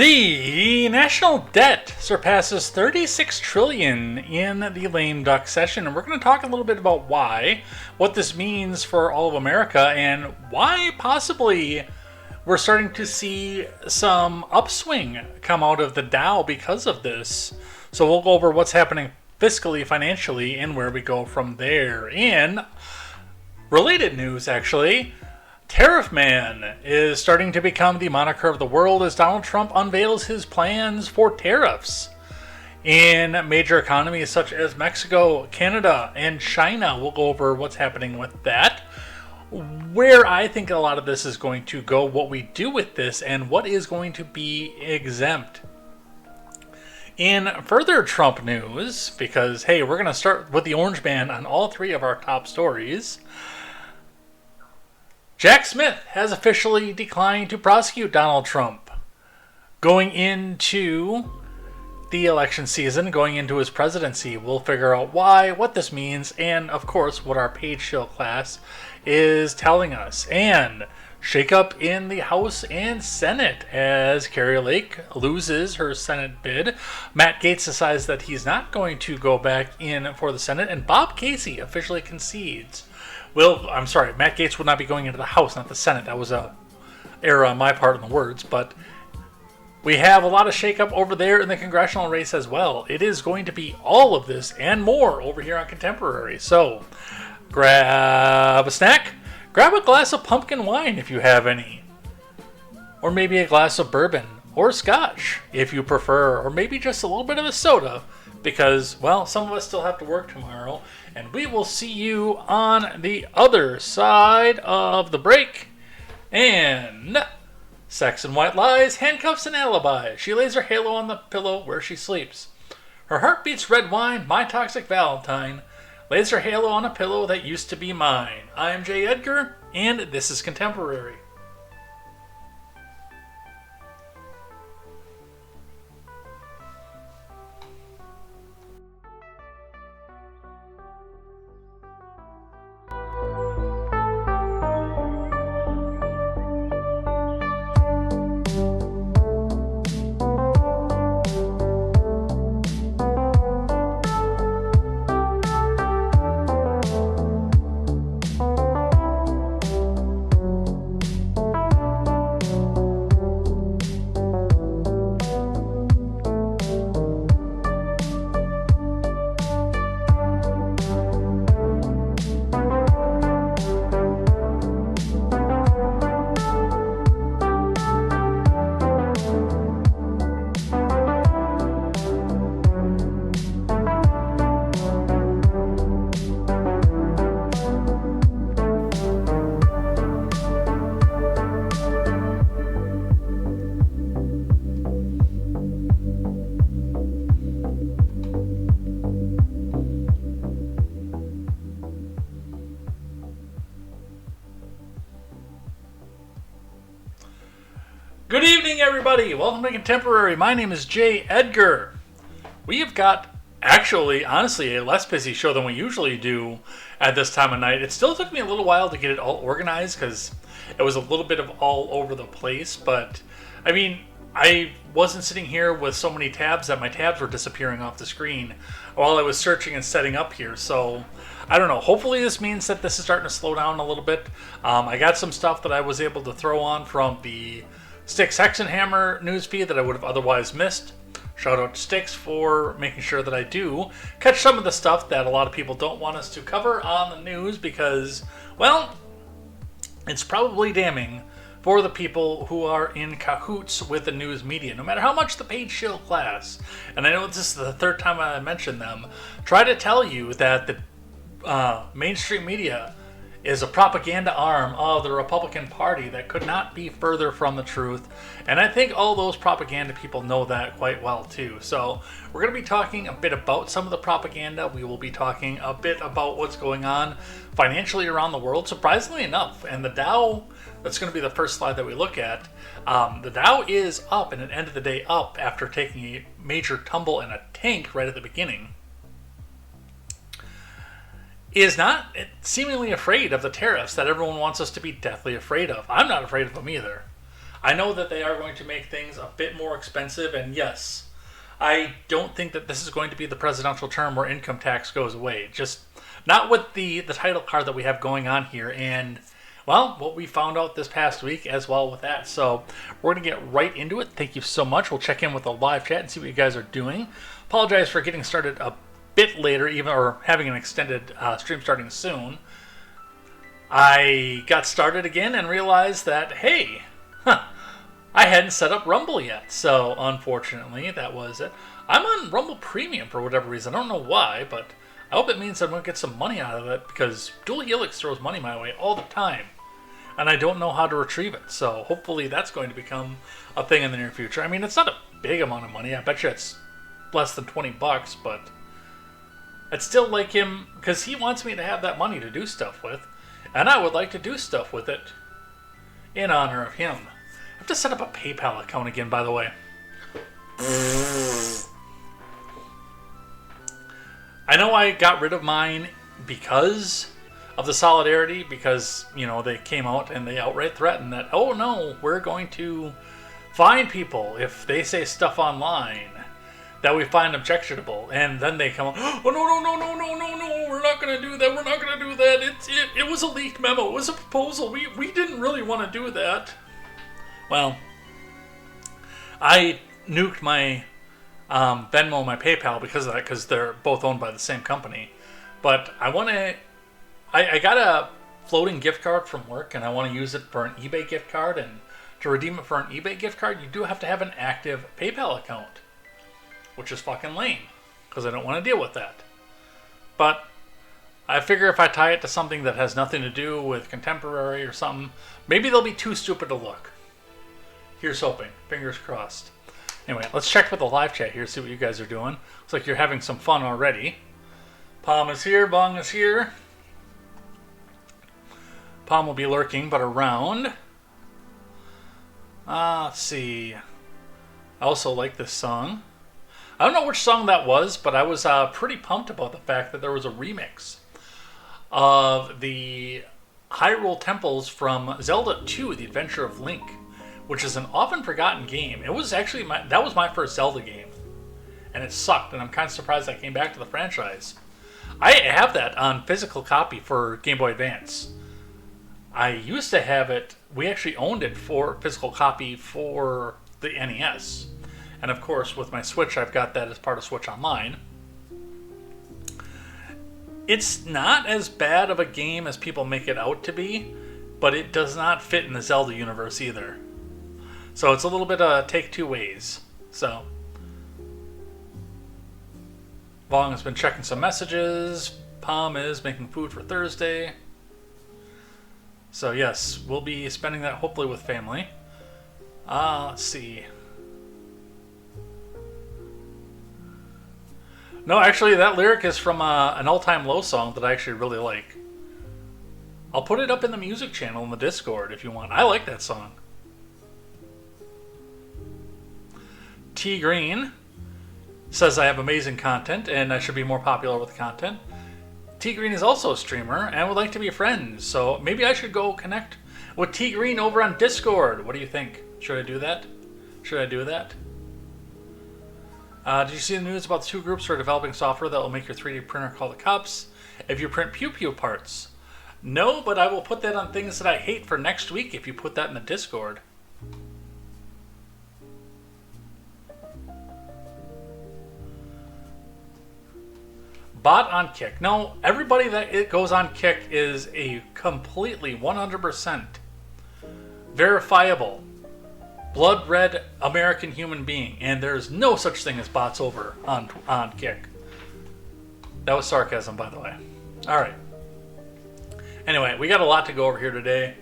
The national debt surpasses 36 trillion in the lame duck session, and we're going to talk a little bit about why, what this means for all of America, and why possibly we're starting to see some upswing come out of the Dow because of this. So we'll go over what's happening fiscally, financially, and where we go from there. In related news, actually, Tariff Man is starting to become the moniker of the world as Donald Trump unveils his plans for tariffs in major economies such as Mexico, Canada, and China. We'll go over what's happening with that, where I think a lot of this is going to go, what we do with this, and what is going to be exempt. In further Trump news, because hey, we're going to start with the orange band on all three of our top stories, Jack Smith has officially declined to prosecute Donald Trump. Going into the election season, going into his presidency, we'll figure out why, what this means, and of course what our Page Shield class is telling us. And shakeup in the House and Senate as Carrie Lake loses her Senate bid. Matt Gaetz decides that he's not going to go back in for the Senate, and Bob Casey officially concedes. Matt Gaetz will not be going into the House, not the Senate. That was a error on my part in the words, but we have a lot of shakeup over there in the congressional race as well. It is going to be all of this and more over here on Contemporary. So grab a snack, grab a glass of pumpkin wine if you have any, or maybe a glass of bourbon or scotch if you prefer, or maybe just a little bit of a soda, because, well, some of us still have to work tomorrow, and we will see you on the other side of the break. And Sex and White Lies, Handcuffs and Alibis. She lays her halo on the pillow where she sleeps. Her heart beats red wine, my toxic Valentine. Lays her halo on a pillow that used to be mine. I am J. Edgar, and this is Contemporary. Good evening, everybody. Welcome to Contemporary. My name is J. Edgar. We have got, honestly, a less busy show than we usually do at this time of night. It still took me a little while to get it all organized because it was a little bit of all over the place. But, I wasn't sitting here with so many tabs that my tabs were disappearing off the screen while I was searching and setting up here. So, I don't know. Hopefully this means that this is starting to slow down a little bit. I got some stuff that I was able to throw on from the Styx Hexenhammer newsfeed that I would have otherwise missed. Shout out to Styx for making sure that I do catch some of the stuff that a lot of people don't want us to cover on the news because, well, it's probably damning for the people who are in cahoots with the news media, no matter how much the Page Shield class, and I know this is the third time I mentioned them, try to tell you that the mainstream media is a propaganda arm of the Republican Party that could not be further from the truth. And I think all those propaganda people know that quite well too. So we're going to be talking a bit about some of the propaganda. We will be talking a bit about what's going on financially around the world, surprisingly enough. And the Dow, that's going to be the first slide that we look at. The Dow is up, and it ended the day up after taking a major tumble in a tank right at the beginning. Is not seemingly afraid of the tariffs that everyone wants us to be deathly afraid of. I'm not afraid of them either. I know that they are going to make things a bit more expensive, and yes, I don't think that this is going to be the presidential term where income tax goes away. Just not with the title card that we have going on here, and well, what we found out this past week as well with that. So we're going to get right into it. Thank you so much. We'll check in with a live chat and see what you guys are doing. Apologize for getting started a bit later, even or having an extended stream starting soon. I got started again and realized that, hey, I hadn't set up Rumble yet. So unfortunately, that was it. I'm on Rumble Premium for whatever reason. I don't know why, but I hope it means I'm going to get some money out of it, because Dual Helix throws money my way all the time, and I don't know how to retrieve it. So hopefully that's going to become a thing in the near future. I mean, it's not a big amount of money. I bet you it's less than $20, but I'd still like him, because he wants me to have that money to do stuff with, and I would like to do stuff with it in honor of him. I have to set up a PayPal account again, by the way. I know I got rid of mine because of the solidarity, because, you know, they came out and they outright threatened that, oh no, we're going to fine people if they say stuff online that we find objectionable. And then they come, oh no, we're not going to do that, it was a leaked memo, it was a proposal, we didn't really want to do that. Well, I nuked my Venmo and my PayPal because of that, because they're both owned by the same company. But I got a floating gift card from work, and I want to use it for an eBay gift card, and to redeem it for an eBay gift card, you do have to have an active PayPal account, which is fucking lame, because I don't want to deal with that. But I figure if I tie it to something that has nothing to do with contemporary or something, maybe they'll be too stupid to look. Here's hoping. Fingers crossed. Anyway, let's check with the live chat here, see what you guys are doing. Looks like you're having some fun already. Palm is here, Bong is here. Palm will be lurking, but around. Let's see. I also like this song. I don't know which song that was, but I was pretty pumped about the fact that there was a remix of the Hyrule Temples from Zelda 2, The Adventure of Link, which is an often forgotten game. It was actually that was my first Zelda game, and it sucked, and I'm kind of surprised I came back to the franchise. I have that on physical copy for Game Boy Advance. I used to have it, we actually owned it for physical copy for the NES. And of course, with my Switch, I've got that as part of Switch Online. It's not as bad of a game as people make it out to be, but it does not fit in the Zelda universe either. So it's a little bit take two ways. So Vong has been checking some messages. Palm is making food for Thursday. So yes, we'll be spending that hopefully with family. Let's see. No, actually that lyric is from an all-time low song that I actually really like. I'll put it up in the music channel in the Discord if you want. I like that song. T Green says I have amazing content and I should be more popular with the content. T Green is also a streamer and would like to be friends, so maybe I should go connect with T Green over on Discord. What do you think? Should I do that? Should I do that? Did you see the news about the two groups who are developing software that will make your 3D printer call the cops if you print Pew Pew parts? No, but I will put that on things that I hate for next week if you put that in the Discord. Bot on Kick. No, everybody that it goes on Kick is a completely 100% verifiable blood red American human being, and there's no such thing as bots over on Kick. That was sarcasm, by the way. All right. Anyway, we got a lot to go over here today.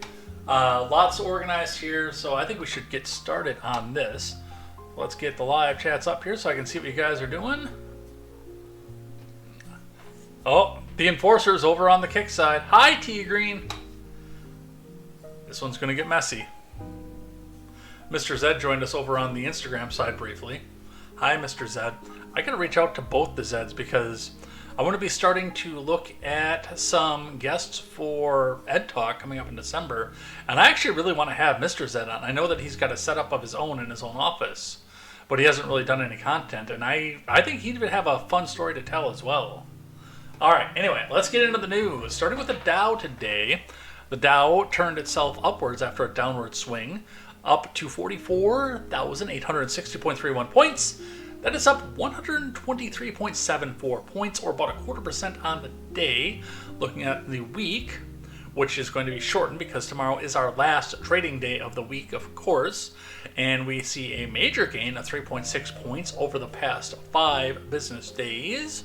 Lots organized here, so I think we should get started on this. Let's get the live chats up here so I can see what you guys are doing. Oh, the Enforcer's over on the Kick side. Hi, T Green. This one's going to get messy. Mr. Zed joined us over on the Instagram side briefly. Hi, Mr. Zed. I got to reach out to both the Zeds because I'm going to be starting to look at some guests for Ed Talk coming up in December, and I actually really want to have Mr. Zed on. I know that he's got a setup of his own in his own office, but he hasn't really done any content, and I think he'd have a fun story to tell as well. All right, anyway, let's get into the news. Starting with the Dow today. The Dow turned itself upwards after a downward swing, up to 44,860.31 points. That is up 123.74 points, or about 0.25% on the day. Looking at the week, which is going to be shortened because tomorrow is our last trading day of the week, of course, and we see a major gain of 3.6 points over the past 5 business days,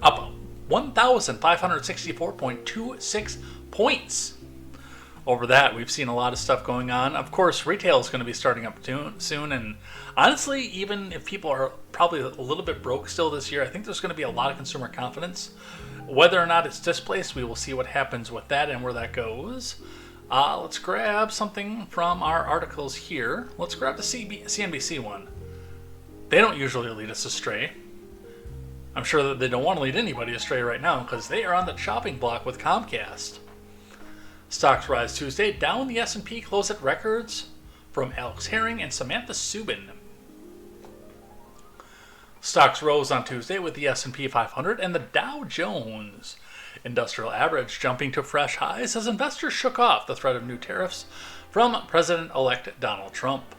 up 1,564.26 points. Over that, we've seen a lot of stuff going on. Of course, retail is going to be starting up soon, and honestly, even if people are probably a little bit broke still this year, I think there's going to be a lot of consumer confidence. Whether or not it's displaced, we will see what happens with that and where that goes. Let's grab something from our articles here. Let's grab the CNBC one. They don't usually lead us astray. I'm sure that they don't want to lead anybody astray right now because they are on the chopping block with Comcast. Stocks rise Tuesday. Dow and the S&P close at records from Alex Herring and Samantha Subin. Stocks rose on Tuesday with the S&P 500 and the Dow Jones Industrial Average jumping to fresh highs as investors shook off the threat of new tariffs from President-elect Donald Trump.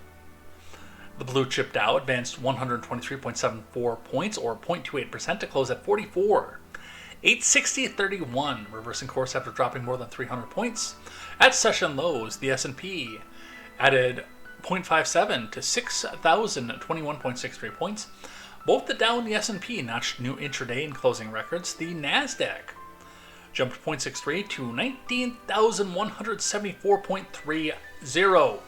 The blue chip Dow advanced 123.74 points, or 0.28%, to close at 44,860.31, reversing course after dropping more than 300 points. At session lows, the S&P added 0.57 to 6,021.63 points. Both the Dow and the S&P notched new intraday and closing records. The Nasdaq jumped 0.63 to 19,174.30.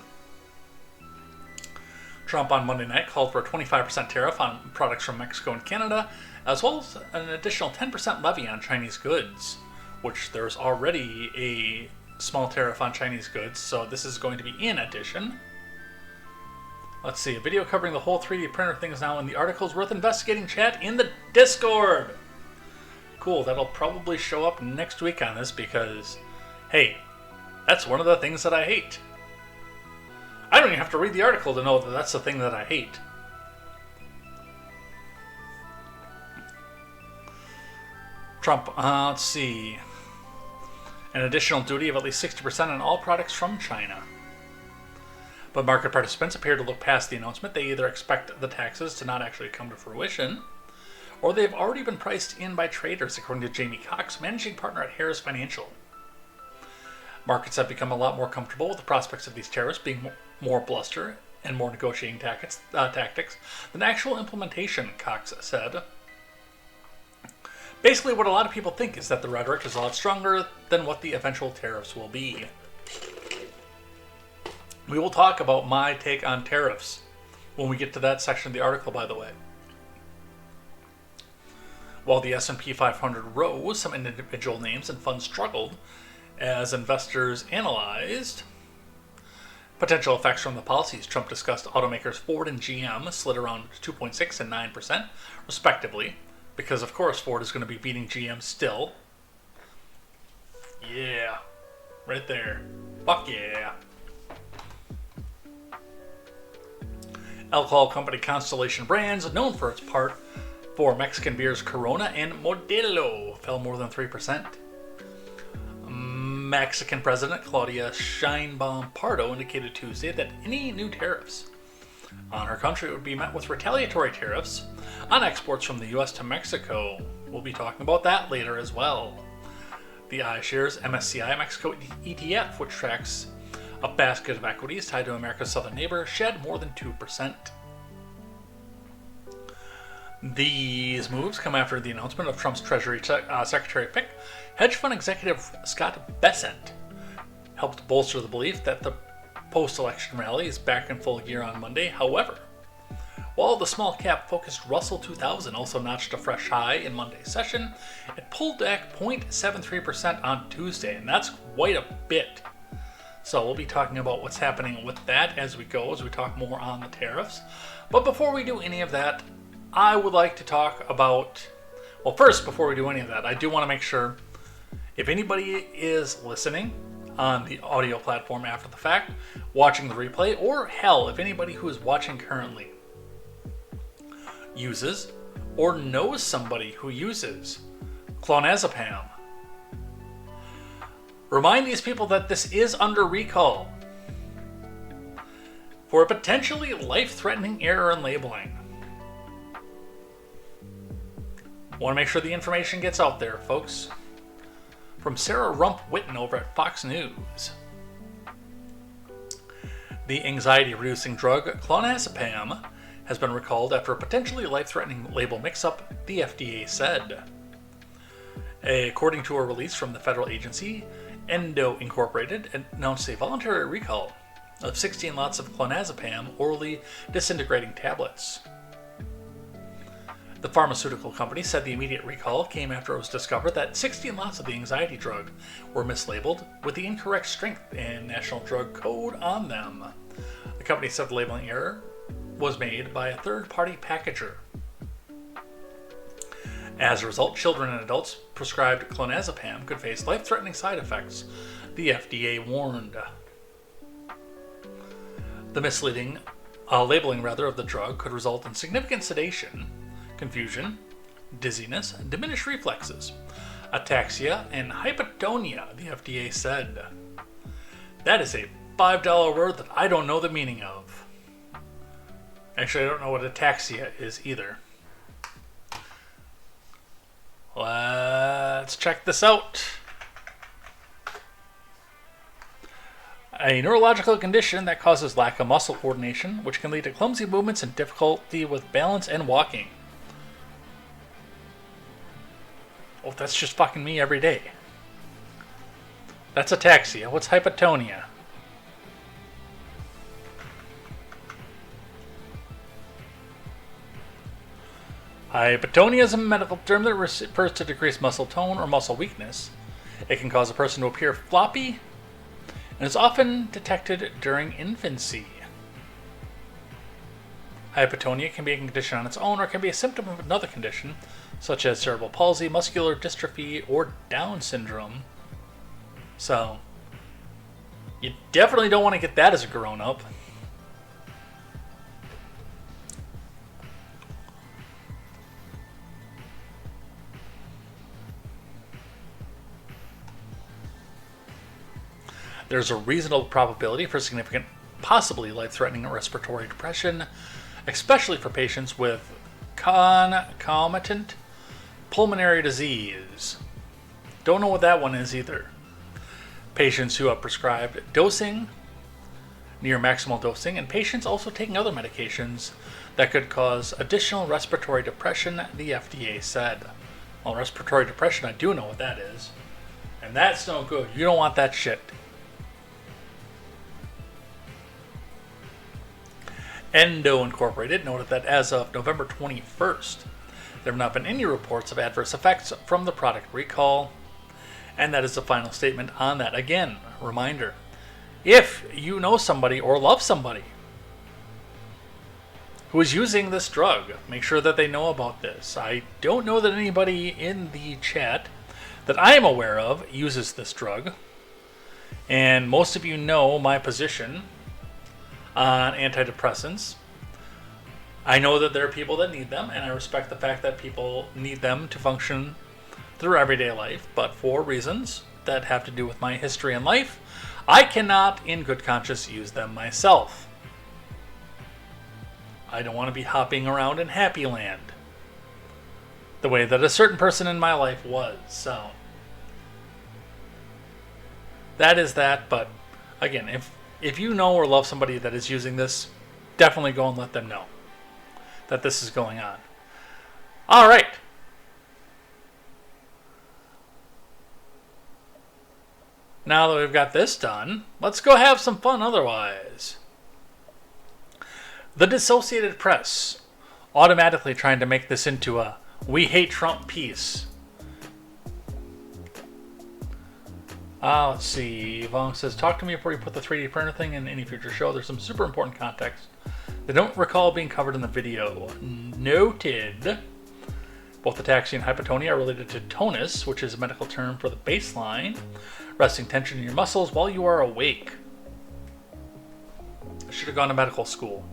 Trump on Monday night called for a 25% tariff on products from Mexico and Canada, as well as an additional 10% levy on Chinese goods, which there's already a small tariff on Chinese goods, so this is going to be in addition. Let's see, a video covering the whole 3D printer thing is now in the articles worth investigating chat in the Discord. Cool, that'll probably show up next week on this because, hey, that's one of the things that I hate. I don't even have to read the article to know that that's the thing that I hate. Trump, let's see. An additional duty of at least 60% on all products from China. But market participants appear to look past the announcement. They either expect the taxes to not actually come to fruition, or they've already been priced in by traders, according to Jamie Cox, managing partner at Harris Financial. Markets have become a lot more comfortable with the prospects of these tariffs being more bluster and more negotiating tactics than actual implementation, Cox said. Basically, what a lot of people think is that the rhetoric is a lot stronger than what the eventual tariffs will be. We will talk about my take on tariffs when we get to that section of the article, by the way. While the S&P 500 rose, some individual names and funds struggled as investors analyzed potential effects from the policies. Trump discussed automakers Ford and GM slid around 2.6 and 9%, respectively, because, of course, Ford is going to be beating GM still. Yeah, right there. Fuck yeah. Alcohol company Constellation Brands, known for its part for Mexican beers Corona and Modelo, fell more than 3%. Mexican President Claudia Sheinbaum Pardo indicated Tuesday that any new tariffs on her country would be met with retaliatory tariffs on exports from the U.S. to Mexico. We'll be talking about that later as well. The iShares MSCI Mexico ETF, which tracks a basket of equities tied to America's southern neighbor, shed more than 2%. These moves come after the announcement of Trump's Treasury Secretary pick, hedge fund executive Scott Bessent, helped bolster the belief that the post-election rally is back in full gear on Monday. However, while the small-cap focused Russell 2000 also notched a fresh high in Monday's session, it pulled back 0.73% on Tuesday, and that's quite a bit. So we'll be talking about what's happening with that as we go, as we talk more on the tariffs. But before we do any of that, I would like to talk about Well, first, before we do any of that, I do want to make sure if anybody is listening on the audio platform after the fact, watching the replay, or hell, if anybody who is watching currently uses or knows somebody who uses clonazepam, remind these people that this is under recall for a potentially life-threatening error in labeling. Want to make sure the information gets out there, folks. From Sarah Rump-Whitten over at Fox News. The anxiety-reducing drug clonazepam has been recalled after a potentially life-threatening label mix-up, the FDA said. According to a release from the federal agency, Endo Incorporated announced a voluntary recall of 16 lots of clonazepam orally disintegrating tablets. The pharmaceutical company said the immediate recall came after it was discovered that 16 lots of the anxiety drug were mislabeled with the incorrect strength and National Drug Code on them. The company said the labeling error was made by a third-party packager. As a result, children and adults prescribed clonazepam could face life-threatening side effects, the FDA warned. The misleading labeling of the drug could result in significant sedation, confusion, dizziness, diminished reflexes, ataxia, and hypotonia, the FDA said. That is a $5 word that I don't know the meaning of. Actually, I don't know what ataxia is either. Let's check this out. A neurological condition that causes lack of muscle coordination, which can lead to clumsy movements and difficulty with balance and walking. Oh, that's just fucking me every day. That's ataxia. What's hypotonia? Hypotonia is a medical term that refers to decreased muscle tone or muscle weakness. It can cause a person to appear floppy and is often detected during infancy. Hypotonia can be a condition on its own or can be a symptom of another condition, such as cerebral palsy, muscular dystrophy, or Down syndrome. So, you definitely don't want to get that as a grown-up. There's a reasonable probability for significant, possibly life-threatening respiratory depression, especially for patients with concomitant pulmonary disease. Don't know what that one is either. Patients who have prescribed dosing, near maximal dosing, and patients also taking other medications that could cause additional respiratory depression, the FDA said. Well, respiratory depression, I do know what that is. And that's no good. You don't want that shit. Endo Incorporated noted that as of November 21st, there have not been any reports of adverse effects from the product recall. And that is the final statement on that. Again, reminder, if you know somebody or love somebody who is using this drug, make sure that they know about this. I don't know that anybody in the chat that I am aware of uses this drug. And most of you know my position on antidepressants. I know that there are people that need them, and I respect the fact that people need them to function through everyday life, but for reasons that have to do with my history in life, I cannot, in good conscience, use them myself. I don't want to be hopping around in Happy Land the way that a certain person in my life was, so that is that. But again, if you know or love somebody that is using this, definitely go and let them know that this is going on. All right. Now that we've got this done, let's go have some fun otherwise. The Dissociated Press, automatically trying to make this into a "We Hate Trump" piece. Let's see. Vong says, talk to me before you put the 3D printer thing in any future show. There's some super important context that don't recall being covered in the video. Noted. Both ataxia and hypotonia are related to tonus, which is a medical term for the baseline, resting tension in your muscles while you are awake. I should have gone to medical school.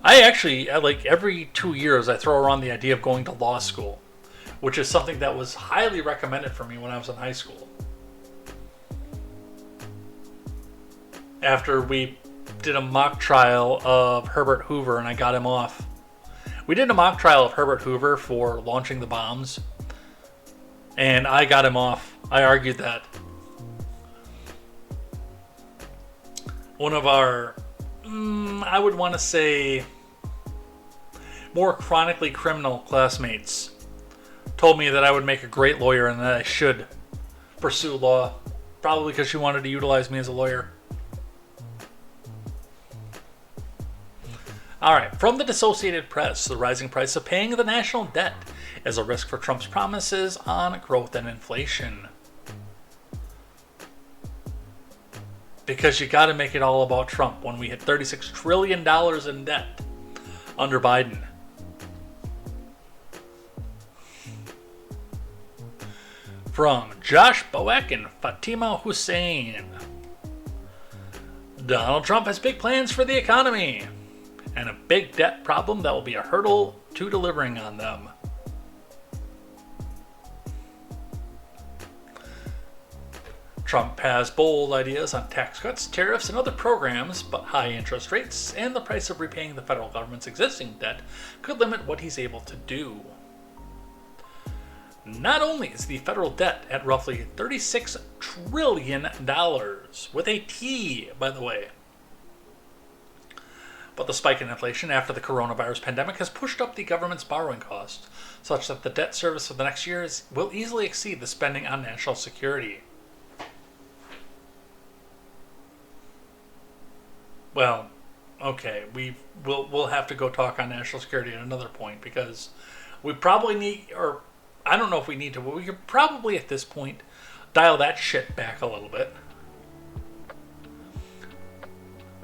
I actually, like every 2 years, I throw around the idea of going to law school, which is something that was highly recommended for me when I was in high school. After we did a mock trial of Herbert Hoover and I got him off. We did a mock trial of Herbert Hoover for launching the bombs, and I got him off. I argued that one of our, I would want to say, more chronically criminal classmates told me that I would make a great lawyer and that I should pursue law, probably because she wanted to utilize me as a lawyer. All right, from the Associated Press, the rising price of paying the national debt is a risk for Trump's promises on growth and inflation. Because you got to make it all about Trump when we hit $36 trillion in debt under Biden. From Josh Boeck and Fatima Hussein. Donald Trump has big plans for the economy and a big debt problem that will be a hurdle to delivering on them. Trump has bold ideas on tax cuts, tariffs, and other programs, but high interest rates and the price of repaying the federal government's existing debt could limit what he's able to do. Not only is the federal debt at roughly $36 trillion, with a T, by the way, but the spike in inflation after the coronavirus pandemic has pushed up the government's borrowing costs, such that the debt service for the next years will easily exceed the spending on national security. Well, okay, we'll have to go talk on national security at another point, because we probably need, or I don't know if we need to, but we could probably at this point dial that shit back a little bit.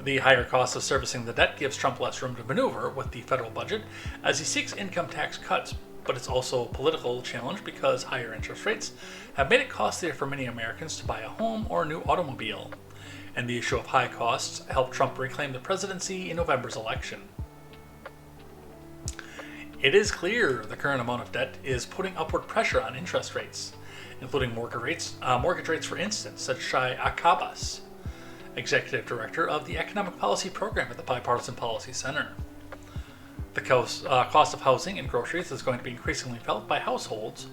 The higher cost of servicing the debt gives Trump less room to maneuver with the federal budget as he seeks income tax cuts, but it's also a political challenge because higher interest rates have made it costlier for many Americans to buy a home or a new automobile, and the issue of high costs helped Trump reclaim the presidency in November's election. It is clear the current amount of debt is putting upward pressure on interest rates, including mortgage rates, for instance, said Shai Akabas, Executive Director of the Economic Policy Program at the Bipartisan Policy Center. The cost of housing and groceries is going to be increasingly felt by households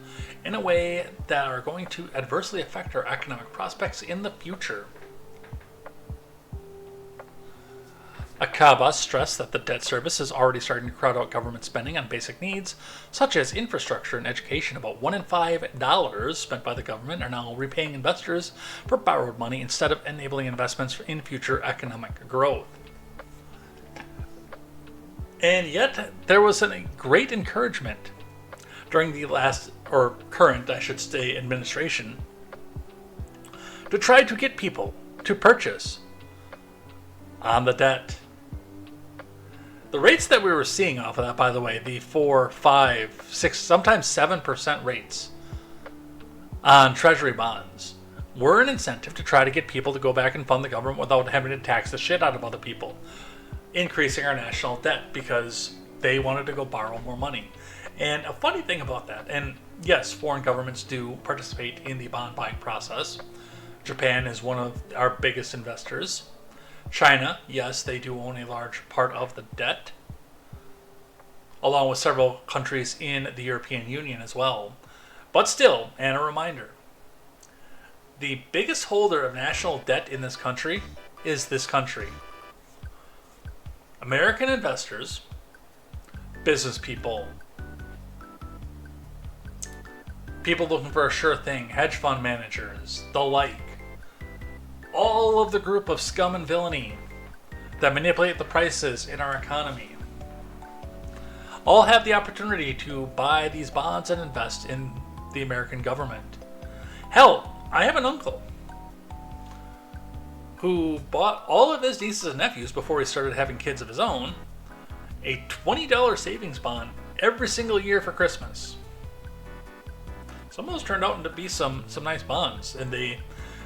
in a way that are going to adversely affect our economic prospects in the future. Akabas stressed that the debt service is already starting to crowd out government spending on basic needs, such as infrastructure and education. About $1 in $5 spent by the government are now repaying investors for borrowed money instead of enabling investments in future economic growth. And yet, there was a great encouragement during the current administration to try to get people to purchase on the debt. The rates that we were seeing off of that, by the way, the 4, 5, 6, sometimes 7% rates on Treasury bonds were an incentive to try to get people to go back and fund the government without having to tax the shit out of other people, increasing our national debt because they wanted to go borrow more money. And a funny thing about that, and yes, foreign governments do participate in the bond buying process. Japan is one of our biggest investors. China, yes, they do own a large part of the debt, along with several countries in the European Union as well. But still, and a reminder, the biggest holder of national debt in this country is this country. American investors, business people, people looking for a sure thing, hedge fund managers, the like. All of the group of scum and villainy that manipulate the prices in our economy all have the opportunity to buy these bonds and invest in the American government. Hell, I have an uncle who bought all of his nieces and nephews before he started having kids of his own a $20 savings bond every single year for Christmas. Some of those turned out to be some nice bonds, and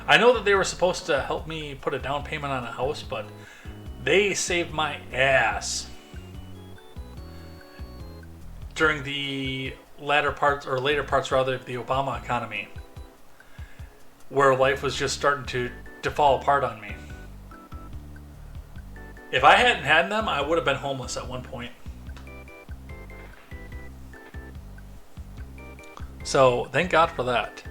I know that they were supposed to help me put a down payment on a house, but they saved my ass during the later parts of the Obama economy, where life was just starting to fall apart on me. If I hadn't had them, I would have been homeless at one point. So, thank God for that.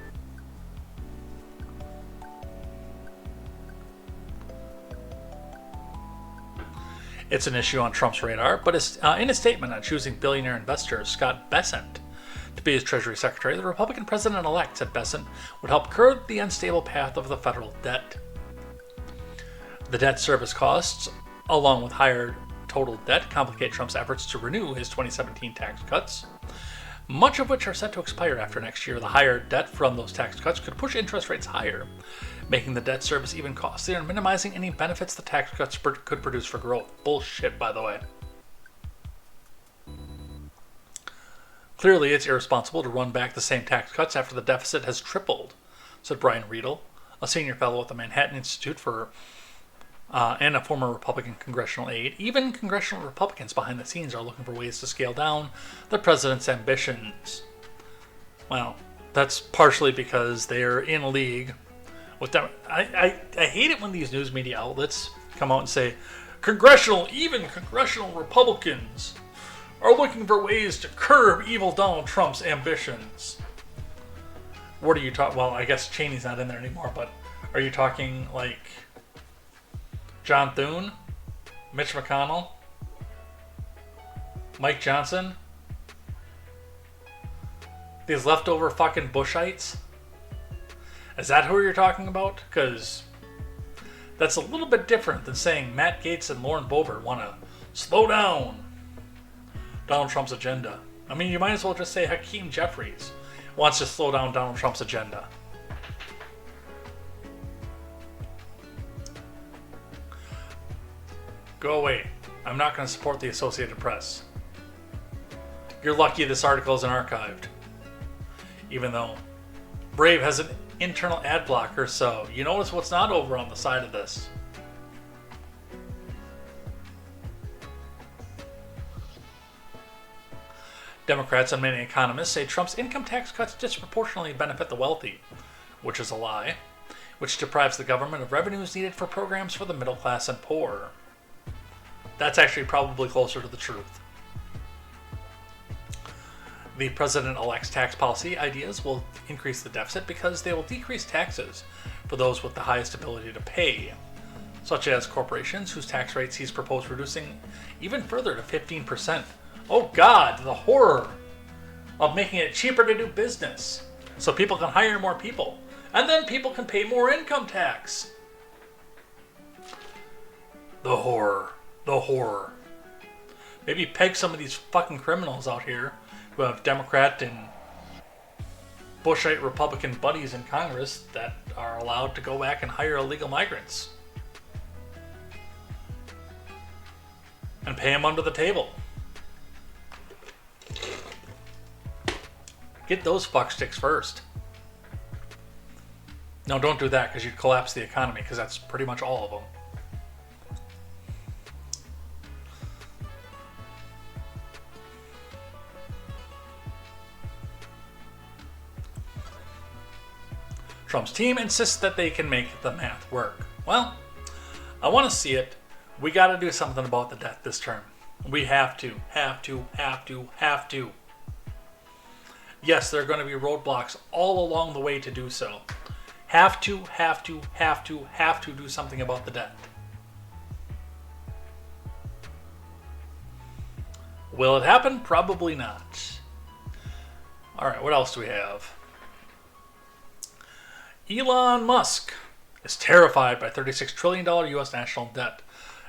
It's an issue on Trump's radar, but in a statement on choosing billionaire investor Scott Bessent to be his Treasury Secretary, the Republican president-elect said Bessent would help curb the unstable path of the federal debt. The debt service costs, along with higher total debt, complicate Trump's efforts to renew his 2017 tax cuts, much of which are set to expire after next year. The higher debt from those tax cuts could push interest rates higher, making the debt service even costlier and minimizing any benefits the tax cuts could produce for growth. Bullshit, by the way. Clearly, it's irresponsible to run back the same tax cuts after the deficit has tripled, said Brian Riedel, a senior fellow at the Manhattan Institute and a former Republican congressional aide. Even congressional Republicans behind the scenes are looking for ways to scale down the president's ambitions. Well, that's partially because they're in league with them. I hate it when these news media outlets come out and say, congressional Republicans are looking for ways to curb evil Donald Trump's ambitions. What are you talking? Well, I guess Cheney's not in there anymore, but are you talking like John Thune, Mitch McConnell, Mike Johnson, these leftover fucking Bushites? Is that who you're talking about? Because that's a little bit different than saying Matt Gaetz and Lauren Boebert want to slow down Donald Trump's agenda. I mean, you might as well just say Hakeem Jeffries wants to slow down Donald Trump's agenda. Go away. I'm not going to support the Associated Press. You're lucky this article isn't archived. Even though Brave has an internal ad blocker, so you notice what's not over on the side of this. Democrats and many economists say Trump's income tax cuts disproportionately benefit the wealthy, which is a lie, which deprives the government of revenues needed for programs for the middle class and poor. That's actually probably closer to the truth. The president-elect's tax policy ideas will increase the deficit because they will decrease taxes for those with the highest ability to pay, such as corporations whose tax rates he's proposed reducing even further to 15%. Oh God, the horror of making it cheaper to do business so people can hire more people and then people can pay more income tax. The horror. The horror. Maybe peg some of these fucking criminals out here who have Democrat and Bushite Republican buddies in Congress that are allowed to go back and hire illegal migrants and pay them under the table. Get those fucksticks first. No, don't do that because you'd collapse the economy, because that's pretty much all of them. Trump's team insists that they can make the math work. Well, I want to see it. We got to do something about the debt this term. We have to. Yes, there are going to be roadblocks all along the way to do so. Have to do something about the debt. Will it happen? Probably not. All right, what else do we have? Elon Musk is terrified by $36 trillion U.S. national debt.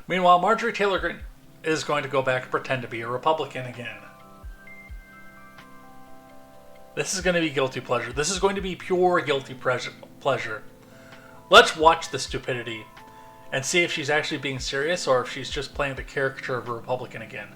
Meanwhile, Marjorie Taylor Greene is going to go back and pretend to be a Republican again. This is going to be guilty pleasure. This is going to be pure guilty pleasure. Let's watch the stupidity and see if she's actually being serious or if she's just playing the caricature of a Republican again.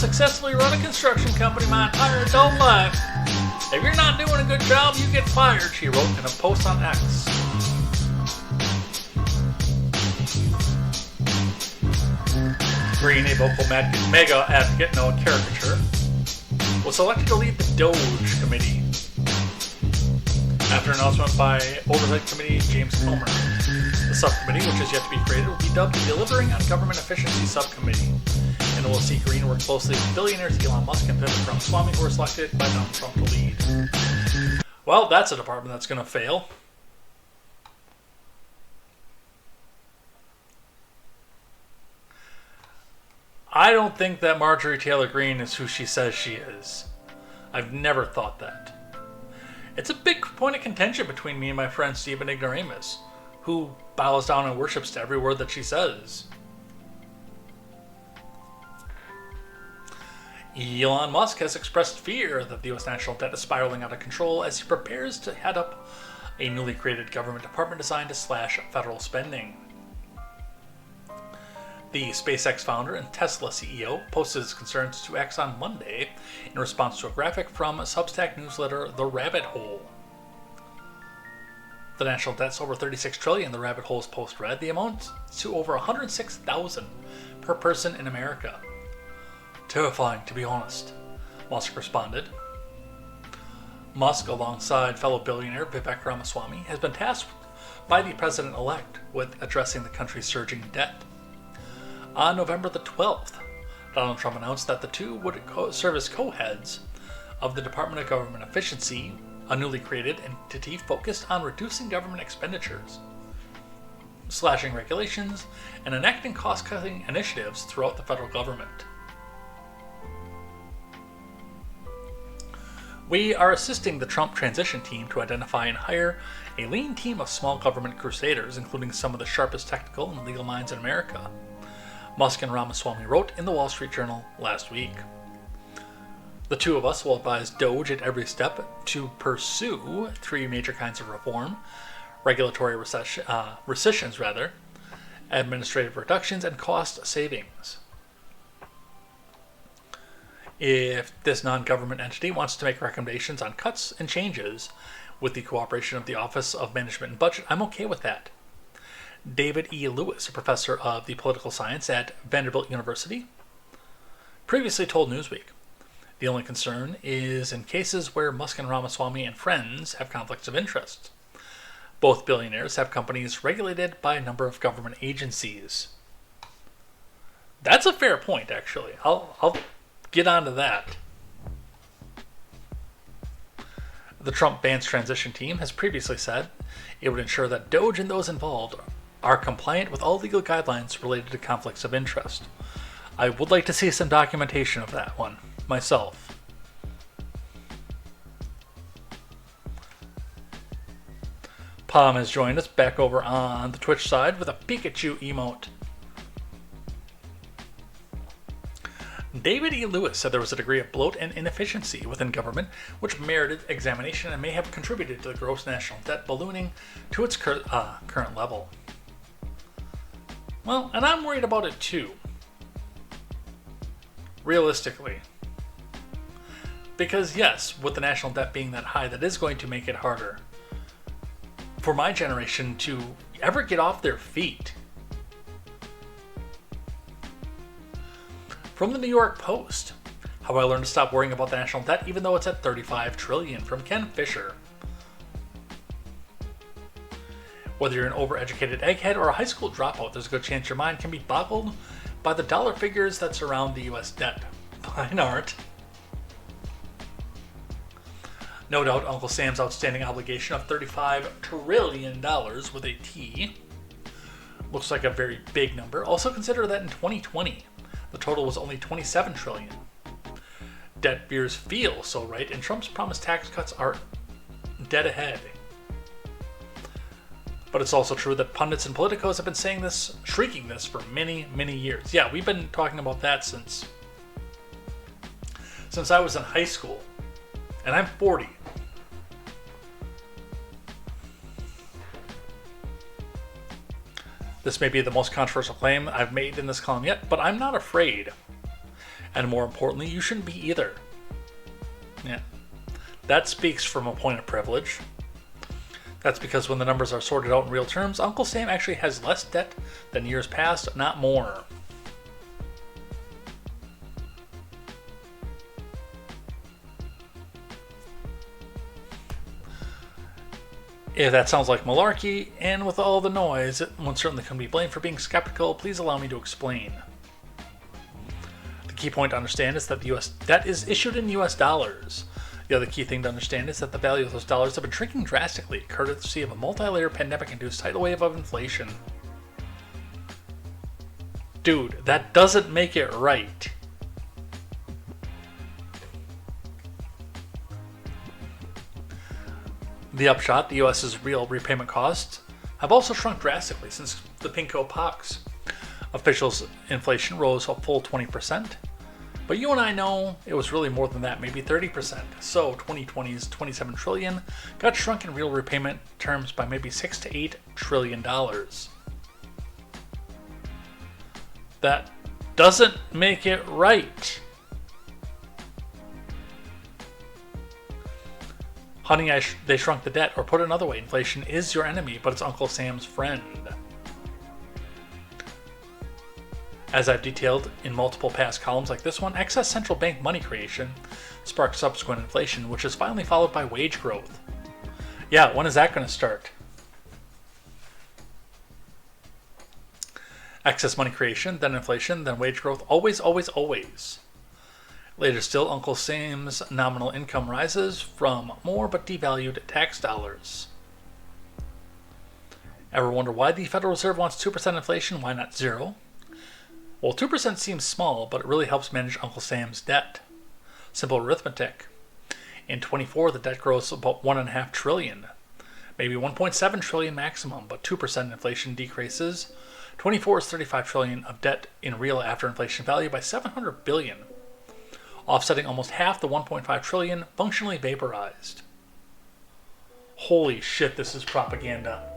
successfully run a construction company my entire adult life. If you're not doing a good job, you get fired, she wrote in a post on X. Green, a vocal mega advocate, no caricature, was selected to lead the Doge Committee after an announcement by Oversight Committee James Comer. The subcommittee, which is yet to be created, will be dubbed the Delivering on Government Efficiency Subcommittee, and it will see Green work closely with billionaires Elon Musk and Vivek Ramaswamy, who were selected by Donald Trump to lead. Well, that's a department that's going to fail. I don't think that Marjorie Taylor Greene is who she says she is. I've never thought that. It's a big point of contention between me and my friend Stephen Ignoramus, who bows down and worships to every word that she says. Elon Musk has expressed fear that the U.S. national debt is spiraling out of control as he prepares to head up a newly created government department designed to slash federal spending. The SpaceX founder and Tesla CEO posted his concerns to X on Monday in response to a graphic from Substack newsletter The Rabbit Hole. The national debt's over $36 trillion, the Rabbit Hole's post read. The amount to over $106,000 per person in America. Terrifying, to be honest, Musk responded. Musk, alongside fellow billionaire Vivek Ramaswamy, has been tasked by the president-elect with addressing the country's surging debt. On November the 12th, Donald Trump announced that the two would serve as co-heads of the Department of Government Efficiency, a newly created entity focused on reducing government expenditures, slashing regulations, and enacting cost-cutting initiatives throughout the federal government. We are assisting the Trump transition team to identify and hire a lean team of small government crusaders, including some of the sharpest technical and legal minds in America, Musk and Ramaswamy wrote in the Wall Street Journal last week. The two of us will advise Doge at every step to pursue three major kinds of reform: regulatory recessions, administrative reductions, and cost savings. If this non-government entity wants to make recommendations on cuts and changes with the cooperation of the Office of Management and Budget, I'm okay with that. David E. Lewis, a professor of the political science at Vanderbilt University, previously told Newsweek, the only concern is in cases where Musk and Ramaswamy and friends have conflicts of interest. Both billionaires have companies regulated by a number of government agencies. That's a fair point, actually. I'll get onto that. The Trump Vance transition team has previously said it would ensure that Doge and those involved are compliant with all legal guidelines related to conflicts of interest. I would like to see some documentation of that one, myself. Palm has joined us back over on the Twitch side with a Pikachu emote. David E. Lewis said there was a degree of bloat and inefficiency within government which merited examination and may have contributed to the gross national debt ballooning to its current level. Well, and I'm worried about it too. Realistically. Because yes, with the national debt being that high, that is going to make it harder for my generation to ever get off their feet. From the New York Post, how I learned to stop worrying about the national debt even though it's at $35 trillion, from Ken Fisher. Whether you're an overeducated egghead or a high school dropout, there's a good chance your mind can be boggled by the dollar figures that surround the U.S. debt. Mine aren't. No doubt Uncle Sam's outstanding obligation of $35 trillion with a T looks like a very big number. Also consider that in 2020, the total was only $27 trillion. Debt fears feel so right, and Trump's promised tax cuts are dead ahead. But it's also true that pundits and politicos have been saying this, shrieking this for many, many years. Yeah, we've been talking about that since I was in high school. And I'm 40. This may be the most controversial claim I've made in this column yet, but I'm not afraid. And more importantly, you shouldn't be either. Yeah. That speaks from a point of privilege. That's because when the numbers are sorted out in real terms, Uncle Sam actually has less debt than years past, not more. If that sounds like malarkey, and with all the noise, one certainly can be blamed for being skeptical, please allow me to explain. The key point to understand is that the US debt is issued in US dollars. The other key thing to understand is that the value of those dollars have been shrinking drastically, courtesy of a multi-layer pandemic-induced tidal wave of inflation. Dude, that doesn't make it right. The upshot, the US's real repayment costs have also shrunk drastically since the pinko pox. Officials' inflation rose a full 20%, but you and I know it was really more than that, maybe 30%. So 2020's $27 trillion got shrunk in real repayment terms by maybe $6 to $8 trillion. That doesn't make it right. Honey, they shrunk the debt, or put another way, inflation is your enemy, but it's Uncle Sam's friend. As I've detailed in multiple past columns like this one, excess central bank money creation sparked subsequent inflation, which is finally followed by wage growth. Yeah, when is that going to start? Excess money creation, then inflation, then wage growth, always, always, always. Later still, Uncle Sam's nominal income rises from more but devalued tax dollars. Ever wonder why the Federal Reserve wants 2% inflation? Why not 0? Well, 2% seems small, but it really helps manage Uncle Sam's debt. Simple arithmetic. In 24, the debt grows about $1.5 trillion. Maybe $1.7 trillion maximum, but 2% inflation decreases. 24 is $35 trillion of debt in real after inflation value by $700 billion. Offsetting almost half the $1.5 trillion functionally vaporized. Holy shit, this is propaganda.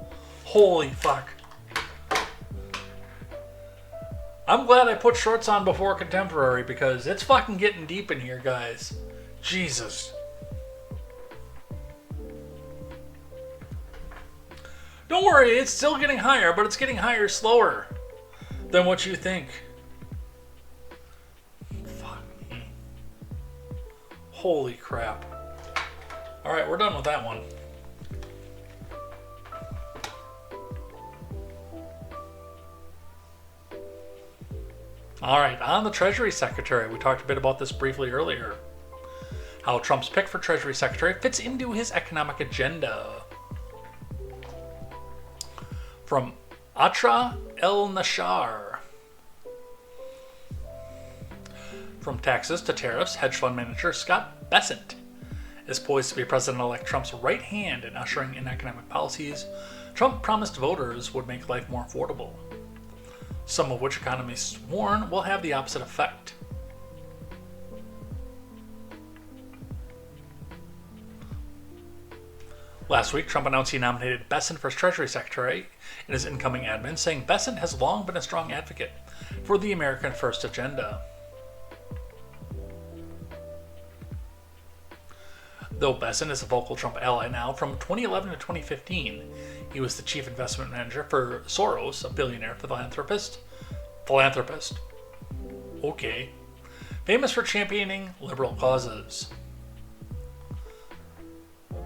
Holy fuck. I'm glad I put shorts on before contemporary because it's fucking getting deep in here, guys. Jesus. Don't worry, it's still getting higher, but it's getting higher slower than what you think. Holy crap. Alright, we're done with that one. Alright, on the Treasury Secretary. We talked a bit about this briefly earlier. How Trump's pick for Treasury Secretary fits into his economic agenda. From Atra El Nashar. From taxes to tariffs, hedge fund manager Scott Bessent is poised to be President-elect Trump's right hand in ushering in economic policies Trump promised voters would make life more affordable, some of which economists warn will have the opposite effect. Last week, Trump announced he nominated Bessent for Treasury Secretary in his incoming admin, saying Bessent has long been a strong advocate for the American First agenda. Though Bessent is a vocal Trump ally now, from 2011 to 2015, he was the chief investment manager for Soros, a billionaire philanthropist. Okay. Famous for championing liberal causes.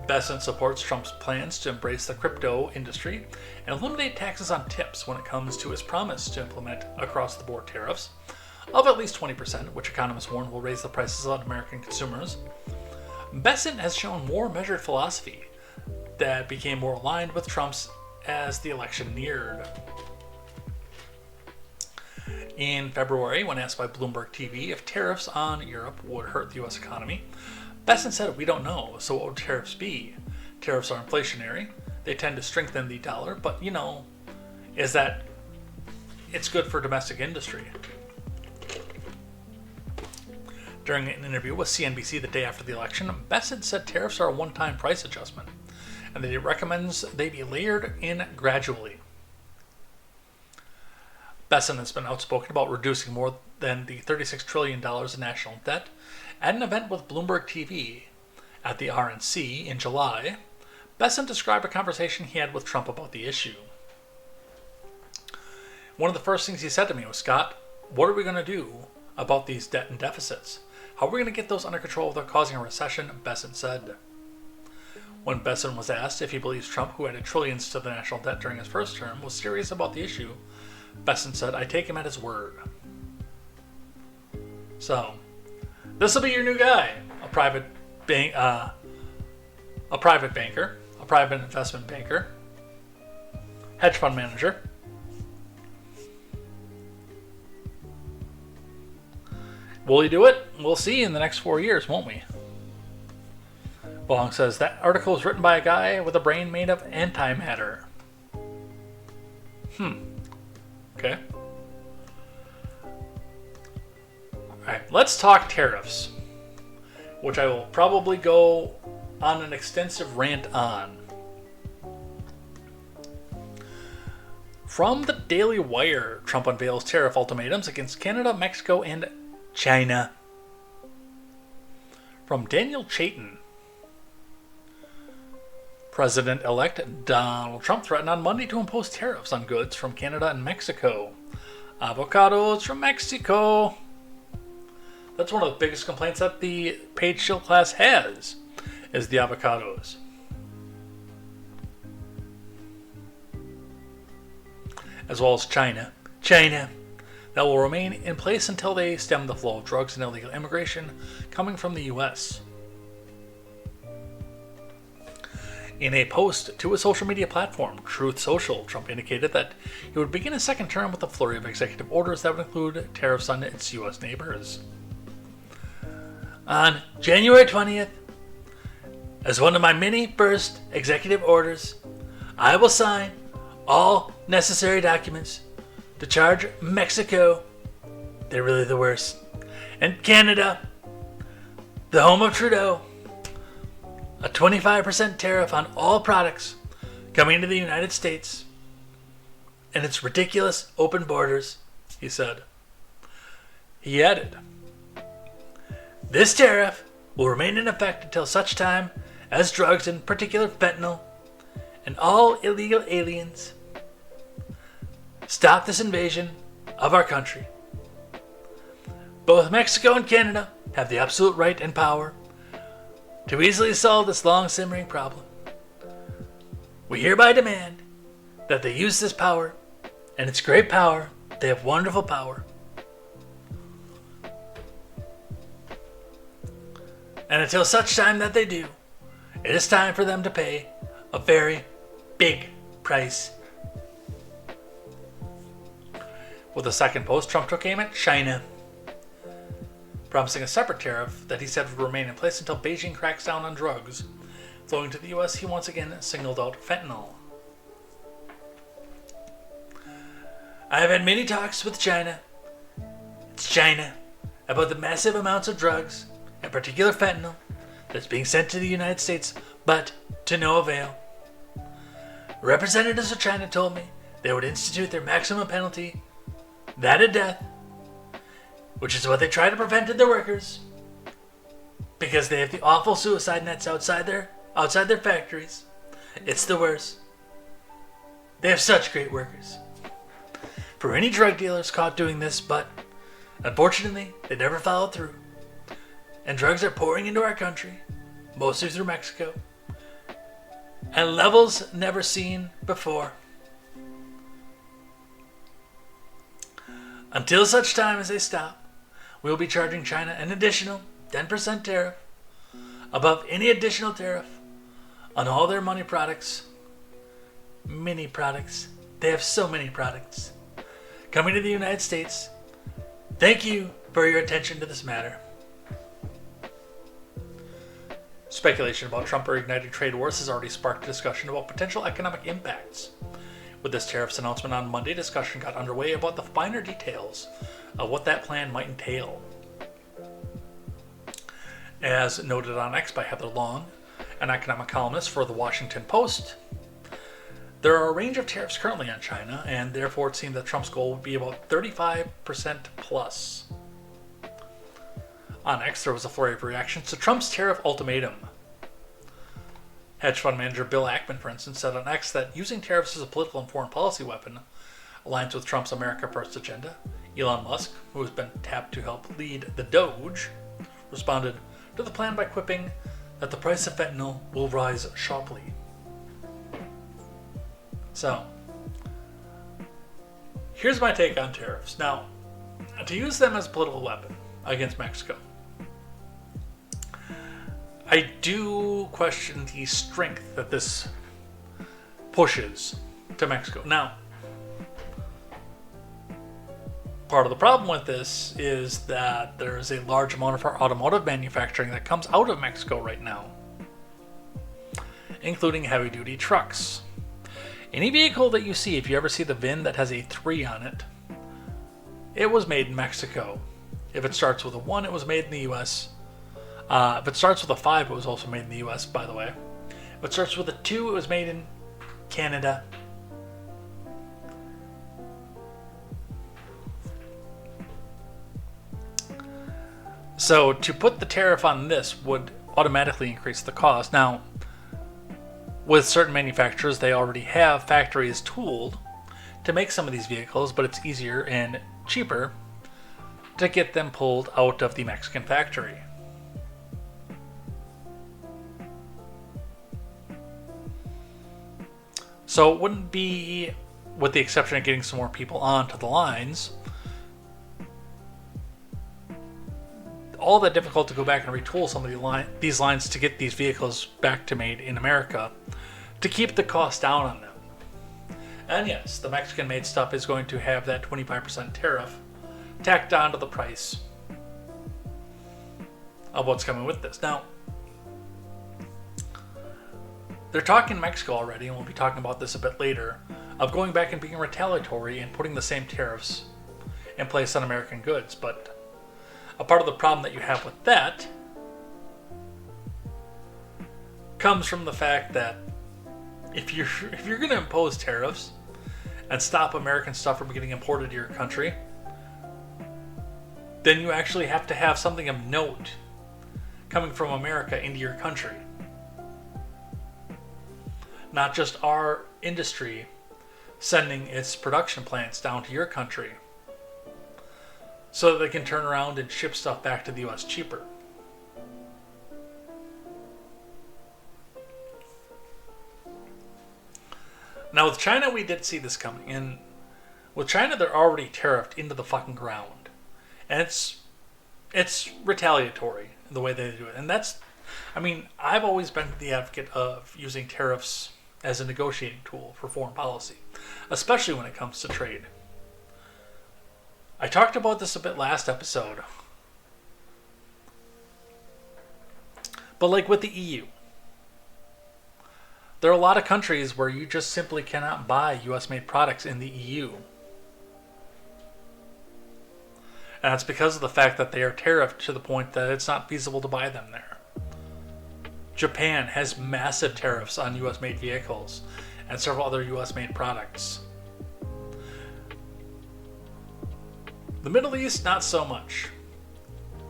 Bessent supports Trump's plans to embrace the crypto industry and eliminate taxes on tips when it comes to his promise to implement across-the-board tariffs of at least 20%, which economists warn will raise the prices on American consumers. Bessent has shown more measured philosophy that became more aligned with Trump's as the election neared. In February, when asked by Bloomberg TV if tariffs on Europe would hurt the U.S. economy, Bessent said, "We don't know, so what would tariffs be? Tariffs are inflationary. They tend to strengthen the dollar, but, is that it's good for domestic industry." During an interview with CNBC the day after the election, Bessent said tariffs are a one-time price adjustment, and that he recommends they be layered in gradually. Besson has been outspoken about reducing more than the $36 trillion in national debt. At an event with Bloomberg TV at the RNC in July, Besson described a conversation he had with Trump about the issue. One of the first things he said to me was, Scott, what are we going to do about these debt and deficits? How are we going to get those under control without causing a recession? Besson said. When Besson was asked if he believes Trump, who added trillions to the national debt during his first term, was serious about the issue, Besson said, I take him at his word. So, this will be your new guy, a private banker, a private investment banker, hedge fund manager. Will he do it? We'll see in the next 4 years, won't we? Long says that article was written by a guy with a brain made of antimatter. Okay. Alright, let's talk tariffs, which I will probably go on an extensive rant on. From the Daily Wire, Trump unveils tariff ultimatums against Canada, Mexico, and China. From Daniel Chayton, President-elect Donald Trump threatened on Monday to impose tariffs on goods from Canada and Mexico. Avocados from Mexico. That's one of the biggest complaints that the paid shield class has, is the avocados. As well as China. That will remain in place until they stem the flow of drugs and illegal immigration coming from the U.S. In a post to his social media platform, Truth Social, Trump indicated that he would begin his second term with a flurry of executive orders that would include tariffs on its U.S. neighbors. On January 20th, as one of my many first executive orders, I will sign all necessary documents to charge Mexico, they're really the worst, and Canada, the home of Trudeau, a 25% tariff on all products coming into the United States and its ridiculous open borders, he said. He added, this tariff will remain in effect until such time as drugs, in particular fentanyl, and all illegal aliens stop this invasion of our country. Both Mexico and Canada have the absolute right and power to easily solve this long-simmering problem. We hereby demand that they use this power, and it's great power. They have wonderful power. And until such time that they do, it is time for them to pay a very big price. With the second post, Trump took aim at China, promising a separate tariff that he said would remain in place until Beijing cracks down on drugs flowing to the U.S. He once again singled out fentanyl. I have had many talks with China. It's China about the massive amounts of drugs, in particular fentanyl, that's being sent to the United States, but to no avail. Representatives of China told me they would institute their maximum penalty, that of death, which is what they try to prevent in their workers, because they have the awful suicide nets outside their factories. It's the worst. They have such great workers. For any drug dealers caught doing this, but unfortunately, they never followed through. And drugs are pouring into our country, mostly through Mexico, at levels never seen before. Until such time as they stop, we will be charging China an additional 10% tariff above any additional tariff on all their money products, mini products. They have so many products coming to the United States. Thank you for your attention to this matter. Speculation about Trump or ignited trade wars has already sparked a discussion about potential economic impacts. With this tariffs announcement on Monday, discussion got underway about the finer details of what that plan might entail. As noted on X by Heather Long, an economic columnist for the Washington Post, There are a range of tariffs currently on China, and therefore it seemed that Trump's goal would be about 35% plus. On X, there was a flurry of reactions to Trump's tariff ultimatum. Hedge fund manager Bill Ackman, for instance, said on X that using tariffs as a political and foreign policy weapon aligns with Trump's America First agenda. Elon Musk, who has been tapped to help lead the Doge, responded to the plan by quipping that the price of fentanyl will rise sharply. So, here's my take on tariffs. Now, to use them as a political weapon against Mexico, I do question the strength that this pushes to Mexico. Now, part of the problem with this is that there is a large amount of our automotive manufacturing that comes out of Mexico right now, including heavy-duty trucks. Any vehicle that you see, if you ever see the VIN that has a 3 on it, it was made in Mexico. If it starts with a 1, it was made in the US. If it starts with a 5, it was also made in the US, by the way. If it starts with a 2, it was made in Canada. So to put the tariff on this would automatically increase the cost. Now, with certain manufacturers, they already have factories tooled to make some of these vehicles, but it's easier and cheaper to get them pulled out of the Mexican factory. So it wouldn't be, with the exception of getting some more people onto the lines, all that difficult to go back and retool some of these lines to get these vehicles back to made in America to keep the cost down on them. And yes, the Mexican-made stuff is going to have that 25% tariff tacked onto the price of what's coming with this. Now, they're talking Mexico already, and we'll be talking about this a bit later, of going back and being retaliatory and putting the same tariffs in place on American goods. But a part of the problem that you have with that comes from the fact that if you're going to impose tariffs and stop American stuff from getting imported to your country, then you actually have to have something of note coming from America into your country. Not just our industry sending its production plants down to your country so that they can turn around and ship stuff back to the US cheaper. Now with China, we did see this coming. And with China, they're already tariffed into the fucking ground. And it's retaliatory the way they do it. And that's, I mean, I've always been the advocate of using tariffs as a negotiating tool for foreign policy, especially when it comes to trade. I talked about this a bit last episode. But like with the EU, there are a lot of countries where you just simply cannot buy US-made products in the EU. And that's because of the fact that they are tariffed to the point that it's not feasible to buy them there. Japan has massive tariffs on US-made vehicles and several other US-made products. The Middle East, not so much.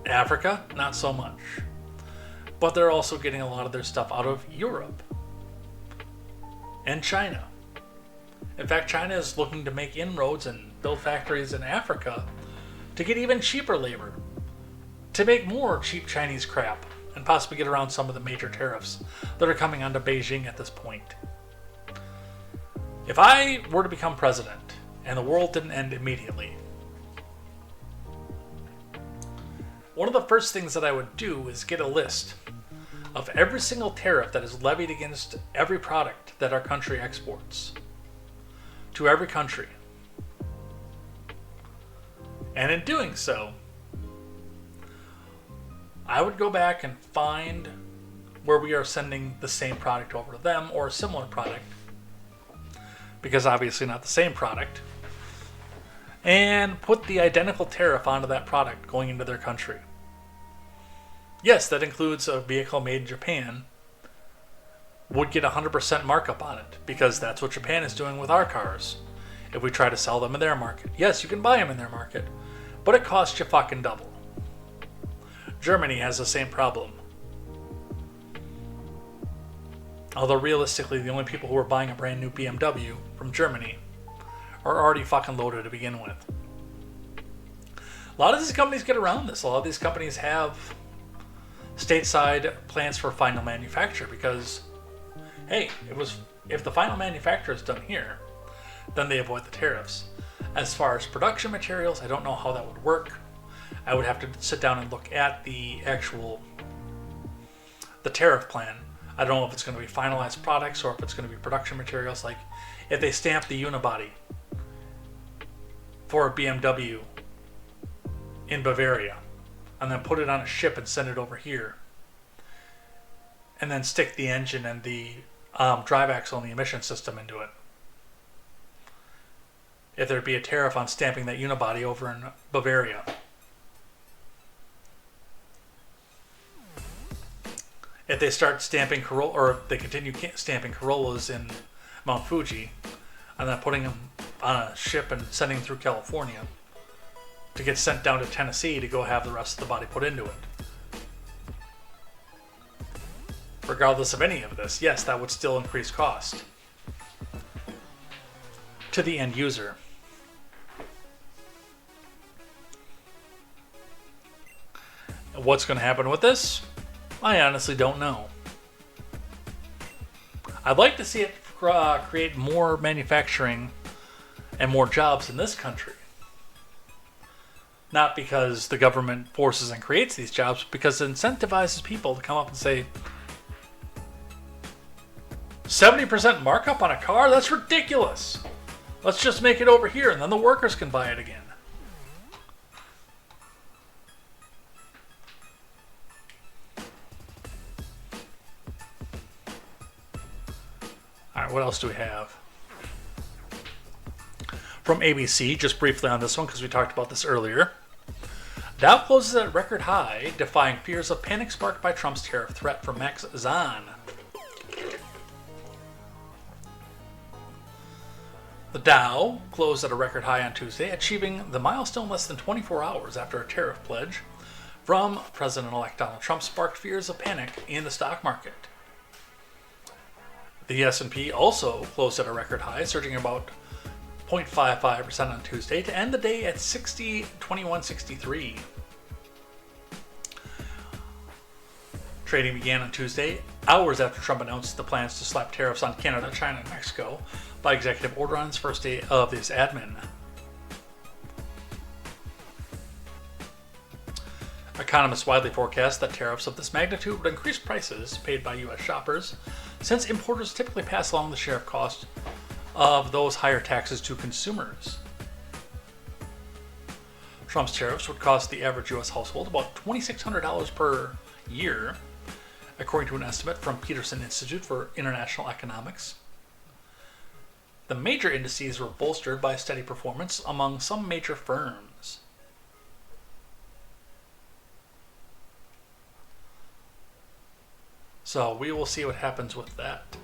Africa, not so much. But they're also getting a lot of their stuff out of Europe and China. In fact, China is looking to make inroads and build factories in Africa to get even cheaper labor, to make more cheap Chinese crap, and possibly get around some of the major tariffs that are coming onto Beijing at this point. If I were to become president and the world didn't end immediately, one of the first things that I would do is get a list of every single tariff that is levied against every product that our country exports to every country. And in doing so, I would go back and find where we are sending the same product over to them or a similar product, because obviously not the same product, and put the identical tariff onto that product going into their country. Yes, that includes a vehicle made in Japan, would get 100% markup on it, because that's what Japan is doing with our cars. If we try to sell them in their market. Yes, you can buy them in their market, but it costs you fucking double. Germany has the same problem. Although realistically, the only people who are buying a brand new BMW from Germany are already fucking loaded to begin with. A lot of these companies get around this. A lot of these companies have stateside plants for final manufacture because, hey, if the final manufacture is done here, then they avoid the tariffs. As far as production materials, I don't know how that would work. I would have to sit down and look at the tariff plan. I don't know if it's going to be finalized products or if it's going to be production materials. Like if they stamp the unibody for a BMW in Bavaria and then put it on a ship and send it over here and then stick the engine and the drive axle and the emission system into it. If there'd be a tariff on stamping that unibody over in Bavaria. If they start stamping Corolla, or if they continue stamping Corollas in Mount Fuji, and then putting them on a ship and sending them through California to get sent down to Tennessee to go have the rest of the body put into it. Regardless of any of this, yes, that would still increase cost to the end user. What's going to happen with this? I honestly don't know. I'd like to see it create more manufacturing and more jobs in this country. Not because the government forces and creates these jobs, but because it incentivizes people to come up and say, 70% markup on a car? That's ridiculous. Let's just make it over here and then the workers can buy it again. Alright, what else do we have? From ABC, just briefly on this one because we talked about this earlier. Dow closes at record high, defying fears of panic sparked by Trump's tariff threat from Max Zahn. The Dow closed at a record high on Tuesday, achieving the milestone less than 24 hours after a tariff pledge from President-elect Donald Trump sparked fears of panic in the stock market. The S&P also closed at a record high, surging about 0.55% on Tuesday to end the day at 2163. Trading began on Tuesday, hours after Trump announced the plans to slap tariffs on Canada, China, and Mexico by executive order on his first day of his admin. Economists widely forecast that tariffs of this magnitude would increase prices paid by U.S. shoppers, since importers typically pass along the share of cost of those higher taxes to consumers. Trump's tariffs would cost the average U.S. household about $2,600 per year, according to an estimate from Peterson Institute for International Economics. The major indices were bolstered by steady performance among some major firms. So we will see what happens with that.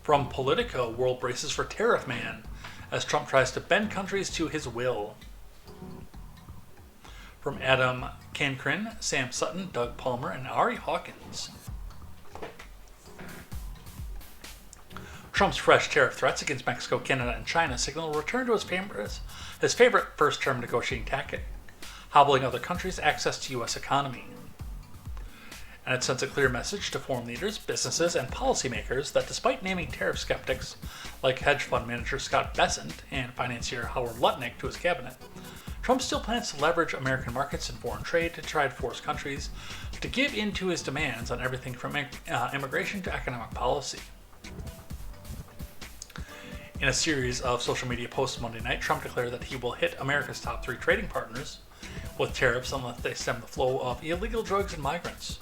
From Politico, world braces for tariff man as Trump tries to bend countries to his will. From Adam Cancrin, Sam Sutton, Doug Palmer, and Ari Hawkins. Trump's fresh tariff threats against Mexico, Canada, and China signal a return to his favorite first-term negotiating tactic, hobbling other countries' access to U.S. economy. And it sends a clear message to foreign leaders, businesses, and policymakers that despite naming tariff skeptics like hedge fund manager Scott Bessent and financier Howard Lutnick to his cabinet, Trump still plans to leverage American markets and foreign trade to try to force countries to give in to his demands on everything from immigration to economic policy. In a series of social media posts Monday night, Trump declared that he will hit America's top 3 trading partners with tariffs unless they stem the flow of illegal drugs and migrants.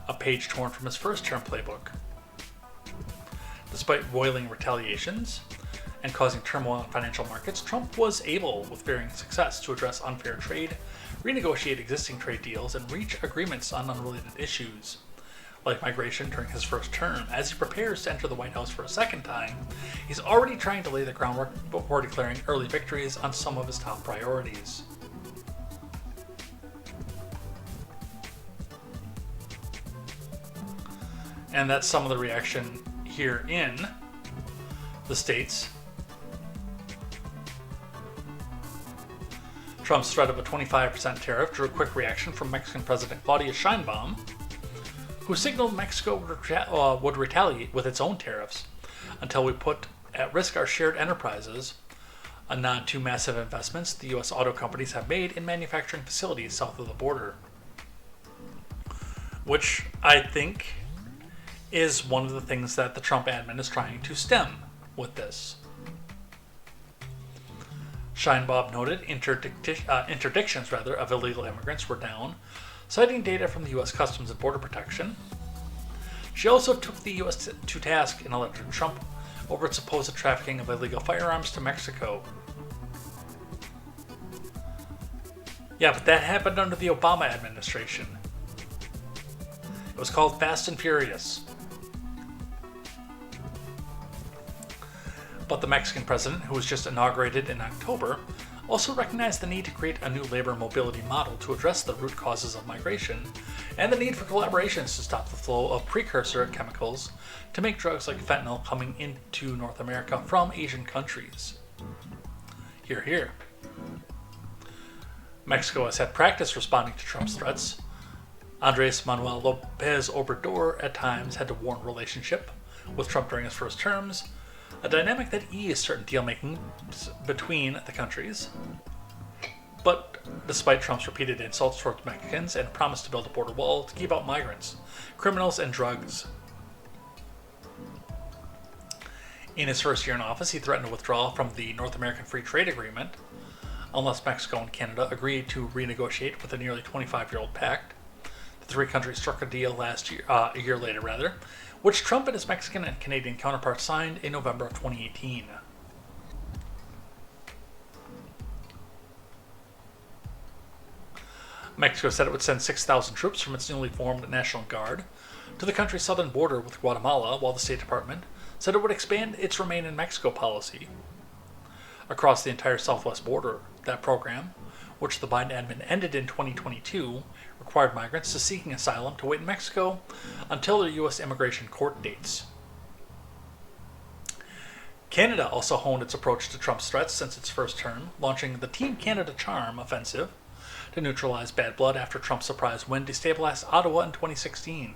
A page torn from his first-term playbook. Despite roiling retaliations and causing turmoil in financial markets, Trump was able, with varying success, to address unfair trade, renegotiate existing trade deals, and reach agreements on unrelated issues, like migration during his first term. As he prepares to enter the White House for a second time, he's already trying to lay the groundwork before declaring early victories on some of his top priorities. And that's some of the reaction here in the States. Trump's threat of a 25% tariff drew a quick reaction from Mexican President Claudia Sheinbaum, who signaled Mexico would retaliate with its own tariffs until we put at risk our shared enterprises, a nod to massive investments the U.S. auto companies have made in manufacturing facilities south of the border. Which I think is one of the things that the Trump admin is trying to stem with this. Sheinbaum noted interdictions of illegal immigrants were down, citing data from the U.S. Customs and Border Protection. She also took the U.S. to task in a letter to Trump over its supposed trafficking of illegal firearms to Mexico. Yeah, but that happened under the Obama administration. It was called Fast and Furious. But the Mexican president, who was just inaugurated in October, also recognized the need to create a new labor mobility model to address the root causes of migration and the need for collaborations to stop the flow of precursor chemicals to make drugs like fentanyl coming into North America from Asian countries. Hear, hear. Mexico has had practice responding to Trump's threats. Andres Manuel Lopez Obrador at times had to warn relationship with Trump during his first terms, a dynamic that eased certain deal-making between the countries. But despite Trump's repeated insults towards Mexicans and promise to build a border wall to keep out migrants, criminals, and drugs. In his first year in office, he threatened to withdraw from the North American Free Trade Agreement unless Mexico and Canada agreed to renegotiate with a nearly 25-year-old pact. The three countries struck a deal a year later, which Trump and his Mexican and Canadian counterparts signed in November of 2018. Mexico said it would send 6,000 troops from its newly formed National Guard to the country's southern border with Guatemala, while the State Department said it would expand its Remain in Mexico policy. Across the entire southwest border, that program, which the Biden admin ended in 2022, required migrants seeking asylum to wait in Mexico until their U.S. immigration court dates. Canada also honed its approach to Trump's threats since its first term, launching the Team Canada Charm offensive to neutralize bad blood after Trump's surprise win destabilized Ottawa in 2016.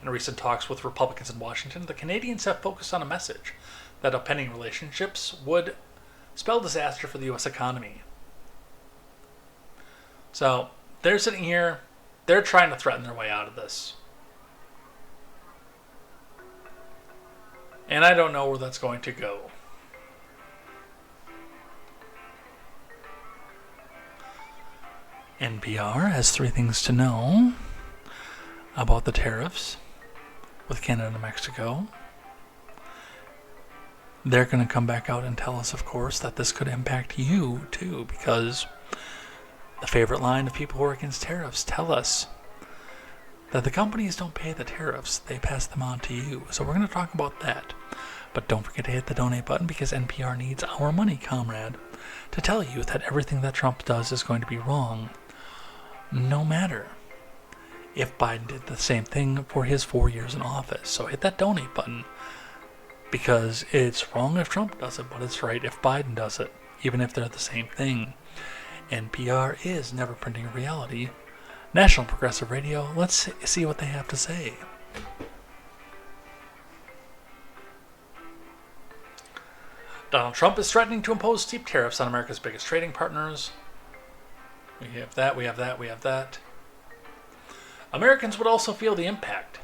In recent talks with Republicans in Washington, the Canadians have focused on a message that upending relationships would spell disaster for the U.S. economy. So, they're sitting here, they're trying to threaten their way out of this. And I don't know where that's going to go. NPR has 3 things to know about the tariffs with Canada and Mexico. They're going to come back out and tell us, of course, that this could impact you too, because the favorite line of people who are against tariffs tell us that the companies don't pay the tariffs, they pass them on to you. So we're going to talk about that. But don't forget to hit the donate button, because NPR needs our money, comrade, to tell you that everything that Trump does is going to be wrong, no matter if Biden did the same thing for his 4 years in office. So hit that donate button, because it's wrong if Trump does it, but it's right if Biden does it, even if they're the same thing. NPR is never printing reality. National Progressive Radio, let's see what they have to say. Donald Trump is threatening to impose steep tariffs on America's biggest trading partners. We have that, we have that, we have that. Americans would also feel the impact.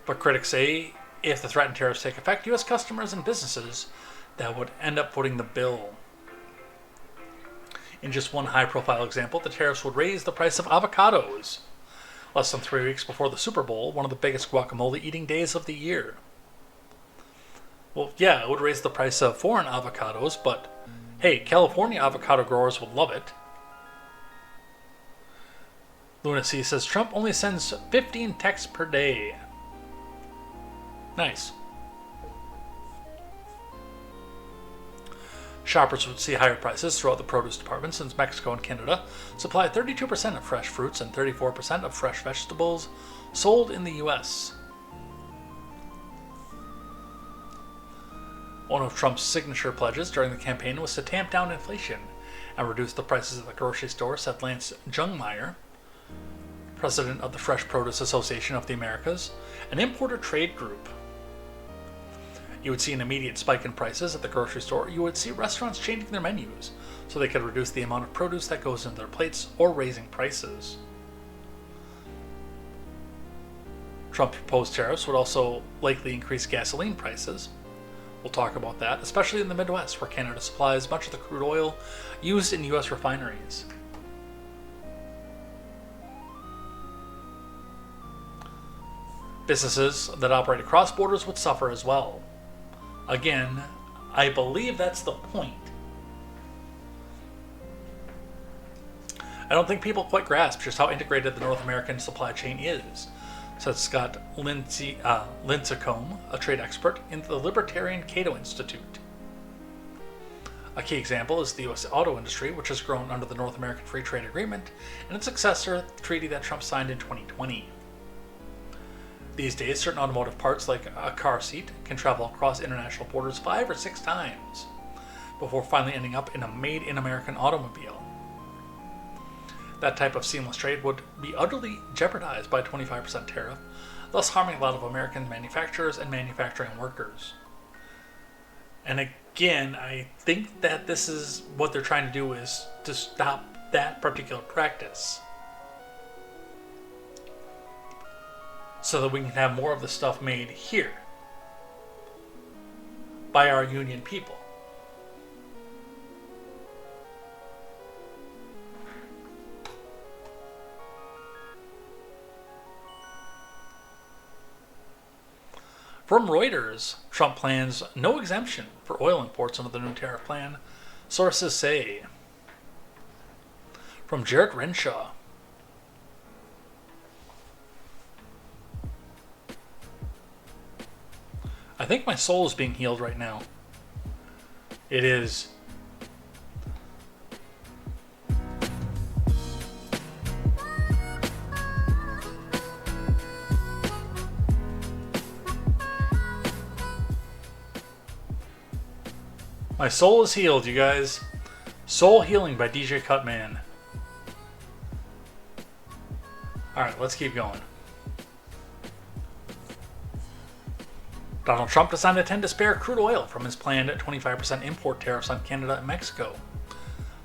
But critics say if the threatened tariffs take effect, U.S. customers and businesses that would end up footing the bill. In just one high-profile example, the tariffs would raise the price of avocados. Less than 3 weeks before the Super Bowl, one of the biggest guacamole eating days of the year. Well, yeah, it would raise the price of foreign avocados, but hey, California avocado growers would love it. Lunacy says Trump only sends 15 texts per day. Nice. Shoppers would see higher prices throughout the produce department since Mexico and Canada supply 32% of fresh fruits and 34% of fresh vegetables sold in the U.S. One of Trump's signature pledges during the campaign was to tamp down inflation and reduce the prices at the grocery store, said Lance Jungmeyer, president of the Fresh Produce Association of the Americas, an importer trade group. You would see an immediate spike in prices at the grocery store. You would see restaurants changing their menus so they could reduce the amount of produce that goes into their plates or raising prices. Trump's proposed tariffs would also likely increase gasoline prices. We'll talk about that, especially in the Midwest, where Canada supplies much of the crude oil used in U.S. refineries. Businesses that operate across borders would suffer as well. Again, I believe that's the point. I don't think people quite grasp just how integrated the North American supply chain is, said Scott Lincecum, a trade expert in the Libertarian Cato Institute. A key example is the U.S. auto industry, which has grown under the North American Free Trade Agreement and its successor, the treaty that Trump signed in 2020. These days, certain automotive parts, like a car seat, can travel across international borders 5 or 6 times before finally ending up in a made-in-American automobile. That type of seamless trade would be utterly jeopardized by a 25% tariff, thus harming a lot of American manufacturers and manufacturing workers. And again, I think that this is what they're trying to do, is to stop that particular practice, so that we can have more of the stuff made here by our union people. From Reuters, Trump plans no exemption for oil imports under the new tariff plan, sources say. From Jarrett Renshaw. I think my soul is being healed right now. It is. My soul is healed, you guys. Soul Healing by DJ Cutman. Alright, let's keep going. Donald Trump does not intend to spare crude oil from his planned 25% import tariffs on Canada and Mexico,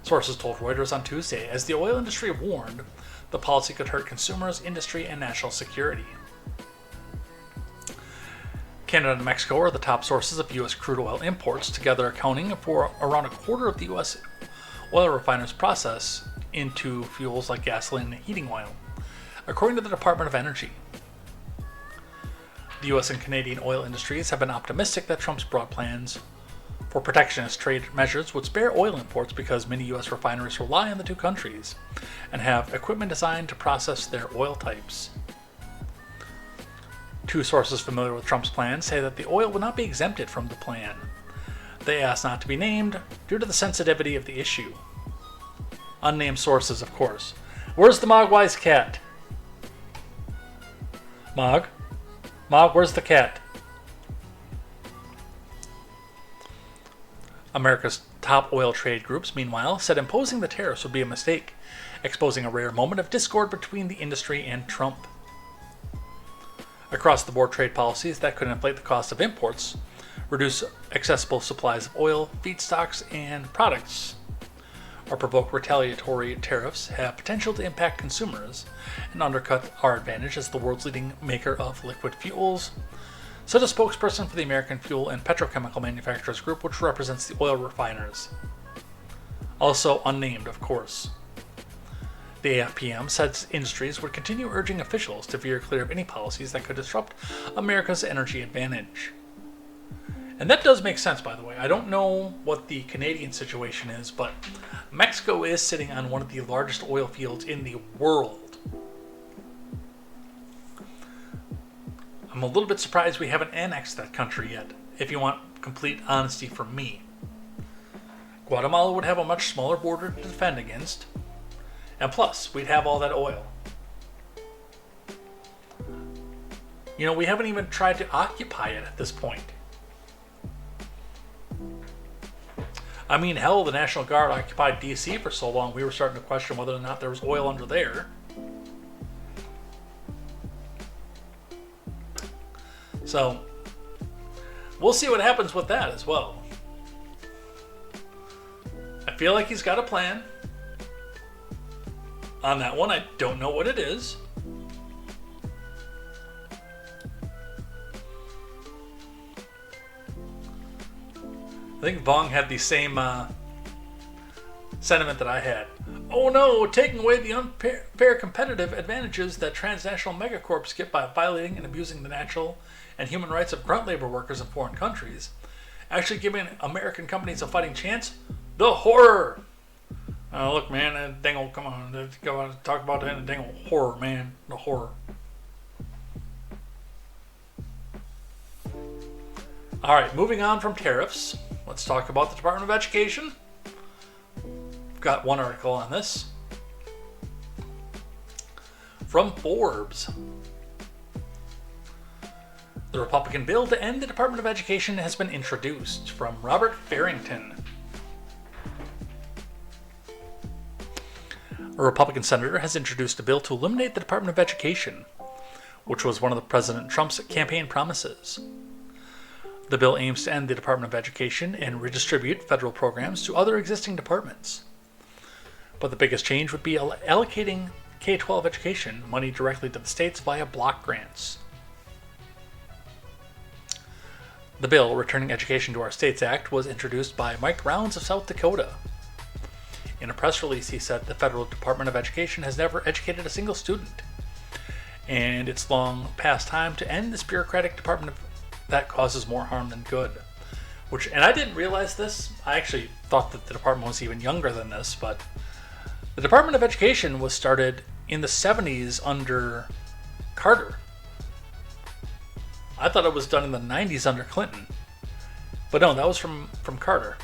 sources told Reuters on Tuesday, as the oil industry warned the policy could hurt consumers, industry, and national security. Canada and Mexico are the top sources of U.S. crude oil imports, together accounting for around a quarter of the U.S. oil refiners' process into fuels like gasoline and heating oil, according to the Department of Energy. The U.S. and Canadian oil industries have been optimistic that Trump's broad plans for protectionist trade measures would spare oil imports because many U.S. refineries rely on the two countries and have equipment designed to process their oil types. Two sources familiar with Trump's plan say that the oil will not be exempted from the plan. They asked not to be named due to the sensitivity of the issue. Unnamed sources, of course. Where's the Mogwai's cat? Mog? Mog, where's the cat? America's top oil trade groups, meanwhile, said imposing the tariffs would be a mistake, exposing a rare moment of discord between the industry and Trump. Across-the-board trade policies that could inflate the cost of imports, reduce accessible supplies of oil, feedstocks, and products, or provoke retaliatory tariffs have potential to impact consumers and undercut our advantage as the world's leading maker of liquid fuels, said a spokesperson for the American Fuel and Petrochemical Manufacturers Group, which represents the oil refiners. Also unnamed, of course. The AFPM said industries would continue urging officials to veer clear of any policies that could disrupt America's energy advantage. And that does make sense, by the way. I don't know what the Canadian situation is, but Mexico is sitting on one of the largest oil fields in the world. I'm a little bit surprised we haven't annexed that country yet, if you want complete honesty from me. Guatemala would have a much smaller border to defend against, and plus, we'd have all that oil. You know, we haven't even tried to occupy it at this point. I mean, hell, the National Guard occupied D.C. for so long, we were starting to question whether or not there was oil under there. So, we'll see what happens with that as well. I feel like he's got a plan. On that one, I don't know what it is. I think Vong had the same sentiment that I had. Oh no, taking away the unfair competitive advantages that transnational megacorps get by violating and abusing the natural and human rights of grunt labor workers in foreign countries. Actually giving American companies a fighting chance? The horror! Look, man, that dang old, come on, let's go out and talk about that dang old horror, man. The horror. Alright, moving on from tariffs. Let's talk about the Department of Education. We've got one article on this. From Forbes. The Republican bill to end the Department of Education has been introduced. From Robert Farrington. A Republican senator has introduced a bill to eliminate the Department of Education, which was one of President Trump's campaign promises. The bill aims to end the Department of Education and redistribute federal programs to other existing departments. But the biggest change would be allocating K-12 education money directly to the states via block grants. The bill, Returning Education to Our States Act, was introduced by Mike Rounds of South Dakota. In a press release, he said the Federal Department of Education has never educated a single student, and it's long past time to end this bureaucratic department that causes more harm than good. And I didn't realize this. I actually thought that the department was even younger than this, but the Department of Education was started in the 70s under Carter. I thought it was done in the 90s under Clinton. But no, that was from Carter.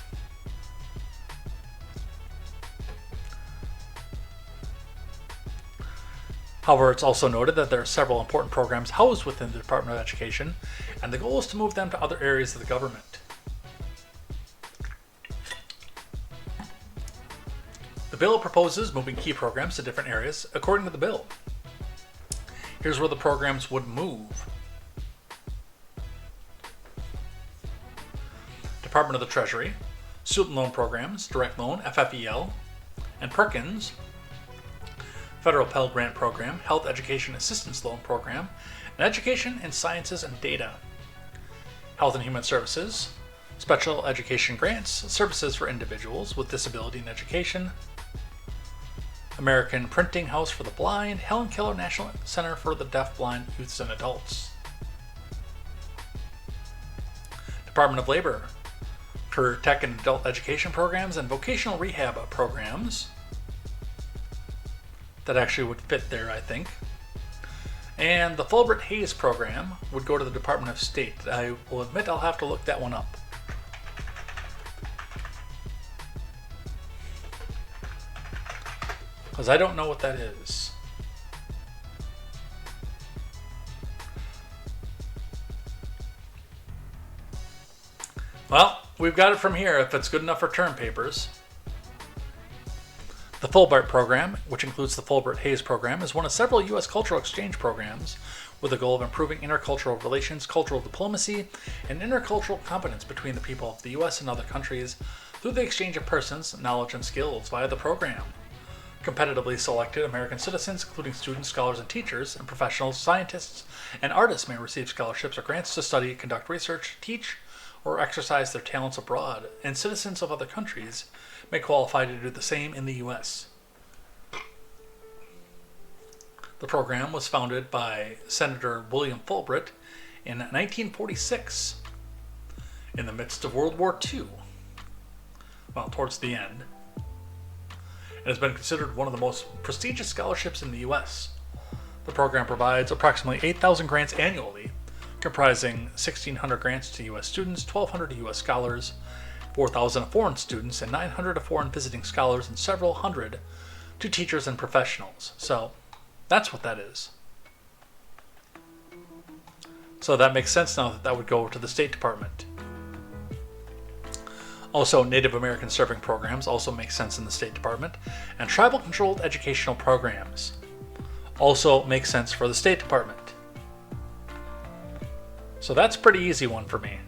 However, it's also noted that there are several important programs housed within the Department of Education, and the goal is to move them to other areas of the government. The bill proposes moving key programs to different areas according to the bill. Here's where the programs would move. Department of the Treasury, Student Loan Programs, Direct Loan, FFEL, and Perkins, Federal Pell Grant Program, Health Education Assistance Loan Program, and Education in Sciences and Data. Health and Human Services, Special Education Grants, Services for Individuals with Disability in Education, American Printing House for the Blind, Helen Keller National Center for the Deaf, Blind, Youths, and Adults. Department of Labor, Career Tech and Adult Education Programs, and Vocational Rehab Programs. That actually would fit there, I think. And the Fulbright Hayes program would go to the Department of State. I will admit I'll have to look that one up. Because I don't know what that is. Well, we've got it from here if it's good enough for term papers. The Fulbright program, which includes the Fulbright Hayes program, is one of several U.S. cultural exchange programs with the goal of improving intercultural relations, cultural diplomacy, and intercultural competence between the people of the U.S. and other countries through the exchange of persons, knowledge, and skills via the program. Competitively selected American citizens, including students, scholars, and teachers, and professionals, scientists, and artists may receive scholarships or grants to study, conduct research, teach, or exercise their talents abroad, and citizens of other countries may qualify to do the same in the U.S. The program was founded by Senator William Fulbright in 1946, in the midst of World War II. Well, towards the end. It has been considered one of the most prestigious scholarships in the U.S. The program provides approximately 8,000 grants annually comprising 1,600 grants to U.S. students, 1,200 to U.S. scholars, 4,000 to foreign students, and 900 to foreign visiting scholars, and several hundred to teachers and professionals. So that's what that is. So that makes sense now that that would go to the State Department. Also, Native American serving programs also make sense in the State Department. And tribal-controlled educational programs also make sense for the State Department. So that's a pretty easy one for me.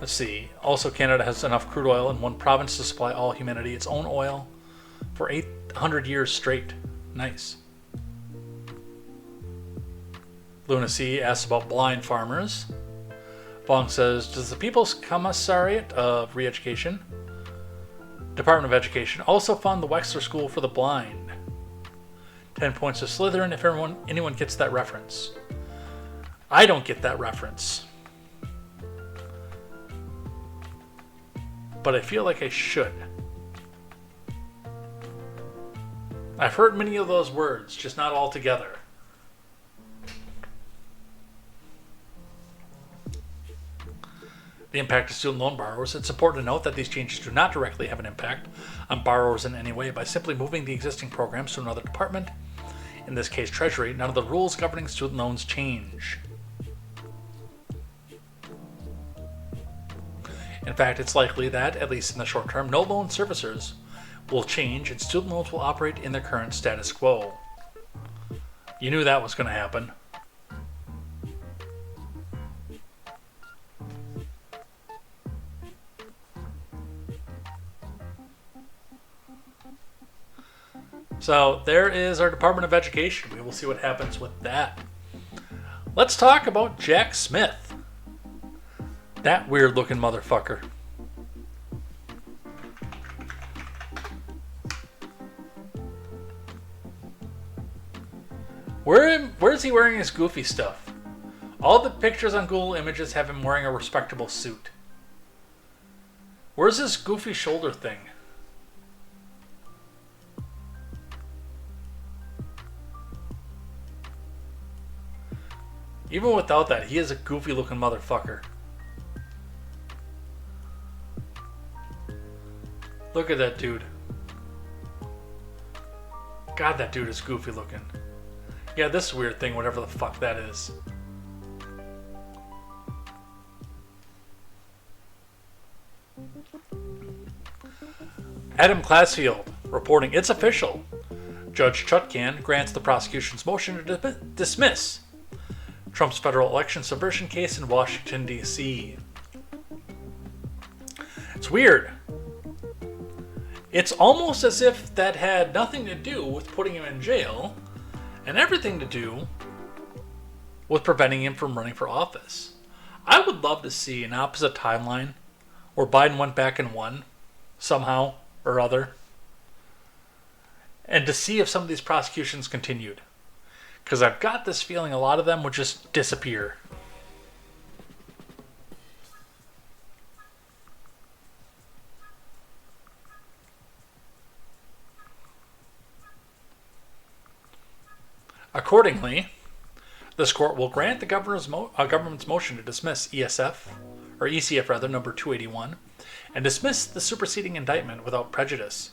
Let's see. Also, Canada has enough crude oil in one province to supply all humanity its own oil for 800 years straight. Nice. Lunacy asks about blind farmers. Bong says, does the People's Commissariat of Re-Education, Department of Education, also fund the Wexler School for the Blind? 10 points to Slytherin if anyone gets that reference. I don't get that reference. But I feel like I should. I've heard many of those words, just not all together. The impact of student loan borrowers. It's important to note that these changes do not directly have an impact on borrowers in any way. By simply moving the existing programs to another department, in this case Treasury, none of the rules governing student loans change. In fact, it's likely that, at least in the short term, no loan servicers will change and student loans will operate in their current status quo. You knew that was going to happen. So there is our Department of Education. We will see what happens with that. Let's talk about Jack Smith. That weird looking motherfucker. Where's he wearing his goofy stuff? All the pictures on Google Images have him wearing a respectable suit. Where's this goofy shoulder thing? Even without that, he is a goofy looking motherfucker. Look at that dude. God, that dude is goofy looking. Yeah, this weird thing, whatever the fuck that is. Adam Classfield reporting, it's official. Judge Chutkan grants the prosecution's motion to dismiss Trump's federal election subversion case in Washington, D.C. It's weird. It's almost as if that had nothing to do with putting him in jail and everything to do with preventing him from running for office. I would love to see an opposite timeline where Biden went back and won somehow or other, and to see if some of these prosecutions continued. Because I've got this feeling a lot of them would just disappear. Accordingly, this court will grant the government's motion to dismiss ECF number 281, and dismiss the superseding indictment without prejudice.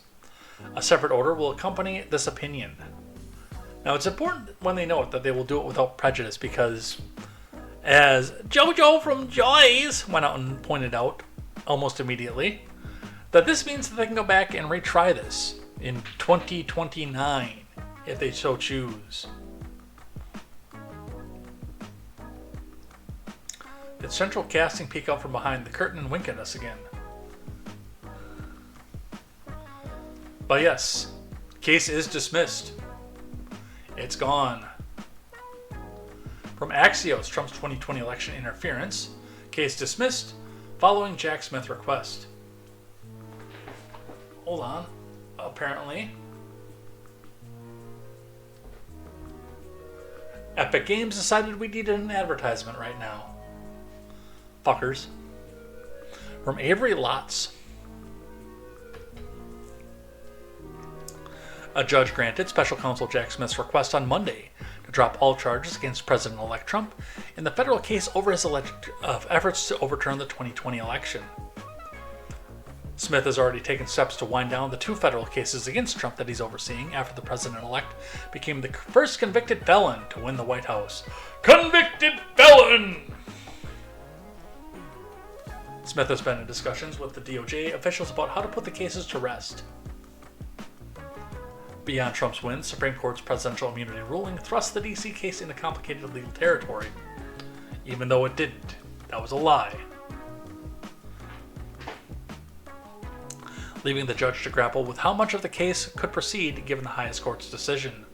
A separate order will accompany this opinion. Now, it's important when they note that they will do it without prejudice because, as JoJo from Joy's went out and pointed out almost immediately, that this means that they can go back and retry this in 2029 if they so choose. Did Central Casting peek out from behind the curtain and wink at us again? But yes, case is dismissed. It's gone. From Axios, Trump's 2020 election interference. Case dismissed following Jack Smith request. Hold on. Apparently, Epic Games decided we needed an advertisement right now. Fuckers. From Avery Lotz. A judge granted special counsel Jack Smith's request on Monday drop all charges against President-elect Trump in the federal case over his alleged efforts to overturn the 2020 election. Smith has already taken steps to wind down the 2 federal cases against Trump that he's overseeing after the president-elect became the first convicted felon to win the White House. Convicted felon! Smith has been in discussions with the DOJ officials about how to put the cases to rest. Beyond Trump's win, Supreme Court's presidential immunity ruling thrust the D.C. case into complicated legal territory. Even though it didn't. That was a lie. Leaving the judge to grapple with how much of the case could proceed given the highest court's decision.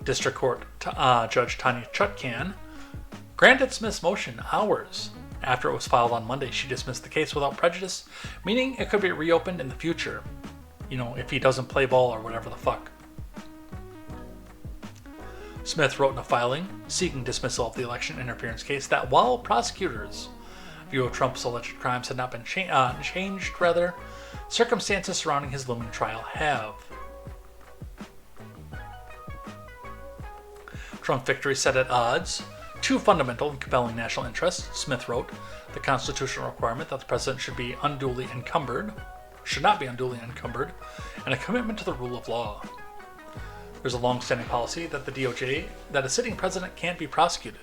District Court Judge Tanya Chutkan granted Smith's motion hours after it was filed on Monday. She dismissed the case without prejudice, meaning it could be reopened in the future. If he doesn't play ball or whatever the fuck. Smith wrote in a filing seeking dismissal of the election interference case that while prosecutors' view of Trump's alleged crimes had not been changed, circumstances surrounding his looming trial have. Trump's victory set at odds 2 fundamental and compelling national interests, Smith wrote: the constitutional requirement that the president should not be unduly encumbered, and a commitment to the rule of law. There's a long-standing policy that that a sitting president can't be prosecuted,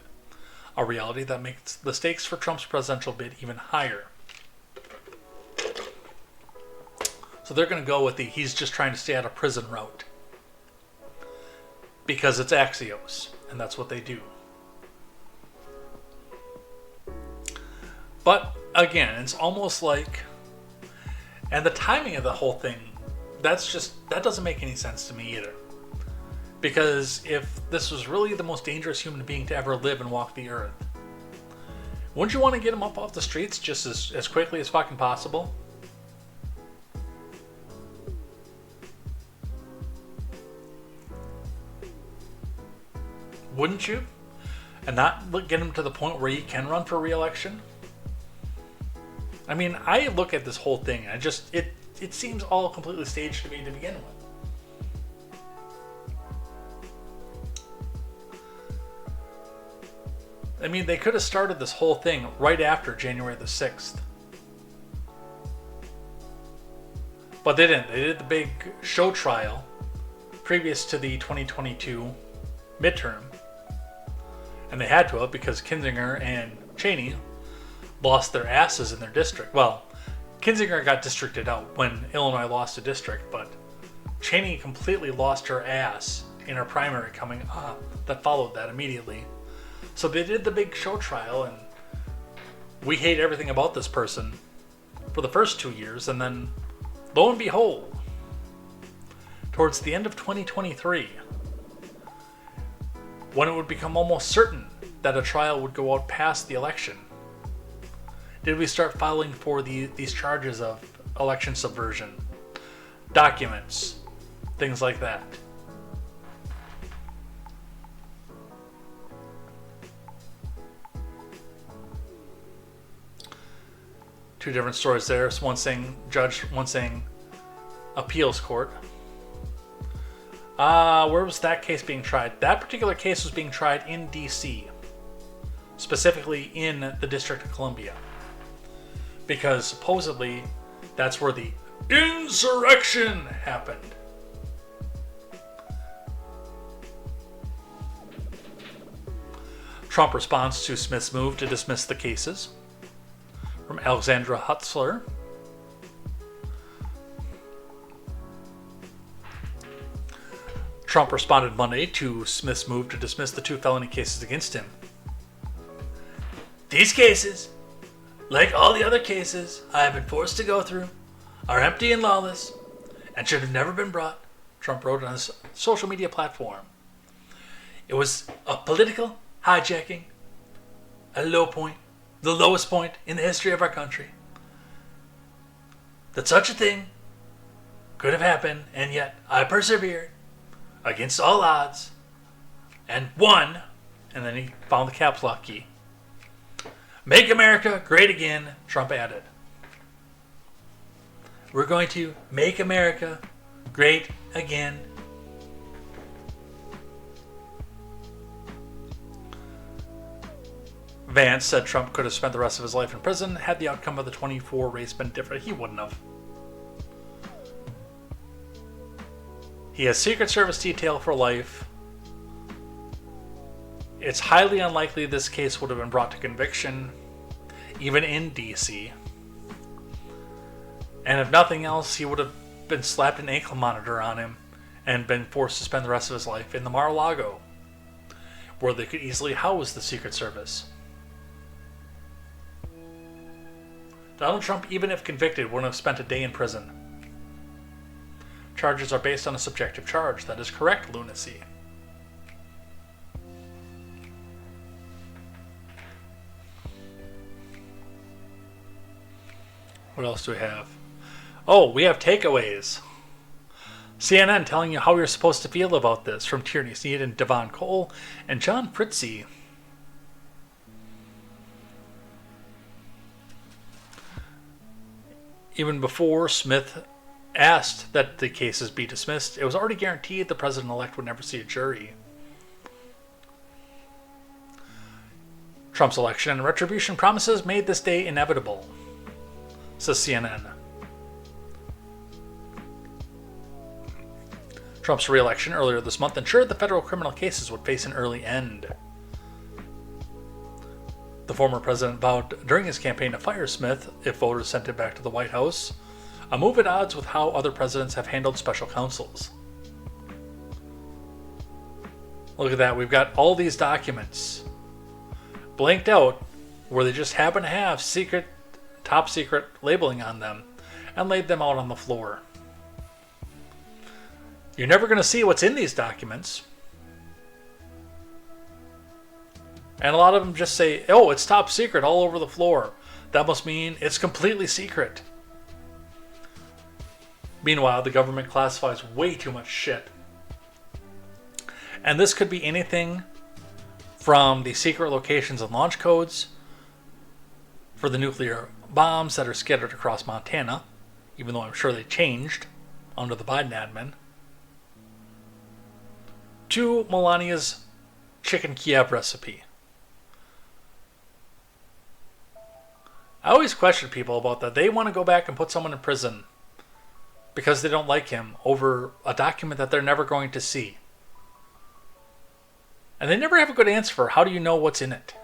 a reality that makes the stakes for Trump's presidential bid even higher. So they're going to go with the he's just trying to stay out of prison route. Because it's Axios, and that's what they do. But again, it's almost like, and the timing of the whole thing, that doesn't make any sense to me either. Because if this was really the most dangerous human being to ever live and walk the earth, wouldn't you want to get him up off the streets just as quickly as fucking possible? Wouldn't you? And not get him to the point where he can run for re-election? I mean, I look at this whole thing, and it seems all completely staged to me to begin with. I mean, they could have started this whole thing right after January the 6th. But they didn't. They did the big show trial previous to the 2022 midterm. And they had to have because Kinzinger and Cheney lost their asses in their district. Well, Kinzinger got districted out when Illinois lost a district, but Cheney completely lost her ass in her primary coming up that followed that immediately. So they did the big show trial, and we hate everything about this person for the first 2 years, and then lo and behold, towards the end of 2023, when it would become almost certain that a trial would go out past the election, did we start filing for these charges of election subversion, documents, things like that. Two different stories there. One saying judge, one saying appeals court. Where was that case being tried? That particular case was being tried in D.C., specifically in the District of Columbia, because supposedly that's where the insurrection happened. Trump responds to Smith's move to dismiss the cases. From Alexandra Hutzler. Trump responded Monday to Smith's move to dismiss the 2 felony cases against him. These cases, like all the other cases I have been forced to go through, are empty and lawless and should have never been brought, Trump wrote on his social media platform. It was a political hijacking, a low point, the lowest point in the history of our country. That such a thing could have happened, and yet I persevered against all odds and won. And then he found the caps lock key. Make America great again, Trump added. We're going to make America great again. Vance said Trump could have spent the rest of his life in prison had the outcome of the 24 race been different. He wouldn't have. He has Secret Service detail for life. It's highly unlikely this case would have been brought to conviction, even in D.C. And if nothing else, he would have been slapped an ankle monitor on him and been forced to spend the rest of his life in the Mar-a-Lago, where they could easily house the Secret Service. Donald Trump, even if convicted, wouldn't have spent a day in prison. Charges are based on a subjective charge. That is correct, lunacy. What else do we have? Oh, we have takeaways. CNN telling you how you're supposed to feel about this from Tierney Sneed and Devon Cole and John Fritzie. Even before Smith asked that the cases be dismissed, it was already guaranteed the president-elect would never see a jury. Trump's election and retribution promises made this day inevitable, says CNN. Trump's re-election earlier this month ensured the federal criminal cases would face an early end. The former president vowed during his campaign to fire Smith if voters sent him back to the White House, a move at odds with how other presidents have handled special counsels. Look at that, we've got all these documents blanked out where they just happen to have secret, top secret labeling on them and laid them out on the floor. You're never going to see what's in these documents. And a lot of them just say, oh, it's top secret all over the floor. That must mean it's completely secret. Meanwhile, the government classifies way too much shit. And this could be anything from the secret locations and launch codes for the nuclear bombs that are scattered across Montana, even though I'm sure they changed under the Biden admin, to Melania's chicken Kiev recipe. I always question people about that. They want to go back and put someone in prison because they don't like him over a document that they're never going to see. And they never have a good answer for how do you know what's in it?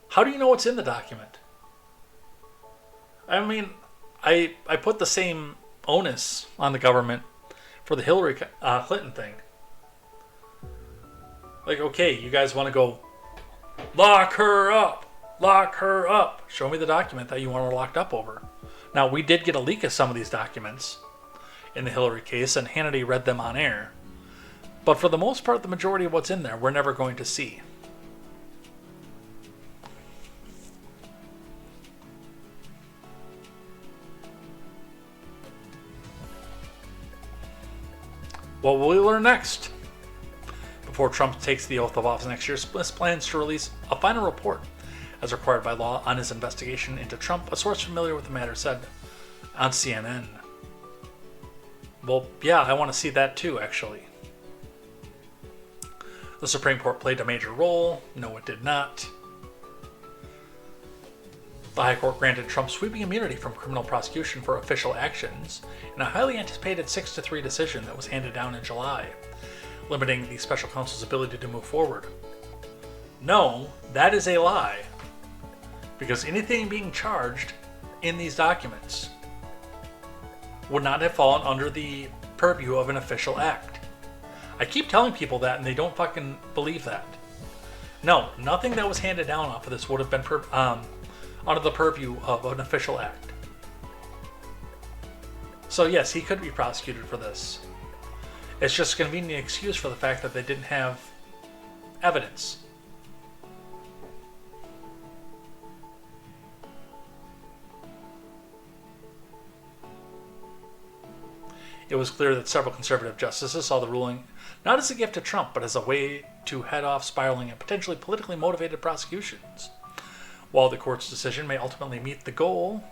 How do you know what's in the document? I mean, I put the same onus on the government for the Hillary Clinton thing. Like, okay, you guys want to go lock her up. Lock her up. Show me the document that you want her locked up over. Now, we did get a leak of some of these documents in the Hillary case, and Hannity read them on air. But for the most part, the majority of what's in there, we're never going to see. What will we learn next? Before Trump takes the oath of office next year, Smith plans to release a final report as required by law on his investigation into Trump, a source familiar with the matter said on CNN. Well, yeah, I want to see that too, actually. The Supreme Court played a major role. No, it did not. The High Court granted Trump sweeping immunity from criminal prosecution for official actions in a highly anticipated 6-3 decision that was handed down in July, limiting the special counsel's ability to move forward. No, that is a lie, because anything being charged in these documents would not have fallen under the purview of an official act. I keep telling people that and they don't fucking believe that. No, nothing that was handed down off of this would have been under the purview of an official act. So yes, he could be prosecuted for this. It's just a convenient excuse for the fact that they didn't have evidence. It was clear that several conservative justices saw the ruling not as a gift to Trump, but as a way to head off spiraling and potentially politically motivated prosecutions. While the court's decision may ultimately meet the goal,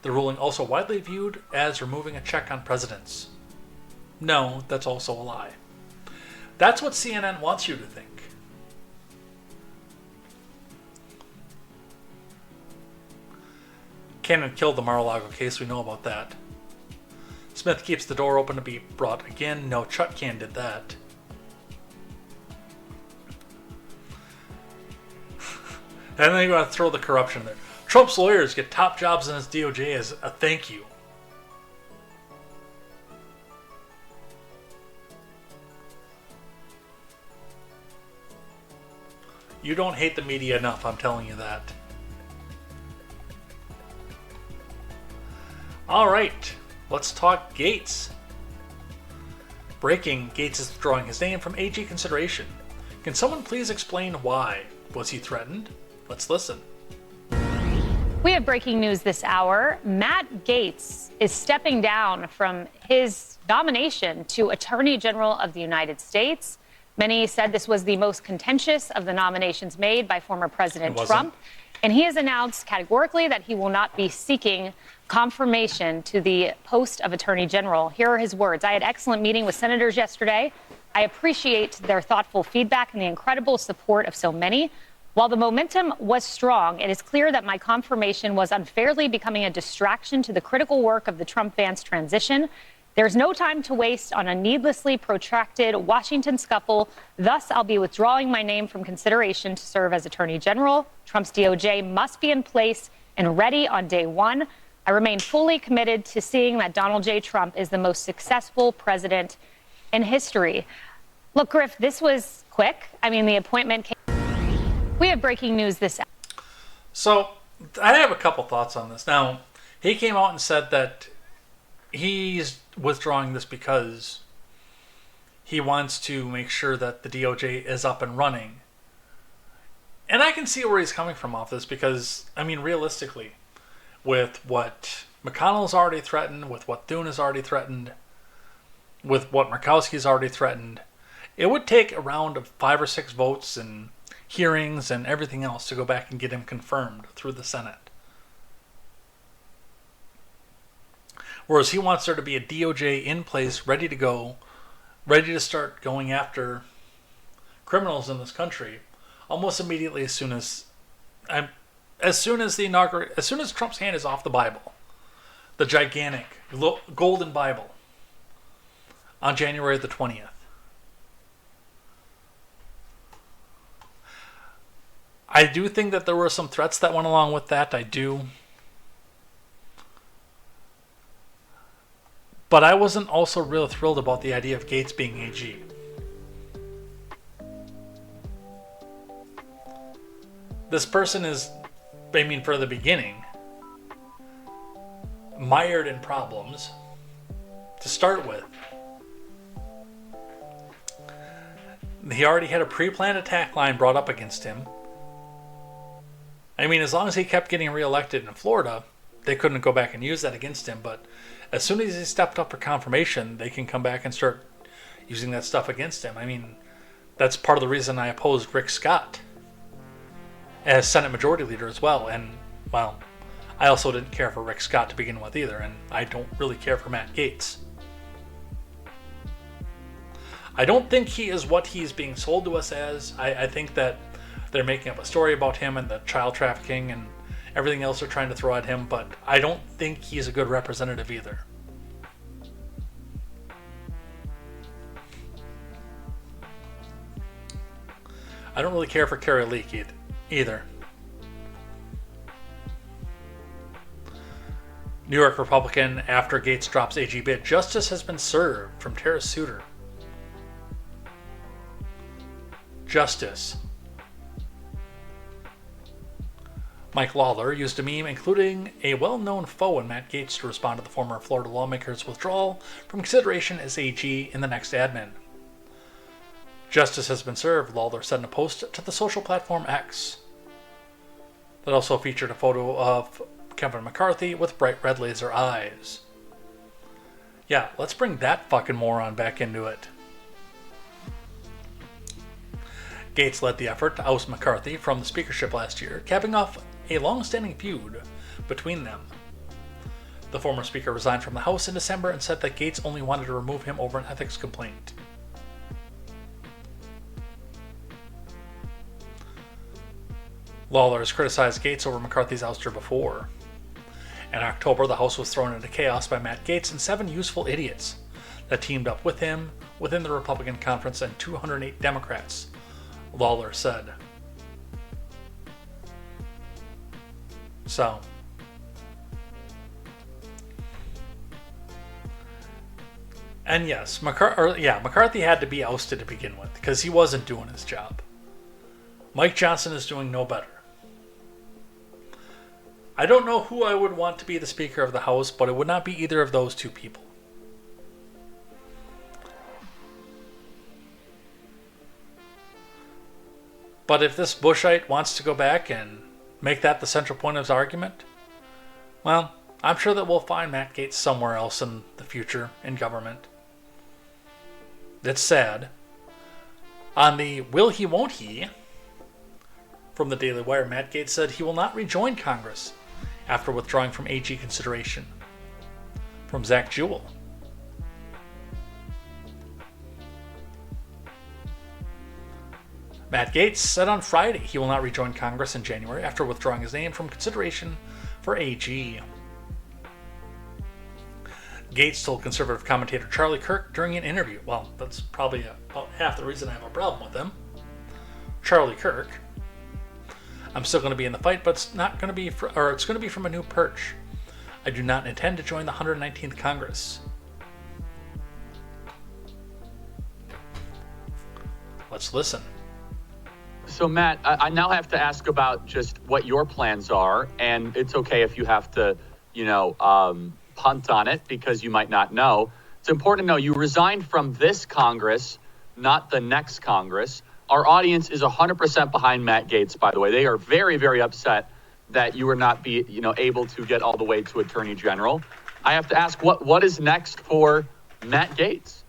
the ruling also widely viewed as removing a check on presidents. No, that's also a lie. That's what CNN wants you to think. Cannon killed the Mar-a-Lago case, we know about that. Smith keeps the door open to be brought again. No, Chutkan did that. And then you got to throw the corruption there. Trump's lawyers get top jobs in his DOJ as a thank you. You don't hate the media enough, I'm telling you that. Alright, let's talk Gates. Breaking, Gates is withdrawing his name from AG consideration. Can someone please explain why? Was he threatened? Let's listen. We have breaking news this hour. Matt Gaetz is stepping down from his nomination to Attorney General of the United States. Many said this was the most contentious of the nominations made by former President Trump. And he has announced categorically that he will not be seeking confirmation to the post of Attorney General. Here are his words. I had an excellent meeting with senators yesterday. I appreciate their thoughtful feedback and the incredible support of so many. While the momentum was strong, it is clear that my confirmation was unfairly becoming a distraction to the critical work of the Trump-Vance transition. There's no time to waste on a needlessly protracted Washington scuffle. Thus, I'll be withdrawing my name from consideration to serve as Attorney General. Trump's DOJ must be in place and ready on day one. I remain fully committed to seeing that Donald J. Trump is the most successful president in history. Look, Griff, this was quick. I mean, the appointment came. We have breaking news this hour. So, I have a couple thoughts on this. Now, he came out and said that he's withdrawing this because he wants to make sure that the DOJ is up and running. And I can see where he's coming from off this because, I mean, realistically, with what McConnell's already threatened, with what Thune has already threatened, with what Murkowski's already threatened, it would take a round of 5 or 6 votes and hearings and everything else to go back and get him confirmed through the Senate. Whereas he wants there to be a DOJ in place, ready to go, ready to start going after criminals in this country almost immediately as soon as Trump's hand is off the Bible, the gigantic golden Bible, on January the 20th. I do think that there were some threats that went along with that. I do. But I wasn't also real thrilled about the idea of Gates being AG. This person is, I mean, for the beginning, mired in problems to start with. He already had a pre-planned attack line brought up against him. I mean, as long as he kept getting reelected in Florida, they couldn't go back and use that against him. But as soon as he stepped up for confirmation, they can come back and start using that stuff against him. I mean, that's part of the reason I opposed Rick Scott as Senate Majority Leader as well. And, well, I also didn't care for Rick Scott to begin with either, and I don't really care for Matt Gaetz. I don't think he is what he's being sold to us as. I think that they're making up a story about him and the child trafficking and everything else they're trying to throw at him, but I don't think he's a good representative either. I don't really care for Carrie Leak either. New York Republican, after Gates drops AG bid, justice has been served from Tara Souter. Justice. Mike Lawler used a meme including a well-known foe in Matt Gaetz to respond to the former Florida lawmaker's withdrawal from consideration as AG in the next admin. Justice has been served, Lawler said in a post to the social platform X. That also featured a photo of Kevin McCarthy with bright red laser eyes. Yeah, let's bring that fucking moron back into it. Gaetz led the effort to oust McCarthy from the speakership last year, capping off a long-standing feud between them. The former speaker resigned from the House in December and said that Gaetz only wanted to remove him over an ethics complaint. Lawler has criticized Gaetz over McCarthy's ouster before. In October, the House was thrown into chaos by Matt Gaetz and 7 useful idiots that teamed up with him within the Republican conference and 208 Democrats, Lawler said. So, and yes, McCarthy had to be ousted to begin with because he wasn't doing his job. Mike Johnson is doing no better. I don't know who I would want to be the Speaker of the House, but it would not be either of those two people. But if this Bushite wants to go back and make that the central point of his argument, well, I'm sure that we'll find Matt Gaetz somewhere else in the future in government. It's sad. On the will he, won't he, from the Daily Wire, Matt Gaetz said he will not rejoin Congress after withdrawing from AG consideration. From Zach Jewell. Matt Gaetz said on Friday he will not rejoin Congress in January after withdrawing his name from consideration for AG. Gaetz told conservative commentator Charlie Kirk during an interview. Well, that's probably about half the reason I have a problem with him. Charlie Kirk. I'm still going to be in the fight, but it's not going to be it's going to be from a new perch. I do not intend to join the 119th Congress. Let's listen. So, Matt, I now have to ask about just what your plans are, and it's okay if you have to, punt on it because you might not know. It's important to know you resigned from this Congress, not the next Congress. Our audience is 100% behind Matt Gaetz, by the way. They are very, very upset that you were not able to get all the way to Attorney General. I have to ask, what is next for Matt Gaetz?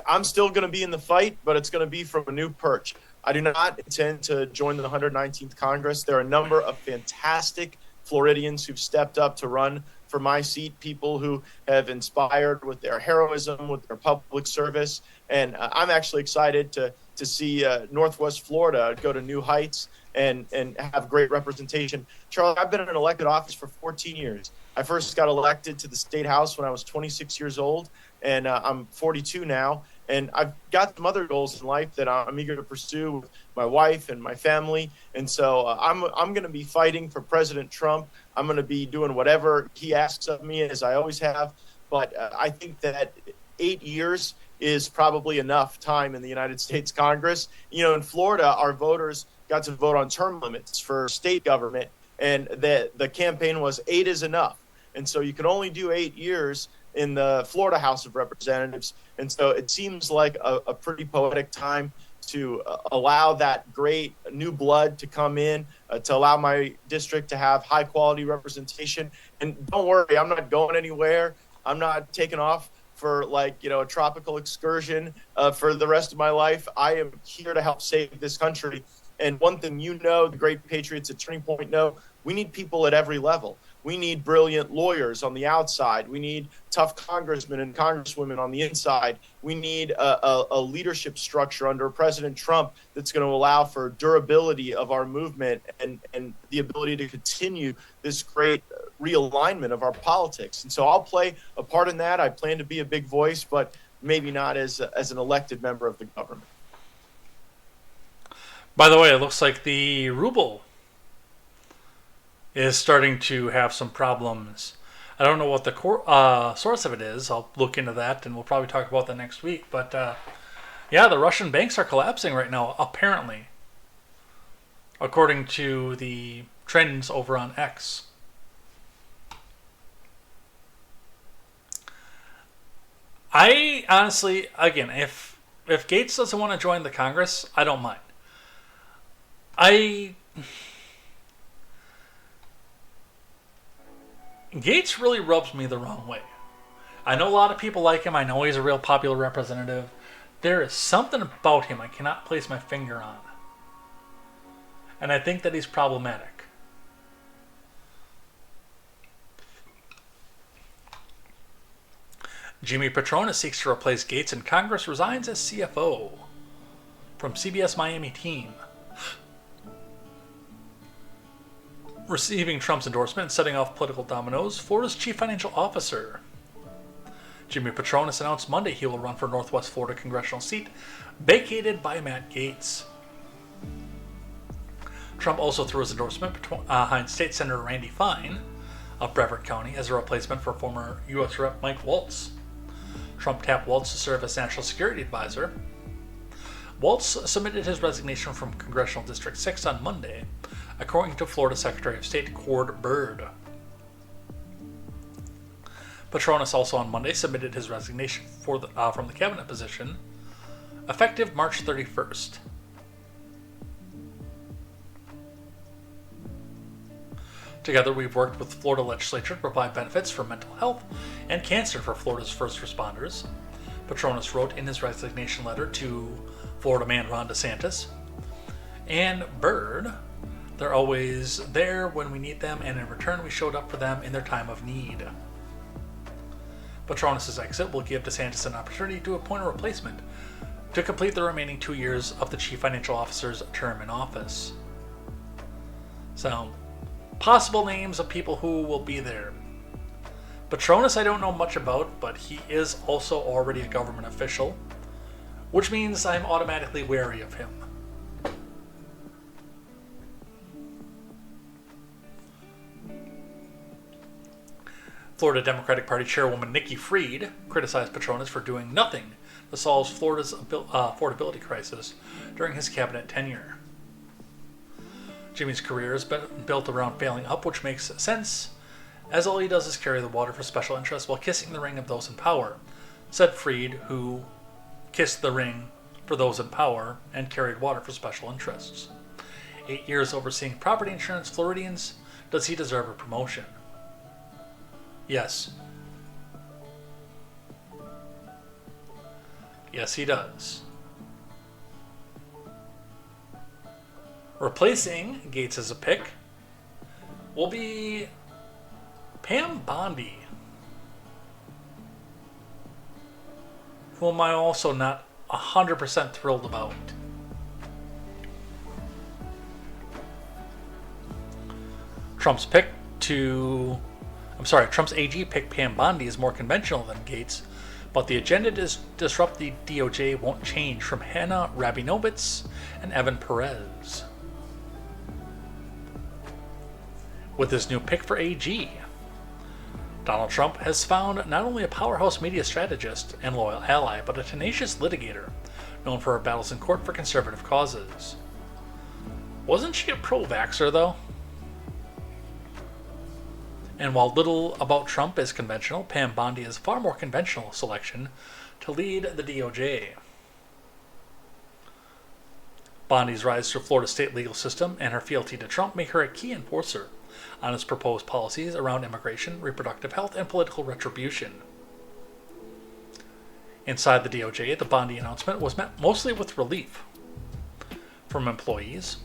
I'm still going to be in the fight, but it's going to be from a new perch. I do not intend to join the 119th Congress. There are a number of fantastic Floridians who've stepped up to run for my seat, people who have inspired with their heroism, with their public service. And I'm actually excited to see Northwest Florida go to new heights and have great representation. Charlie, I've been in an elected office for 14 years. I first got elected to the state house when I was 26 years old, and I'm 42 now. And I've got some other goals in life that I'm eager to pursue with my wife and my family. And so I'm going to be fighting for President Trump. I'm going to be doing whatever he asks of me, as I always have. But I think that 8 years is probably enough time in the United States Congress. In Florida, our voters got to vote on term limits for state government, and the campaign was 8 is enough. And so you can only do 8 years in the Florida House of Representatives. And so it seems like a pretty poetic time to allow that great new blood to come in, to allow my district to have high quality representation. And don't worry, I'm not going anywhere. I'm not taking off for a tropical excursion for the rest of my life. I am here to help save this country. And one thing the great patriots at Turning Point know, we need people at every level. We need brilliant lawyers on the outside. We need tough congressmen and congresswomen on the inside. We need a leadership structure under President Trump that's going to allow for durability of our movement and the ability to continue this great realignment of our politics. And so I'll play a part in that. I plan to be a big voice, but maybe not as an elected member of the government. By the way, it looks like the ruble is starting to have some problems. I don't know what the source of it is. I'll look into that, and we'll probably talk about that next week. But the Russian banks are collapsing right now, apparently, according to the trends over on X. I honestly, again, if Gaetz doesn't want to join the Congress, I don't mind. Gaetz really rubs me the wrong way. I know a lot of people like him. I know he's a real popular representative. There is something about him I cannot place my finger on. And I think that he's problematic. Jimmy Petronas seeks to replace Gaetz in Congress, resigns as CFO. From CBS Miami team. Receiving Trump's endorsement and setting off political dominoes, Florida's chief financial officer, Jimmy Patronis, announced Monday he will run for Northwest Florida congressional seat vacated by Matt Gaetz. Trump also threw his endorsement behind State Senator Randy Fine of Brevard County as a replacement for former U.S. Rep. Mike Waltz. Trump tapped Waltz to serve as National Security Advisor. Waltz submitted his resignation from Congressional District 6 on Monday, according to Florida Secretary of State Cord Byrd. Patronis also on Monday submitted his resignation from the cabinet position, effective March 31st. Together, we've worked with the Florida legislature to provide benefits for mental health and cancer for Florida's first responders, Patronis wrote in his resignation letter to Florida man Ron DeSantis. And Byrd, they're always there when we need them, and in return, we showed up for them in their time of need. Patronis' exit will give DeSantis an opportunity to appoint a replacement to complete the remaining 2 years of the chief financial officer's term in office. So, possible names of people who will be there. Patronis I don't know much about, but he is also already a government official, which means I'm automatically wary of him. Florida Democratic Party Chairwoman Nikki Fried criticized Patronis for doing nothing to solve Florida's affordability crisis during his cabinet tenure. Jimmy's career has been built around failing up, which makes sense, as all he does is carry the water for special interests while kissing the ring of those in power, said Fried, who kissed the ring for those in power and carried water for special interests. 8 years overseeing property insurance Floridians, does he deserve a promotion? Yes. Yes, he does. Replacing Gaetz as a pick will be Pam Bondi, whom I'm also not 100% thrilled about. Trump's AG pick Pam Bondi is more conventional than Gaetz, but the agenda to disrupt the DOJ won't change from Hannah Rabinovitz and Evan Perez. With his new pick for AG, Donald Trump has found not only a powerhouse media strategist and loyal ally, but a tenacious litigator known for her battles in court for conservative causes. Wasn't she a pro-vaxxer, though? And while little about Trump is conventional, Pam Bondi is a far more conventional selection to lead the DOJ. Bondi's rise through Florida's state legal system and her fealty to Trump make her a key enforcer on his proposed policies around immigration, reproductive health, and political retribution. Inside the DOJ, the Bondi announcement was met mostly with relief from employees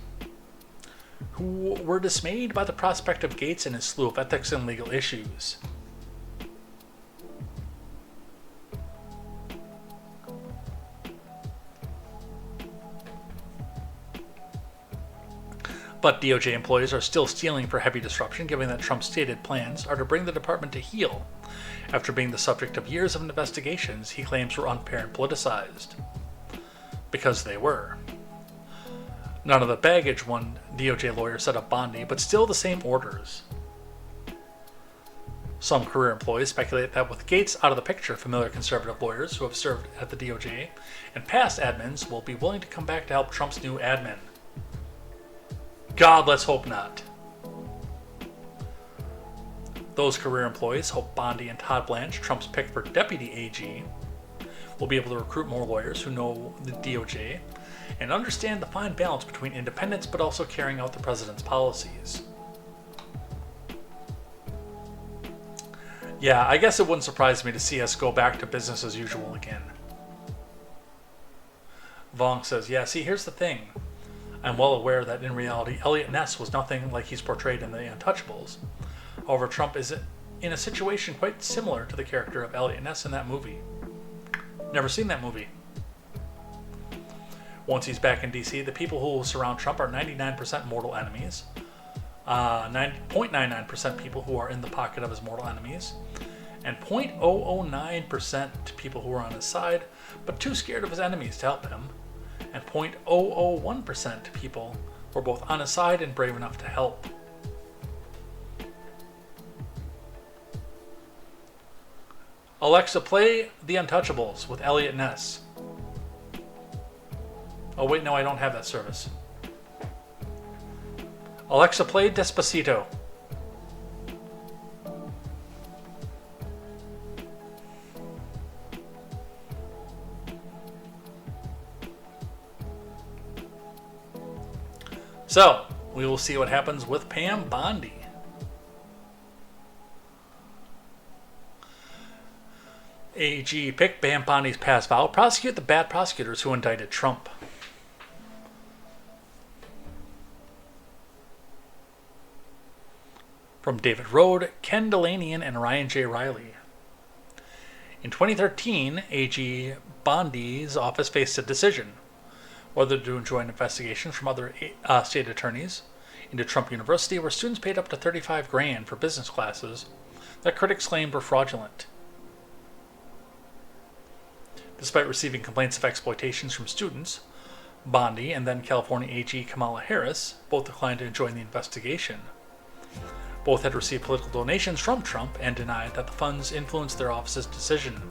who were dismayed by the prospect of Gaetz and his slew of ethics and legal issues. But DOJ employees are still stealing for heavy disruption, given that Trump's stated plans are to bring the department to heel after being the subject of years of investigations he claims were unfair and politicized. Because they were. None of the baggage, one DOJ lawyer said of Bondi, but still the same orders. Some career employees speculate that with Gaetz out of the picture, familiar conservative lawyers who have served at the DOJ and past admins will be willing to come back to help Trump's new admin. God, let's hope not. Those career employees hope Bondi and Todd Blanche, Trump's pick for deputy AG, will be able to recruit more lawyers who know the DOJ and understand the fine balance between independence but also carrying out the president's policies. Yeah, I guess it wouldn't surprise me to see us go back to business as usual again. Vong says, yeah, see, here's the thing. I'm well aware that in reality, Elliot Ness was nothing like he's portrayed in The Untouchables. However, Trump is in a situation quite similar to the character of Elliot Ness in that movie. Never seen that movie. Once he's back in DC, the people who will surround Trump are 99% mortal enemies, 0.99% people who are in the pocket of his mortal enemies, and 0.009% to people who are on his side, but too scared of his enemies to help him, and 0.001% to people who are both on his side and brave enough to help. Alexa, play The Untouchables with Elliot Ness. Oh wait, no, I don't have that service. Alexa, play Despacito. So, we will see what happens with Pam Bondi. AG picked Pam Bondi's past vow, prosecute the bad prosecutors who indicted Trump. From David Rode, Ken Delanian, and Ryan J. Riley. In 2013, AG Bondi's office faced a decision whether to join investigations from other state attorneys into Trump University, where students paid up to $35,000 for business classes that critics claimed were fraudulent. Despite receiving complaints of exploitations from students, Bondi and then California AG Kamala Harris both declined to join the investigation. Both had received political donations from Trump and denied that the funds influenced their office's decision.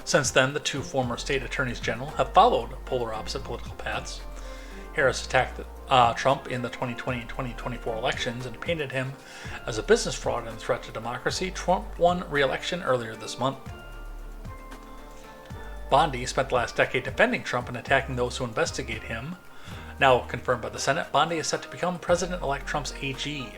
Since then, the two former state attorneys general have followed polar opposite political paths. Harris attacked Trump in the 2020 and 2024 elections and painted him as a business fraud and a threat to democracy. Trump won re-election earlier this month. Bondi spent the last decade defending Trump and attacking those who investigate him. Now confirmed by the Senate, Bondi is set to become President-elect Trump's AG.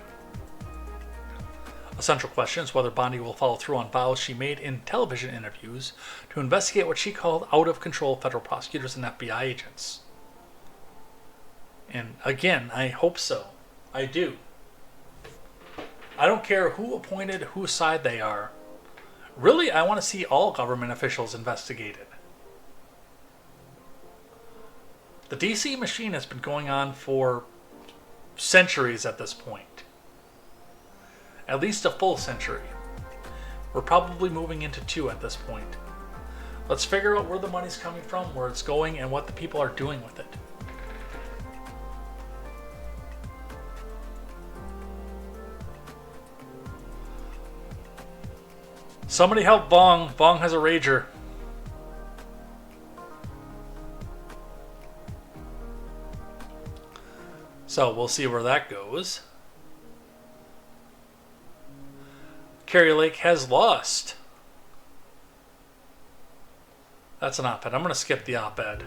A central question is whether Bondi will follow through on vows she made in television interviews to investigate what she called out-of-control federal prosecutors and FBI agents. And again, I hope so. I do. I don't care who appointed, whose side they are. Really, I want to see all government officials investigated. The DC machine has been going on for centuries at this point. At least a full century. We're probably moving into 2 at this point. Let's figure out where the money's coming from, where it's going, and what the people are doing with it. Somebody help Vong. Vong has a rager. So we'll see where that goes. Kari Lake has lost. That's an op-ed. I'm going to skip the op-ed.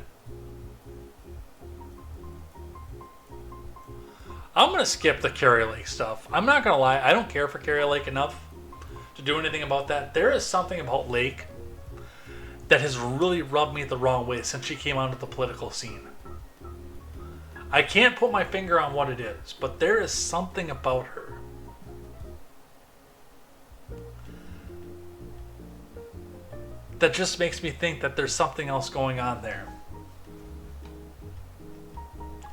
I'm going to skip the Kari Lake stuff. I'm not going to lie. I don't care for Kari Lake enough to do anything about that. There is something about Lake that has really rubbed me the wrong way since she came onto the political scene. I can't put my finger on what it is, but there is something about her that just makes me think that there's something else going on there.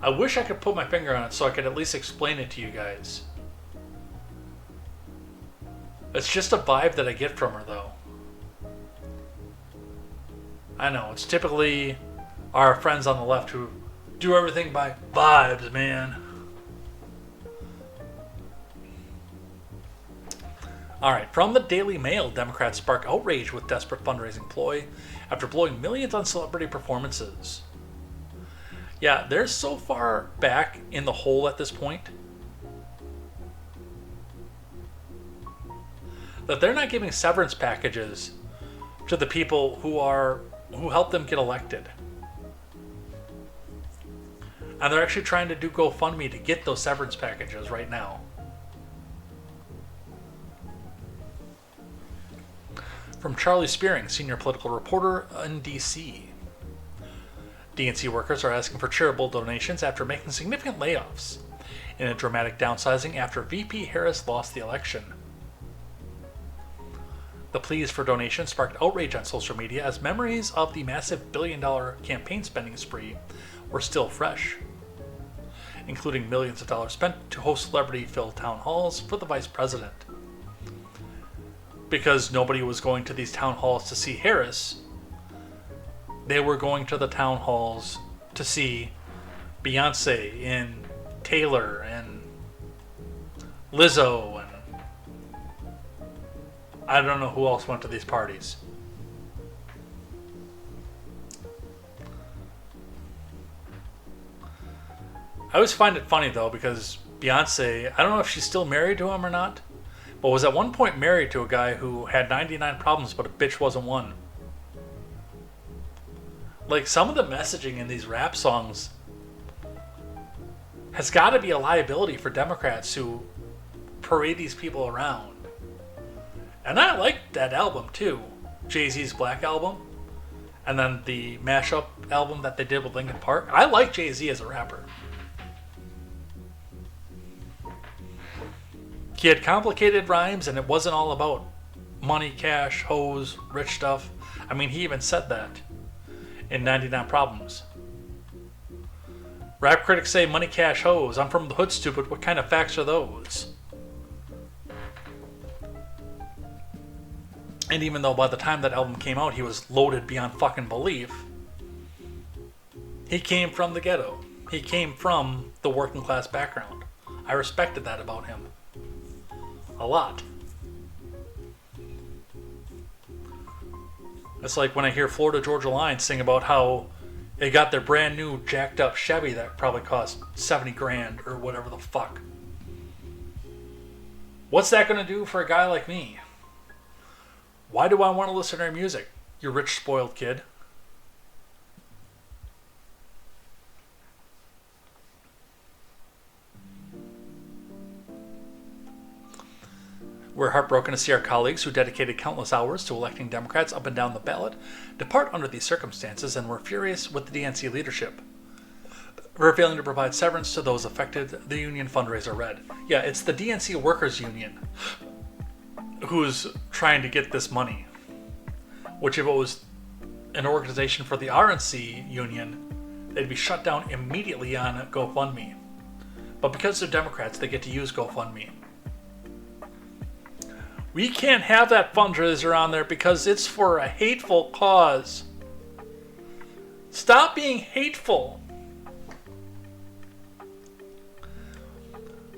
I wish I could put my finger on it so I could at least explain it to you guys. It's just a vibe that I get from her, though. I know, it's typically our friends on the left who do everything by vibes, man. Alright, from the Daily Mail, Democrats spark outrage with desperate fundraising ploy after blowing millions on celebrity performances. Yeah, they're so far back in the hole at this point that they're not giving severance packages to the people who helped them get elected. And they're actually trying to do GoFundMe to get those severance packages right now. From Charlie Spearing, senior political reporter in D.C. DNC workers are asking for charitable donations after making significant layoffs in a dramatic downsizing after VP Harris lost the election. The pleas for donations sparked outrage on social media as memories of the massive billion-dollar campaign spending spree were still fresh. including millions of dollars spent to host celebrity-filled town halls for the vice president. Because nobody was going to these town halls to see Harris, they were going to the town halls to see Beyonce and Taylor and Lizzo, and I don't know who else went to these parties. I always find it funny though, because Beyonce, I don't know if she's still married to him or not, but was at one point married to a guy who had 99 problems, but a bitch wasn't one. Like, some of the messaging in these rap songs has got to be a liability for Democrats who parade these people around. And I liked that album too, Jay-Z's Black Album, and then the mashup album that they did with Linkin Park. I like Jay-Z as a rapper. He had complicated rhymes, and it wasn't all about money, cash, hoes, rich stuff. I mean, he even said that in 99 Problems. Rap critics say money, cash, hoes. I'm from the hood, stupid. What kind of facts are those? And even though by the time that album came out, he was loaded beyond fucking belief, he came from the ghetto. He came from the working class background. I respected that about him. A lot. It's like when I hear Florida Georgia Line sing about how they got their brand new jacked up Chevy that probably cost 70 grand or whatever the fuck. What's that going to do for a guy like me? Why do I want to listen to their music, you rich spoiled kid? We're heartbroken to see our colleagues who dedicated countless hours to electing Democrats up and down the ballot depart under these circumstances, and we're furious with the DNC leadership for failing to provide severance to those affected, the union fundraiser read. Yeah, it's the DNC Workers Union who's trying to get this money. Which, if it was an organization for the RNC union, they'd be shut down immediately on GoFundMe. But because they're Democrats, they get to use GoFundMe. We can't have that fundraiser on there because it's for a hateful cause. Stop being hateful.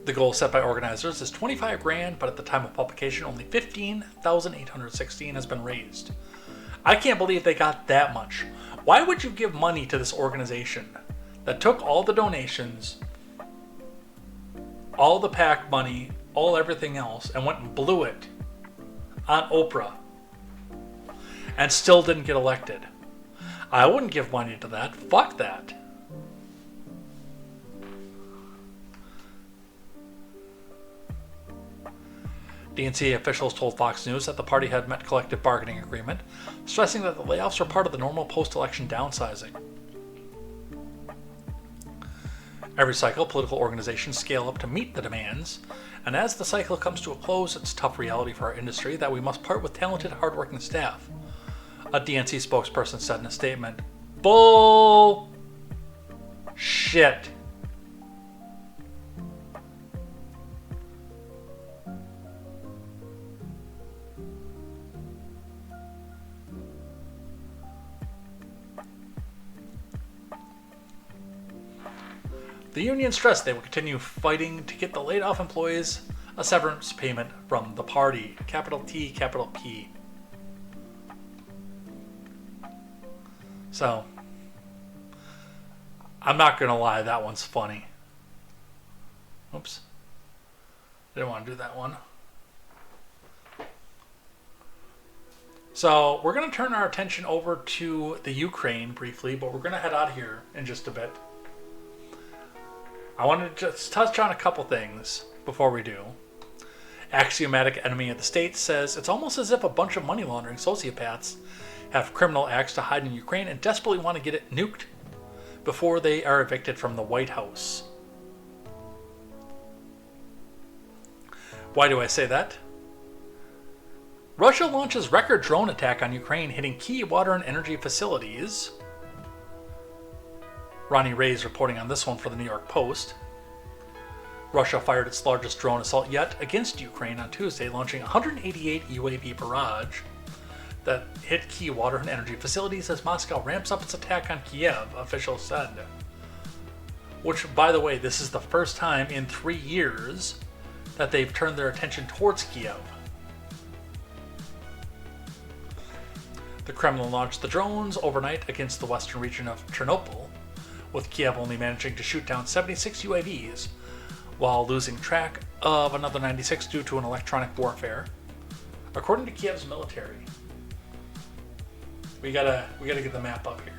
The goal set by organizers is 25 grand, but at the time of publication, only 15,816 has been raised. I can't believe they got that much. Why would you give money to this organization that took all the donations, all the PAC money, all everything else, and went and blew it on Oprah and still didn't get elected? I wouldn't give money to that. Fuck that. DNC officials told Fox News that the party had met collective bargaining agreement, stressing that the layoffs were part of the normal post-election downsizing. Every cycle, political organizations scale up to meet the demands, and as the cycle comes to a close, it's a tough reality for our industry that we must part with talented, hardworking staff. A DNC spokesperson said in a statement, "Bull shit." The union stressed they will continue fighting to get the laid-off employees a severance payment from the party. Capital T, capital P. So, I'm not going to lie, that one's funny. Oops. Didn't want to do that one. So, we're going to turn our attention over to the Ukraine briefly, but we're going to head out of here in just a bit. I want to just touch on a couple things before we do. Axiomatic Enemy of the State says it's almost as if a bunch of money laundering sociopaths have criminal acts to hide in Ukraine and desperately want to get it nuked before they are evicted from the White House. Why do I say that? Russia launches record drone attack on Ukraine, hitting key water and energy facilities. Ronnie Ray's reporting on this one for the New York Post. Russia fired its largest drone assault yet against Ukraine on Tuesday, launching 188 UAV barrage that hit key water and energy facilities as Moscow ramps up its attack on Kiev, officials said. Which, by the way, this is the first time in 3 years that they've turned their attention towards Kiev. The Kremlin launched the drones overnight against the western region of Chernobyl, with Kiev only managing to shoot down 76 UAVs, while losing track of another 96 due to an electronic warfare. According to Kiev's military, we gotta get the map up here.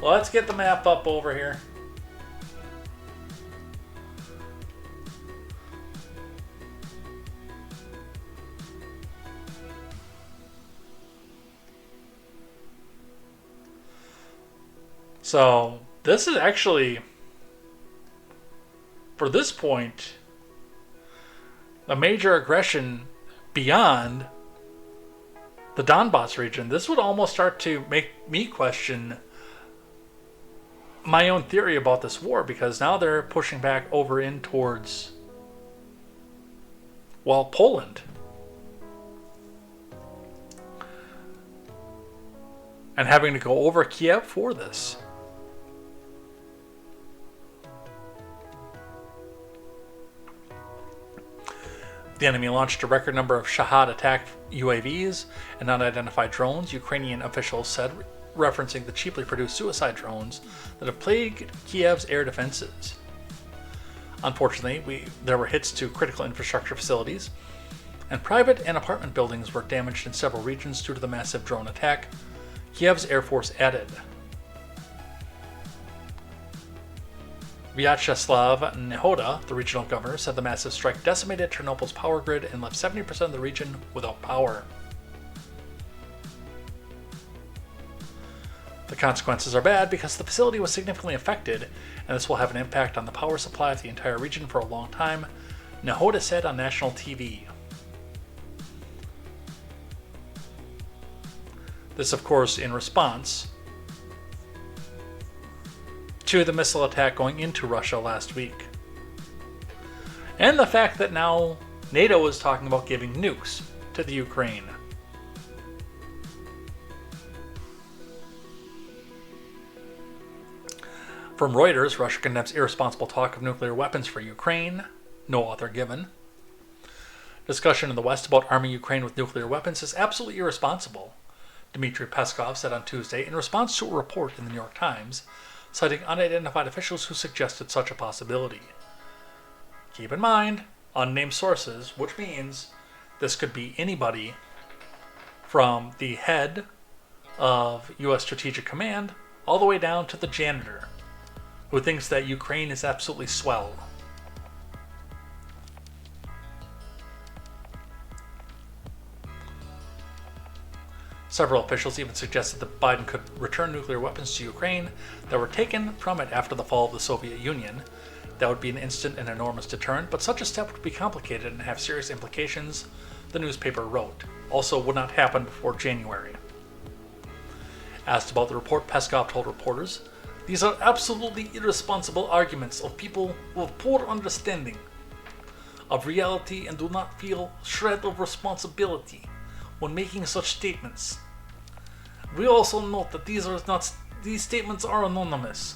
Let's get the map up over here. So, this is actually, for this point, a major aggression beyond the Donbass region. This would almost start to make me question my own theory about this war, because now they're pushing back over in towards, well, Poland. And having to go over Kiev for this. The enemy launched a record number of Shahad attack UAVs and unidentified drones, Ukrainian officials said, referencing the cheaply produced suicide drones that have plagued Kiev's air defenses. Unfortunately, there were hits to critical infrastructure facilities, and private and apartment buildings were damaged in several regions due to the massive drone attack, Kiev's Air Force added. Vyacheslav Nehoda, the regional governor, said the massive strike decimated Chernobyl's power grid and left 70% of the region without power. The consequences are bad because the facility was significantly affected, and this will have an impact on the power supply of the entire region for a long time, Nehoda said on national TV. This, of course, in response to the missile attack going into Russia last week. And the fact that now NATO is talking about giving nukes to the Ukraine. From Reuters, Russia condemns irresponsible talk of nuclear weapons for Ukraine. No author given. Discussion in the West about arming Ukraine with nuclear weapons is absolutely irresponsible, Dmitry Peskov said on Tuesday in response to a report in the New York Times, citing unidentified officials who suggested such a possibility. Keep in mind, unnamed sources, which means this could be anybody from the head of U.S. Strategic Command all the way down to the janitor, who thinks that Ukraine is absolutely swell. Several officials even suggested that Biden could return nuclear weapons to Ukraine that were taken from it after the fall of the Soviet Union. That would be an instant and enormous deterrent, but such a step would be complicated and have serious implications, the newspaper wrote. Also would not happen before January. Asked about the report, Peskov told reporters, "These are absolutely irresponsible arguments of people who have poor understanding of reality and do not feel a shred of responsibility when making such statements. We also note that these statements are anonymous."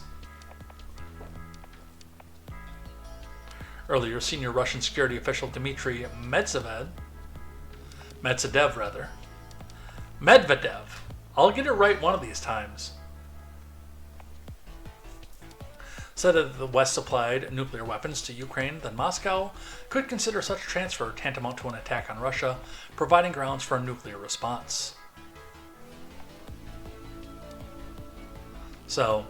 Earlier, senior Russian security official Dmitry Medvedev, I'll get it right one of these times, said that if the West supplied nuclear weapons to Ukraine, then Moscow could consider such transfer tantamount to an attack on Russia, providing grounds for a nuclear response. So,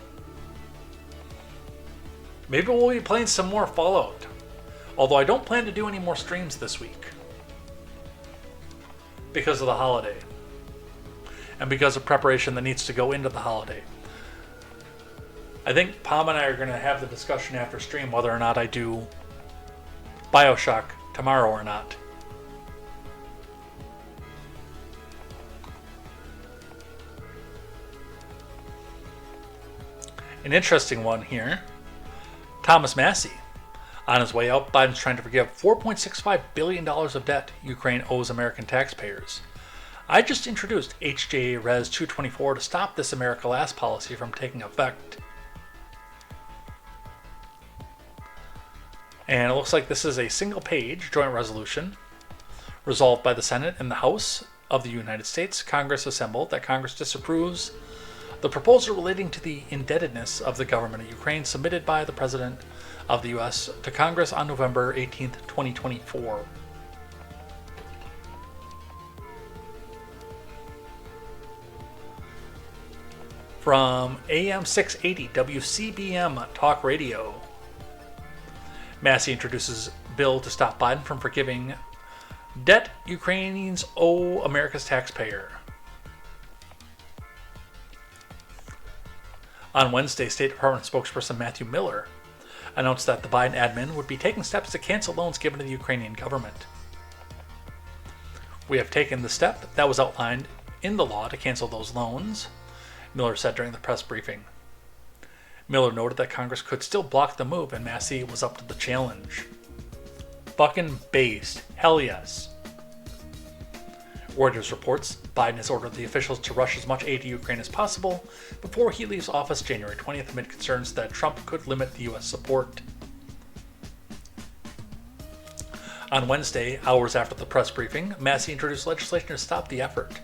maybe we'll be playing some more Fallout. Although I don't plan to do any more streams this week because of the holiday and because of preparation that needs to go into the holiday. I think Pam and I are going to have the discussion after stream whether or not I do BioShock tomorrow or not. An interesting one here. Thomas Massey. On his way out, Biden's trying to forgive $4.65 billion of debt Ukraine owes American taxpayers. I just introduced HJA Res 224 to stop this America Last policy from taking effect. And it looks like this is a single-page joint resolution resolved by the Senate and the House of the United States. Congress assembled that Congress disapproves the proposal relating to the indebtedness of the government of Ukraine submitted by the President of the U.S. to Congress on November 18, 2024. From AM 680 WCBM Talk Radio, Massey introduces bill to stop Biden from forgiving debt Ukrainians owe America's taxpayer. On Wednesday, State Department spokesperson Matthew Miller announced that the Biden admin would be taking steps to cancel loans given to the Ukrainian government. We have taken the step that was outlined in the law to cancel those loans, Miller said during the press briefing. Miller noted that Congress could still block the move and Massey was up to the challenge. Fucking based. Hell yes. Reuters reports Biden has ordered the officials to rush as much aid to Ukraine as possible before he leaves office January 20th amid concerns that Trump could limit the U.S. support. On Wednesday, hours after the press briefing, Massey introduced legislation to stop the effort.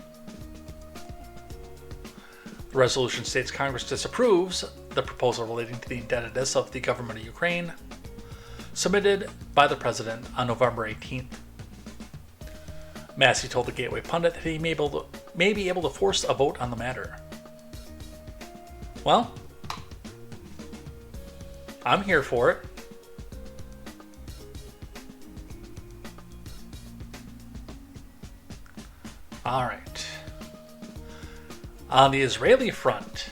The resolution states Congress disapproves the proposal relating to the indebtedness of the government of Ukraine, submitted by the president on November 18th. Massey told the Gateway Pundit that he may be able to force a vote on the matter. Well, I'm here for it. All right. On the Israeli front,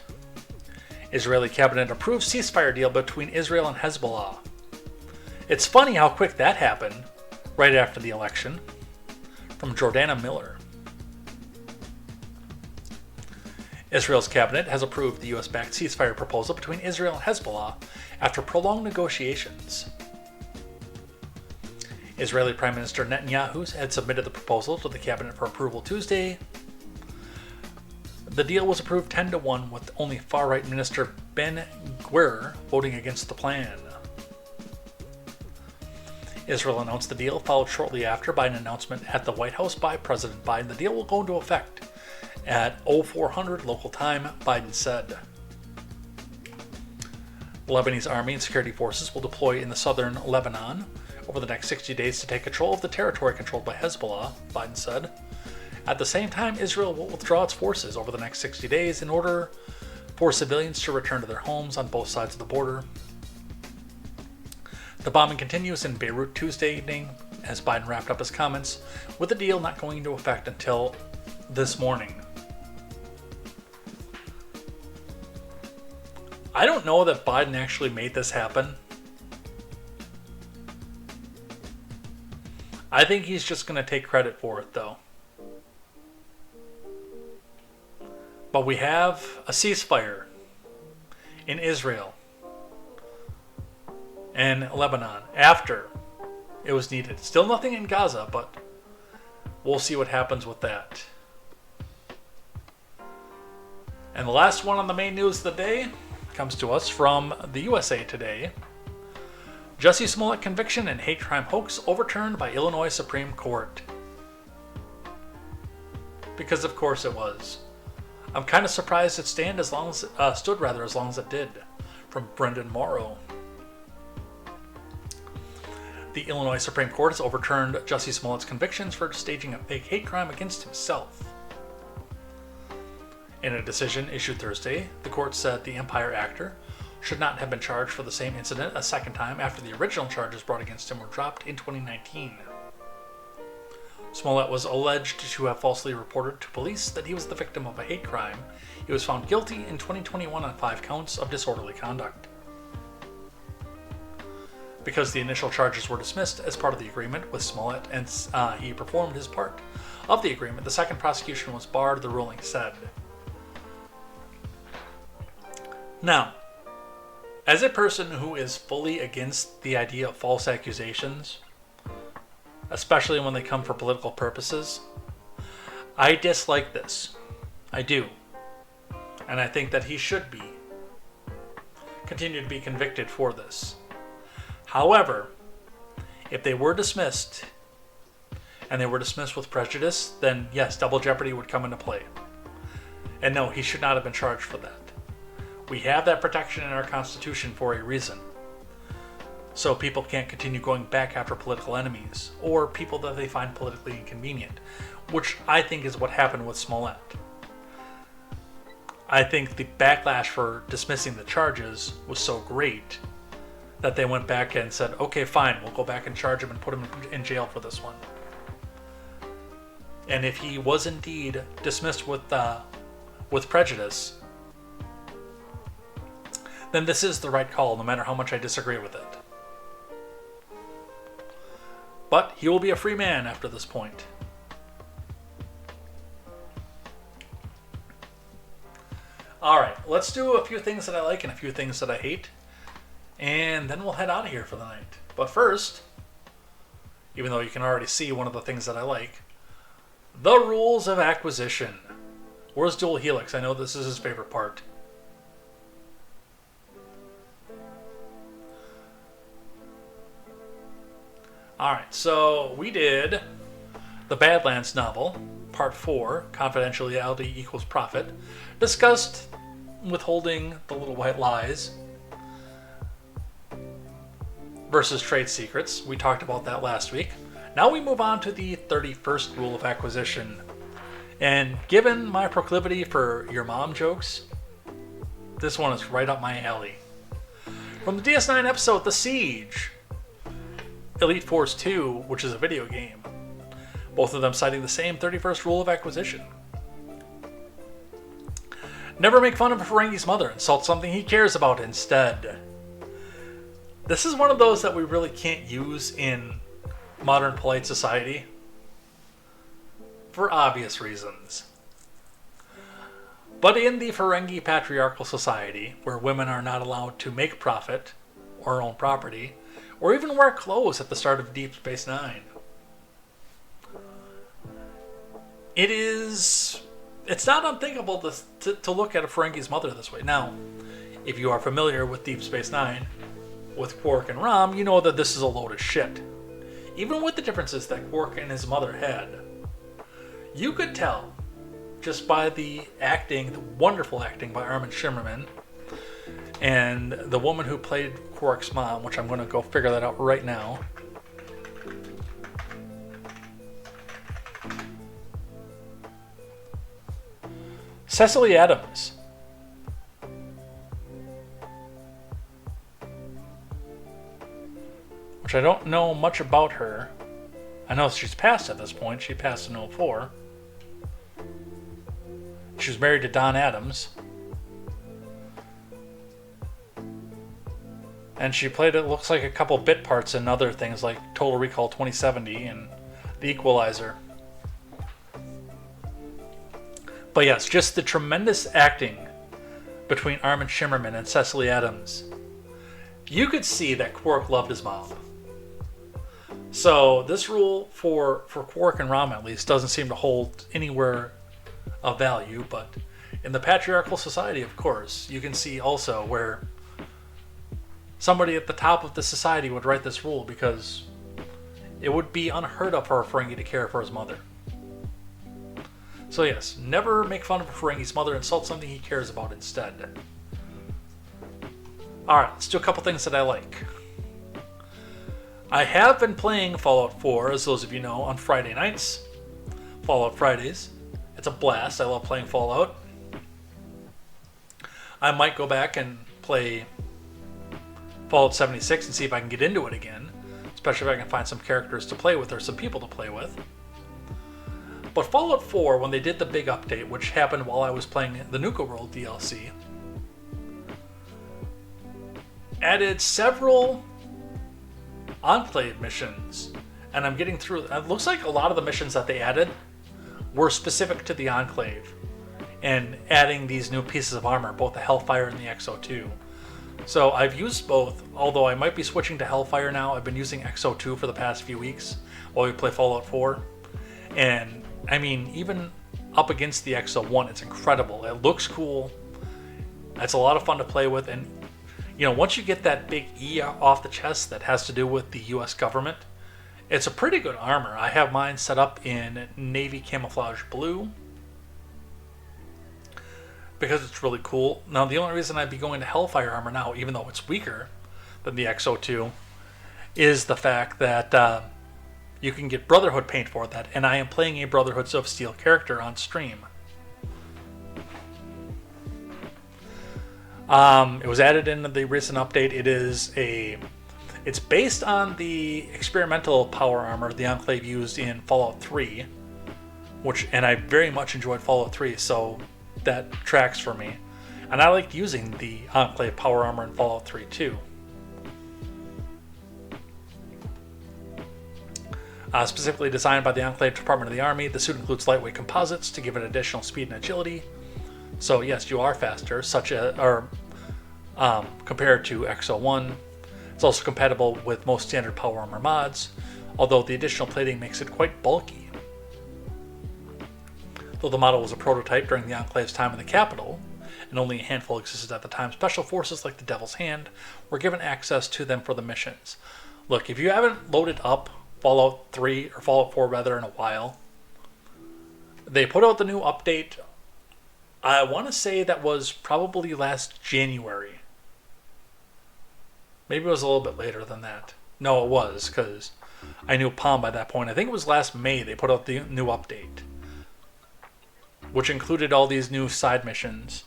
Israeli cabinet approved ceasefire deal between Israel and Hezbollah. It's funny how quick that happened right after the election. From Jordana Miller. Israel's cabinet has approved the U.S.-backed ceasefire proposal between Israel and Hezbollah after prolonged negotiations. Israeli Prime Minister Netanyahu had submitted the proposal to the cabinet for approval Tuesday. The deal was approved 10-1, with only far-right Minister Ben Gvir voting against the plan. Israel announced the deal, followed shortly after by an announcement at the White House by President Biden. The deal will go into effect at 0400 local time, Biden said. The Lebanese army and security forces will deploy in the southern Lebanon over the next 60 days to take control of the territory controlled by Hezbollah, Biden said. At the same time, Israel will withdraw its forces over the next 60 days in order for civilians to return to their homes on both sides of the border. The bombing continues in Beirut Tuesday evening as Biden wrapped up his comments, with the deal not going into effect until this morning. I don't know that Biden actually made this happen. I think he's just going to take credit for it, though. But we have a ceasefire in Israel and Lebanon after it was needed. Still nothing in Gaza, but we'll see what happens with that. And the last one on the main news of the day comes to us from the USA Today. Jussie Smollett conviction and hate crime hoax overturned by Illinois Supreme Court. Because of course it was. I'm kind of surprised it stood as long as it did. From Brendan Morrow. The Illinois Supreme Court has overturned Jussie Smollett's convictions for staging a fake hate crime against himself. In a decision issued Thursday, the court said the Empire actor should not have been charged for the same incident a second time after the original charges brought against him were dropped in 2019. Smollett was alleged to have falsely reported to police that he was the victim of a hate crime. He was found guilty in 2021 on 5 counts of disorderly conduct. Because the initial charges were dismissed as part of the agreement with Smollett and he performed his part of the agreement, the second prosecution was barred, the ruling said. Now, As a person who is fully against the idea of false accusations, especially when they come for political purposes, I dislike this. I do. And I think that he should continue to be convicted for this. However, if they were dismissed, and they were dismissed with prejudice, then yes, double jeopardy would come into play. And no, he should not have been charged for that. We have that protection in our Constitution for a reason. So people can't continue going back after political enemies or people that they find politically inconvenient, which I think is what happened with Smollett. I think the backlash for dismissing the charges was so great that they went back and said, okay, fine, we'll go back and charge him and put him in jail for this one. And if he was indeed dismissed with prejudice, then this is the right call, no matter how much I disagree with it. But he will be a free man after this point. Alright, let's do a few things that I like and a few things that I hate. And then we'll head out of here for the night. But first, even though you can already see one of the things that I like, the rules of acquisition. Where's Dual Helix? I know this is his favorite part. Alright, so we did the Badlands novel, Part 4, Confidentiality Equals Profit, discussed withholding the little white lies versus trade secrets. We talked about that last week. Now we move on to the 31st rule of acquisition. And given my proclivity for your mom jokes, this one is right up my alley. From the DS9 episode, The Siege, Elite Force 2, which is a video game. Both of them citing the same 31st rule of acquisition. Never make fun of a Ferengi's mother. Insult something he cares about instead. This is one of those that we really can't use in modern polite society. For obvious reasons. But in the Ferengi patriarchal society, where women are not allowed to make profit or own property, or even wear clothes at the start of Deep Space Nine, it's not unthinkable to look at a Ferengi's mother this way. Now, if you are familiar with Deep Space Nine, with Quark and Rom, you know that this is a load of shit. Even with the differences that Quark and his mother had, you could tell just by the acting, the wonderful acting by Armin Shimmerman, and the woman who played Quark's mom, which I'm going to go figure that out right now. Cecily Adams. Which I don't know much about her. I know she's passed at this point. She passed in 2004. She was married to Don Adams. And she played, it looks like, a couple bit parts in other things like Total Recall 2070 and The Equalizer. But yes, just the tremendous acting between Armin Shimmerman and Cecily Adams. You could see that Quark loved his mom. So this rule for Quark and Rom, at least, doesn't seem to hold anywhere of value. But in the patriarchal society, of course, you can see also where somebody at the top of the society would write this rule, because it would be unheard of for a Ferengi to care for his mother. So yes, never make fun of a Ferengi's mother. Insult something he cares about instead. Alright, let's do a couple things that I like. I have been playing Fallout 4, as those of you know, on Friday nights. Fallout Fridays. It's a blast. I love playing Fallout. I might go back and play Fallout 76 and see if I can get into it again. Especially if I can find some characters to play with or some people to play with. But Fallout 4, when they did the big update, which happened while I was playing the Nuka World DLC, added several Enclave missions. And I'm getting through. It looks like a lot of the missions that they added were specific to the Enclave. And adding these new pieces of armor, both the Hellfire and the XO2. So I've used both, although I might be switching to Hellfire now. I've been using XO2 for the past few weeks while we play Fallout 4. And, I mean, even up against the XO1, it's incredible. It looks cool. It's a lot of fun to play with. And, once you get that big E off the chest that has to do with the U.S. government, it's a pretty good armor. I have mine set up in Navy Camouflage Blue because it's really cool. Now, the only reason I'd be going to Hellfire armor now, even though it's weaker than the XO2, is the fact that you can get Brotherhood paint for that, and I am playing a Brotherhoods of Steel character on stream. It was added in the recent update. It's based on the experimental power armor the Enclave used in Fallout 3, and I very much enjoyed Fallout 3, so that tracks for me. And I liked using the Enclave power armor in Fallout 3 too. Specifically designed by the Enclave Department of the Army, the suit includes lightweight composites to give it additional speed and agility. So yes, you are faster, compared to XO1. It's also compatible with most standard power armor mods, although the additional plating makes it quite bulky. Though the model was a prototype during the Enclave's time in the capital, and only a handful existed at the time, special forces like the Devil's Hand were given access to them for the missions. Look, if you haven't loaded up Fallout 3, or Fallout 4 rather, in a while, they put out the new update, I want to say that was probably last January. Maybe it was a little bit later than that. No, it was, because I knew Palm by that point. I think it was last May they put out the new update, which included all these new side missions.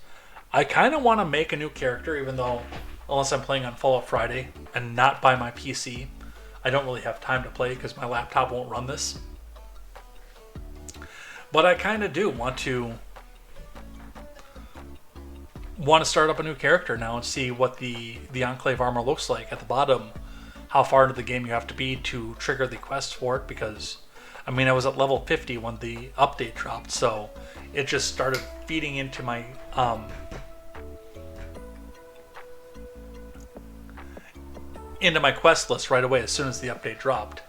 I kind of want to make a new character, even though, unless I'm playing on Fallout Friday and not by my PC, I don't really have time to play because my laptop won't run this. But I kind of do want to start up a new character now and see what the Enclave armor looks like. At the bottom, how far into the game you have to be to trigger the quest for it, because I was at level 50 when the update dropped, so it just started feeding into my quest list right away as soon as the update dropped.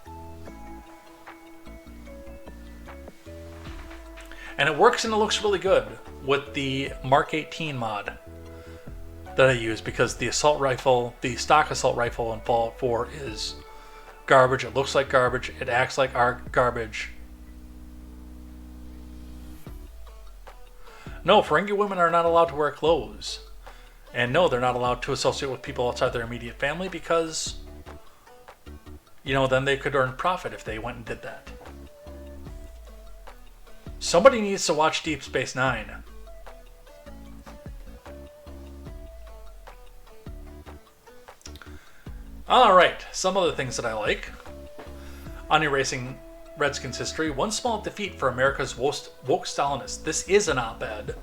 And it works, and it looks really good with the Mark 18 mod that I use, because the stock assault rifle in Fallout 4 is garbage. It looks like garbage. It acts like garbage. No, Ferengi women are not allowed to wear clothes. And no, they're not allowed to associate with people outside their immediate family because, then they could earn profit if they went and did that. Somebody needs to watch Deep Space Nine. Alright, some other things that I like. On erasing Redskins history, one small defeat for America's woke Stalinists. This is an op-ed,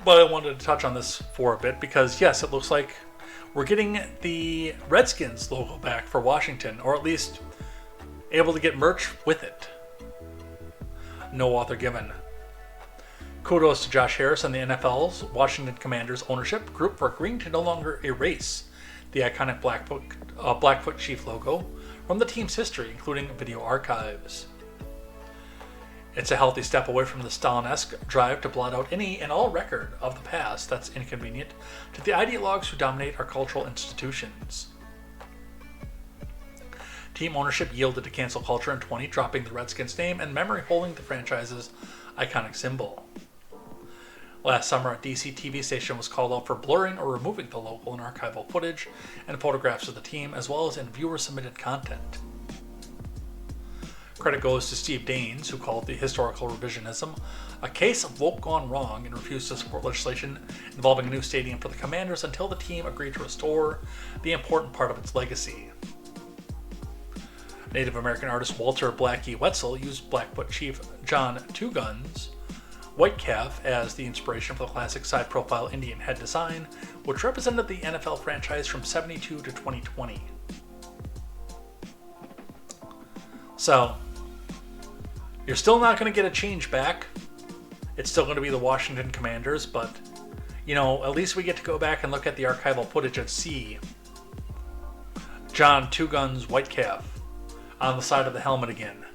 but I wanted to touch on this for a bit because, yes, it looks like we're getting the Redskins logo back for Washington, or at least able to get merch with it. No author given. Kudos to Josh Harris and the NFL's Washington Commanders ownership group for agreeing to no longer erase the iconic Blackfoot Chief logo from the team's history, including video archives. It's a healthy step away from the Stalin-esque drive to blot out any and all record of the past that's inconvenient to the ideologues who dominate our cultural institutions. Team ownership yielded to cancel culture in 2020, dropping the Redskins name and memory holding the franchise's iconic symbol. Last summer, a DC TV station was called out for blurring or removing the logo in archival footage and photographs of the team, as well as in viewer-submitted content. Credit goes to Steve Daines, who called the historical revisionism a case of woke gone wrong and refused to support legislation involving a new stadium for the Commanders until the team agreed to restore the important part of its legacy. Native American artist Walter Blackie Wetzel used Blackfoot Chief John Two Guns Whitecalf as the inspiration for the classic side-profile Indian head design, which represented the NFL franchise from 72 to 2020. So, you're still not going to get a change back. It's still going to be the Washington Commanders, but, at least we get to go back and look at the archival footage and see John Two Guns Whitecalf on the side of the helmet again.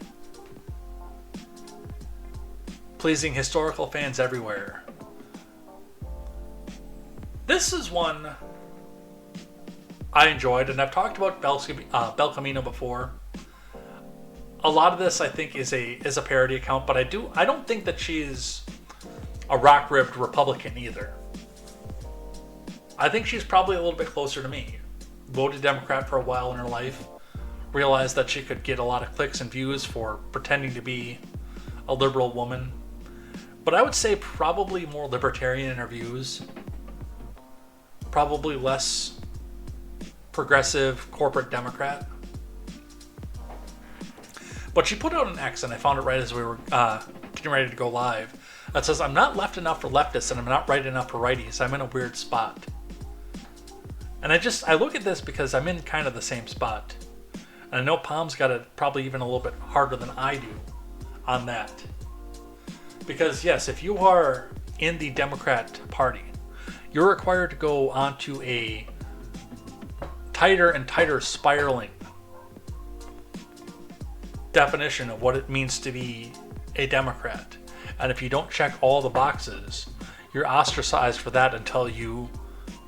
Pleasing historical fans everywhere. This is one I enjoyed, and I've talked about Bel Camino before. A lot of this, I think, is a parody account, but I don't think that she's a rock-ribbed Republican either. I think she's probably a little bit closer to me. Voted Democrat for a while in her life. Realized that she could get a lot of clicks and views for pretending to be a liberal woman. But I would say probably more libertarian in her views. Probably less progressive corporate Democrat. But she put out an X, and I found it right as we were getting ready to go live, that says, "I'm not left enough for leftists, and I'm not right enough for righties. I'm in a weird spot." And I look at this because I'm in kind of the same spot. And I know Palm's got it probably even a little bit harder than I do on that. Because yes, if you are in the Democrat Party, you're required to go onto a tighter and tighter spiraling definition of what it means to be a Democrat. And if you don't check all the boxes, you're ostracized for that until you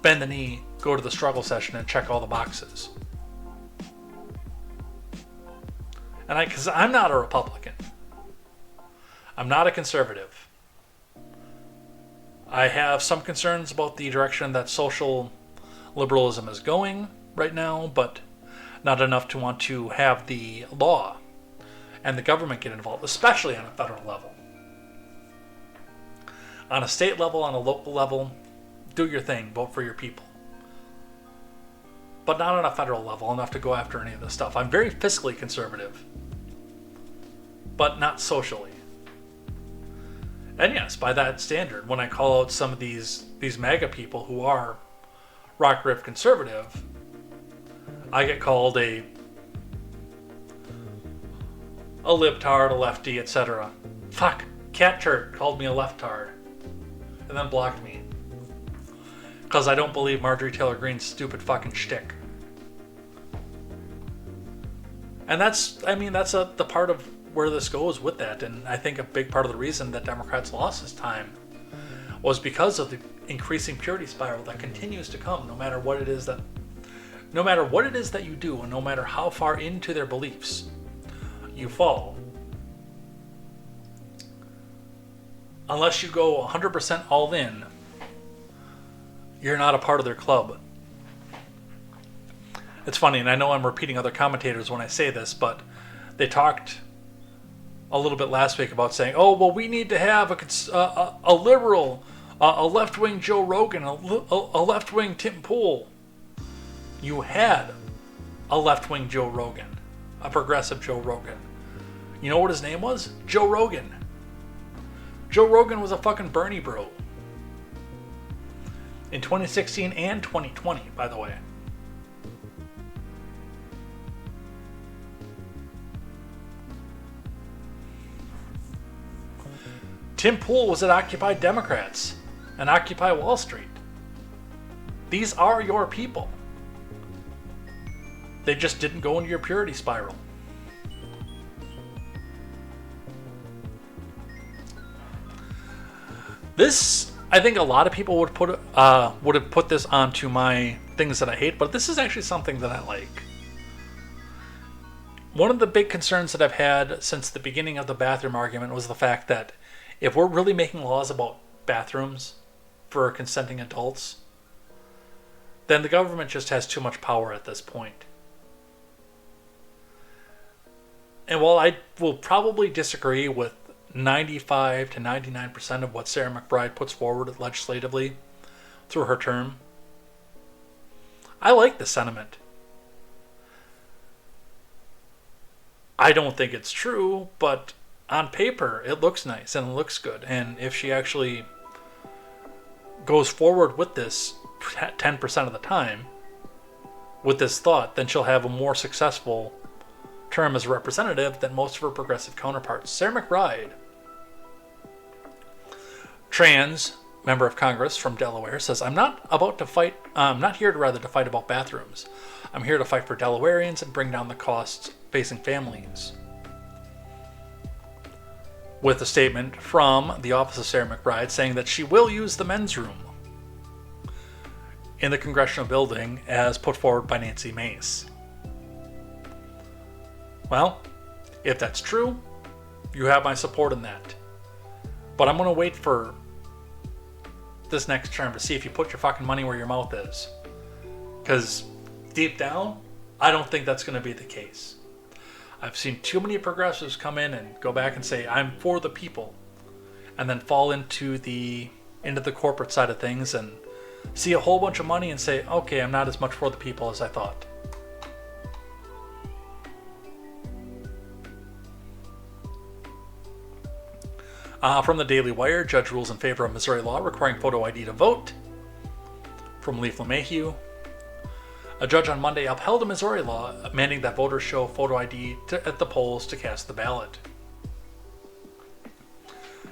bend the knee, go to the struggle session, and check all the boxes. And because I'm not a Republican. I'm not a conservative. I have some concerns about the direction that social liberalism is going right now, but not enough to want to have the law and the government get involved, especially on a federal level. On a state level, on a local level, do your thing, vote for your people. But not on a federal level enough to go after any of this stuff. I'm very fiscally conservative, but not socially. And yes, by that standard, when I call out some of these MAGA people who are rock-ribbed conservative, I get called a libtard, a lefty, etc. Fuck, Cat Turd called me a leftard and then blocked me because I don't believe Marjorie Taylor Greene's stupid fucking shtick. And that's the part of where this goes with that. And I think a big part of the reason that Democrats lost this time was because of the increasing purity spiral that continues to come, no matter what it is that you do, and no matter how far into their beliefs you fall. Unless you go 100% all in, you're not a part of their club. It's funny, and I know I'm repeating other commentators when I say this, but they talked a little bit last week about saying, "Oh, well, we need to have a liberal, a left-wing Joe Rogan, a left-wing Tim Pool." You had a left-wing Joe Rogan, a progressive Joe Rogan. You know what his name was? Joe Rogan. Joe Rogan was a fucking Bernie bro. In 2016 and 2020, by the way. Tim Pool was at Occupy Democrats and Occupy Wall Street. These are your people. They just didn't go into your purity spiral. This, I think a lot of people would have put this onto my things that I hate, but this is actually something that I like. One of the big concerns that I've had since the beginning of the bathroom argument was the fact that if we're really making laws about bathrooms for consenting adults, then the government just has too much power at this point. And while I will probably disagree with 95 to 99% of what Sarah McBride puts forward legislatively through her term, I like the sentiment. I don't think it's true, but on paper it looks nice and it looks good. And if she actually goes forward with this 10% of the time with this thought, then she'll have a more successful term as a representative than most of her progressive counterparts. Sarah McBride, trans, member of Congress from Delaware, says, I'm not here to fight about bathrooms. I'm here to fight for Delawareans and bring down the costs facing families. With a statement from the office of Sarah McBride saying that she will use the men's room in the congressional building as put forward by Nancy Mace. Well, if that's true, you have my support in that. But I'm going to wait for this next term to see if you put your fucking money where your mouth is. Because deep down, I don't think that's going to be the case. I've seen too many progressives come in and go back and say, I'm for the people, and then fall into the corporate side of things and see a whole bunch of money and say, okay, I'm not as much for the people as I thought. From the Daily Wire, judge rules in favor of Missouri law requiring photo ID to vote. From Leaf LeMahieu, a judge on Monday upheld a Missouri law mandating that voters show photo ID at the polls to cast the ballot.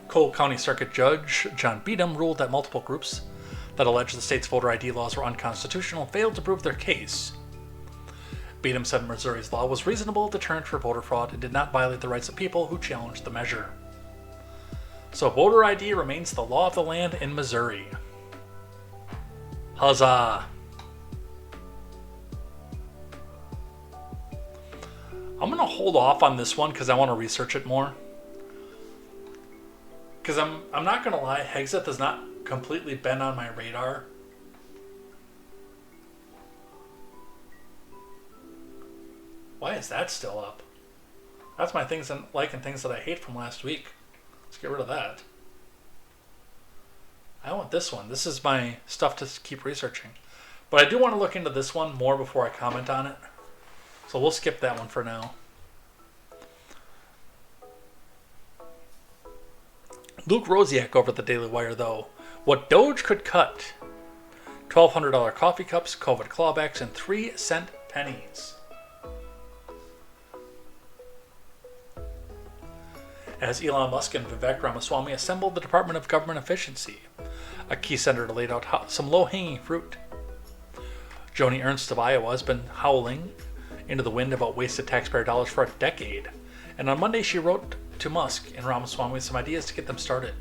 Cole County Circuit Judge John Beadham ruled that multiple groups that alleged the state's voter ID laws were unconstitutional failed to prove their case. Beadham said Missouri's law was reasonable deterrent for voter fraud and did not violate the rights of people who challenged the measure. So voter ID remains the law of the land in Missouri. Huzzah! I'm going to hold off on this one because I want to research it more. Because I'm not going to lie, Hexeth has not completely been on my radar. Why is that still up? That's my things and things that I hate from last week. Let's get rid of that. I want this one. This is my stuff to keep researching. But I do want to look into this one more before I comment on it. So we'll skip that one for now. Luke Rosiak over at the Daily Wire, though. What Doge could cut. $1,200 coffee cups, COVID clawbacks, and 3-cent pennies. As Elon Musk and Vivek Ramaswamy assembled the Department of Government Efficiency, a key senator laid out some low-hanging fruit. Joni Ernst of Iowa has been howling into the wind about wasted taxpayer dollars for a decade, and on Monday she wrote to Musk and Ramaswamy with some ideas to get them started.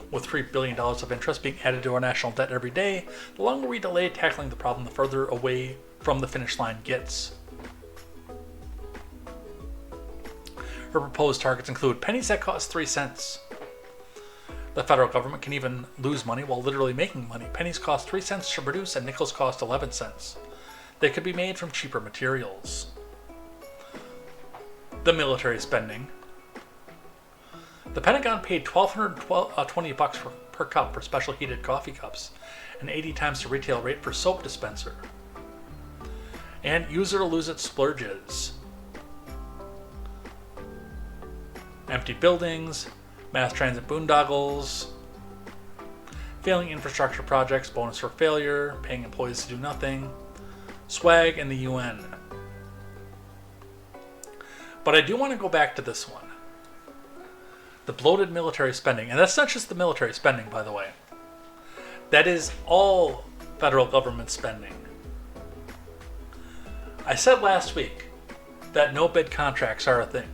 With $3 billion of interest being added to our national debt every day, the longer we delay tackling the problem, the further away from the finish line gets. Her proposed targets include pennies that cost 3 cents. The federal government can even lose money while literally making money. Pennies cost 3 cents to produce and nickels cost 11 cents. They could be made from cheaper materials. The military spending. The Pentagon paid $1,220 per cup for special heated coffee cups and 80 times the retail rate for soap dispenser. And user to lose its splurges. Empty buildings, mass transit boondoggles, failing infrastructure projects, bonus for failure, paying employees to do nothing, swag, and the UN. But I do want to go back to this one. The bloated military spending. And that's not just the military spending, by the way. That is all federal government spending. I said last week that no bid contracts are a thing.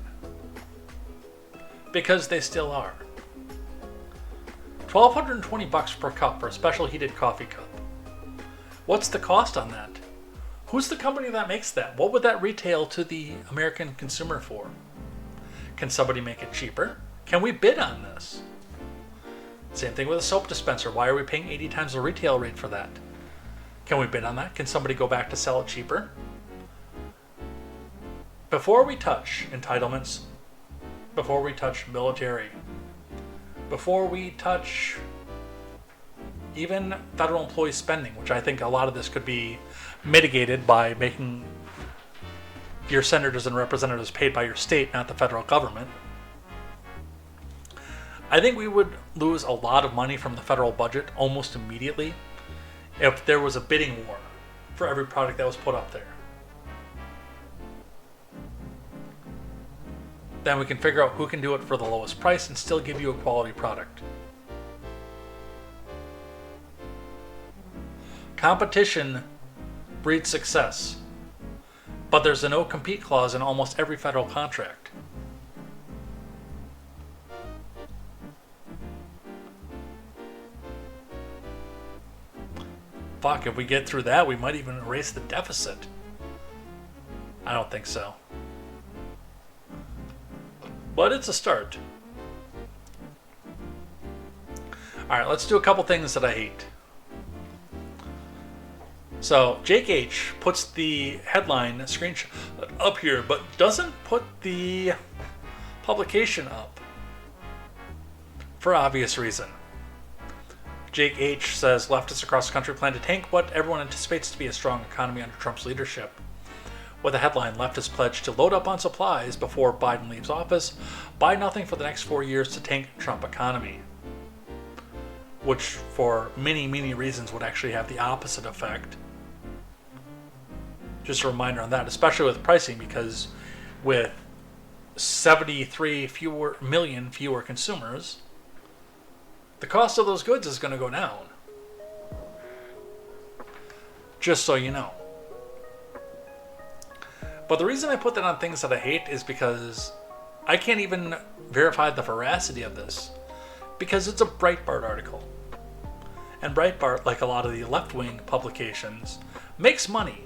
Because they still are. $1,220 per cup for a special heated coffee cup. What's the cost on that? Who's the company that makes that? What would that retail to the American consumer for? Can somebody make it cheaper? Can we bid on this? Same thing with a soap dispenser. Why are we paying 80 times the retail rate for that? Can we bid on that? Can somebody go back to sell it cheaper? Before we touch entitlements, before we touch military, before we touch even federal employee spending, which I think a lot of this could be mitigated by making your senators and representatives paid by your state, not the federal government. I think we would lose a lot of money from the federal budget almost immediately if there was a bidding war for every product that was put up there. Then we can figure out who can do it for the lowest price and still give you a quality product. Competition breeds success, but there's a no-compete clause in almost every federal contract. Fuck, if we get through that, we might even erase the deficit. I don't think so. But it's a start. Alright, let's do a couple things that I hate. So, Jake H. puts the headline screenshot up here, but doesn't put the publication up. For obvious reason. Jake H. says leftists across the country plan to tank what everyone anticipates to be a strong economy under Trump's leadership. With a headline, leftists pledge to load up on supplies before Biden leaves office, buy nothing for the next 4 years to tank Trump economy. Which, for many, many reasons, would actually have the opposite effect. Just a reminder on that, especially with pricing, because with 73 million fewer consumers, the cost of those goods is going to go down. Just so you know. But the reason I put that on things that I hate is because I can't even verify the veracity of this. Because it's a Breitbart article. And Breitbart, like a lot of the left-wing publications, makes money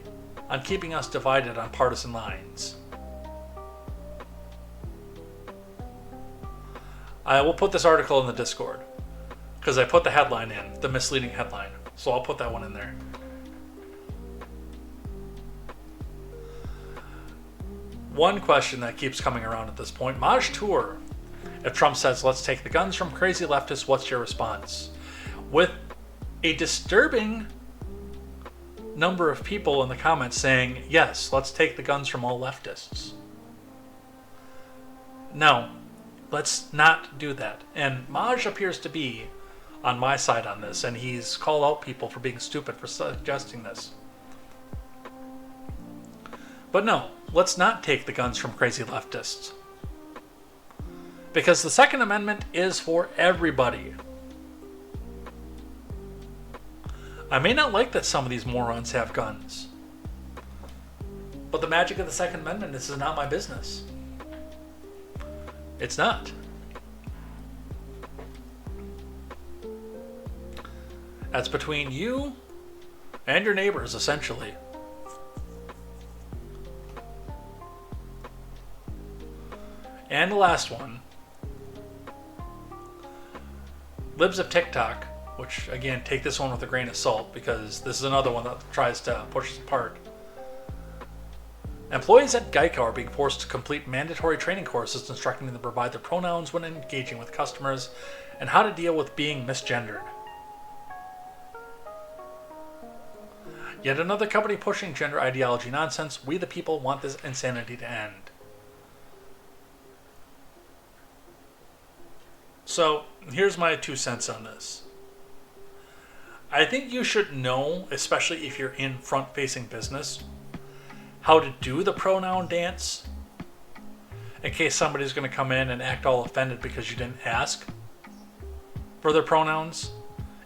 on keeping us divided on partisan lines. I will put this article in the Discord. Because I put the headline in, the misleading headline. So I'll put that one in there. One question that keeps coming around at this point. Maj Tour. If Trump says, let's take the guns from crazy leftists, what's your response? With a disturbing number of people in the comments saying, yes, let's take the guns from all leftists. No, let's not do that. And Maj appears to be on my side on this, and he's called out people for being stupid for suggesting this. But no, let's not take the guns from crazy leftists. Because the Second Amendment is for everybody. I may not like that some of these morons have guns. But the magic of the Second Amendment is not my business. It's not. That's between you and your neighbors, essentially. And the last one. Libs of TikTok, which, again, take this one with a grain of salt, because this is another one that tries to push us apart. Employees at Geico are being forced to complete mandatory training courses instructing them to provide their pronouns when engaging with customers and how to deal with being misgendered. Yet another company pushing gender ideology nonsense. We the people want this insanity to end. So, here's my 2 cents on this. I think you should know, especially if you're in front-facing business, how to do the pronoun dance in case somebody's going to come in and act all offended because you didn't ask for their pronouns.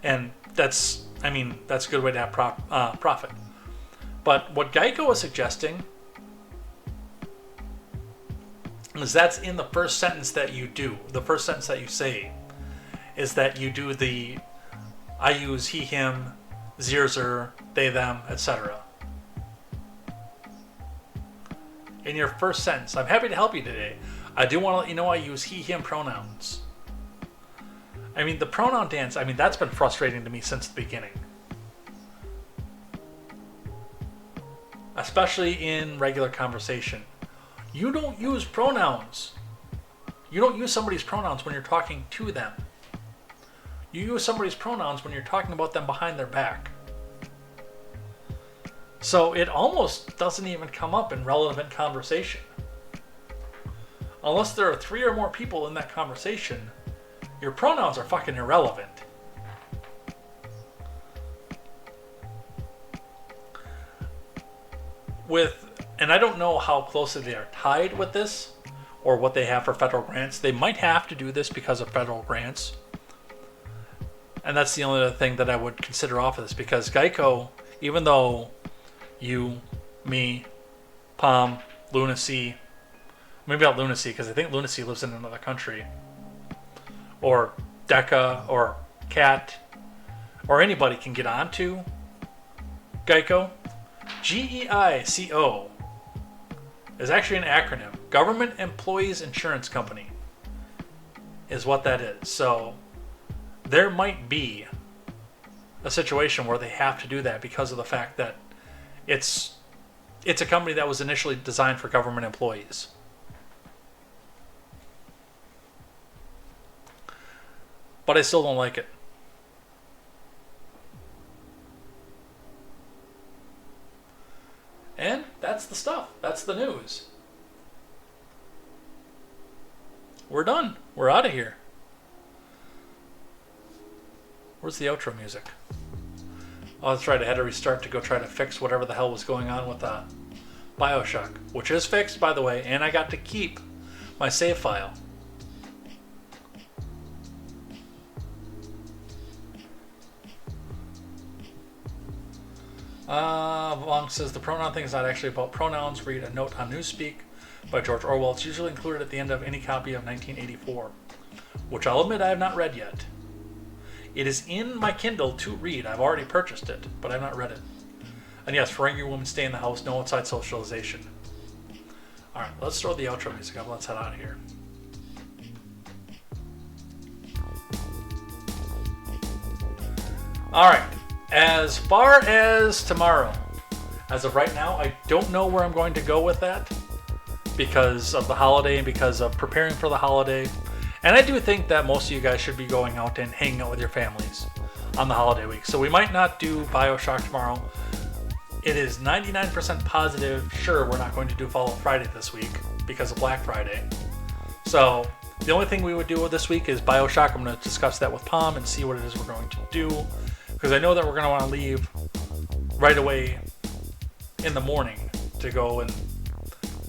And that's a good way to have profit. But what Geico is suggesting is that's in the first sentence that you do. The first sentence that you say is that you do the I use he, him, zir, they, them, etc. In your first sentence. I'm happy to help you today. I do want to let you know I use he, him pronouns. I mean, the pronoun dance, that's been frustrating to me since the beginning. Especially in regular conversation. You don't use pronouns. You don't use somebody's pronouns when you're talking to them. You use somebody's pronouns when you're talking about them behind their back. So it almost doesn't even come up in relevant conversation. Unless there are 3 or more people in that conversation, your pronouns are fucking irrelevant. And I don't know how closely they are tied with this or what they have for federal grants. They might have to do this because of federal grants. And that's the only other thing that I would consider off of this, because Geico even though you, me, Palm, Lunacy, maybe not Lunacy because I think Lunacy lives in another country, or Deca or Cat or anybody can get onto Geico. GEICO is actually an acronym. Government Employees Insurance Company is what that is. So there might be a situation where they have to do that because of the fact that it's a company that was initially designed for government employees. But I still don't like it. And that's the stuff. That's the news. We're done. We're out of here. Where's the outro music? Oh, that's right. I had to restart to go try to fix whatever the hell was going on with Bioshock, which is fixed, by the way, and I got to keep my save file. Long says the pronoun thing is not actually about pronouns. Read a note on Newspeak by George Orwell. It's usually included at the end of any copy of 1984, which I'll admit I have not read yet. It is in my Kindle to read. I've already purchased it, but I've not read it. And yes, for angry women, stay in the house. No outside socialization. All right, let's throw the outro music up. Let's head out of here. All right. As far as tomorrow, as of right now, I don't know where I'm going to go with that because of the holiday and because of preparing for the holiday. And I do think that most of you guys should be going out and hanging out with your families on the holiday week. So we might not do Bioshock tomorrow. It is 99% positive. Sure, we're not going to do Fallout Friday this week because of Black Friday. So the only thing we would do this week is Bioshock. I'm going to discuss that with Palm and see what it is we're going to do. Because I know that we're going to want to leave right away in the morning to go and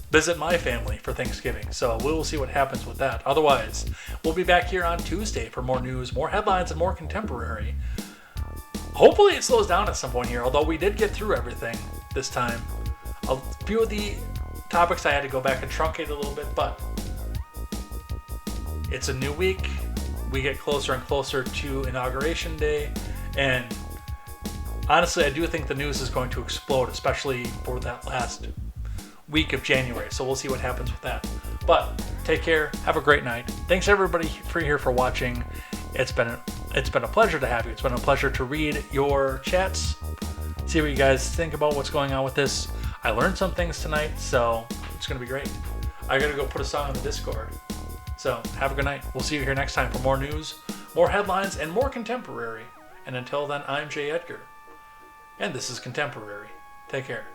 visit my family for Thanksgiving. So we will see what happens with that. Otherwise, we'll be back here on Tuesday for more news, more headlines, and more contemporary. Hopefully it slows down at some point here, although we did get through everything this time. A few of the topics I had to go back and truncate a little bit, but it's a new week. We get closer and closer to Inauguration Day. And honestly, I do think the news is going to explode, especially for that last week of January. So we'll see what happens with that. But take care. Have a great night. Thanks everybody for watching. It's been a pleasure to have you. It's been a pleasure to read your chats, see what you guys think about what's going on with this. I learned some things tonight, so it's going to be great. I got to go put a song on the Discord. So have a good night. We'll see you here next time for more news, more headlines, and more contemporary. And until then, I'm Jay Edgar, and this is Contemporary. Take care.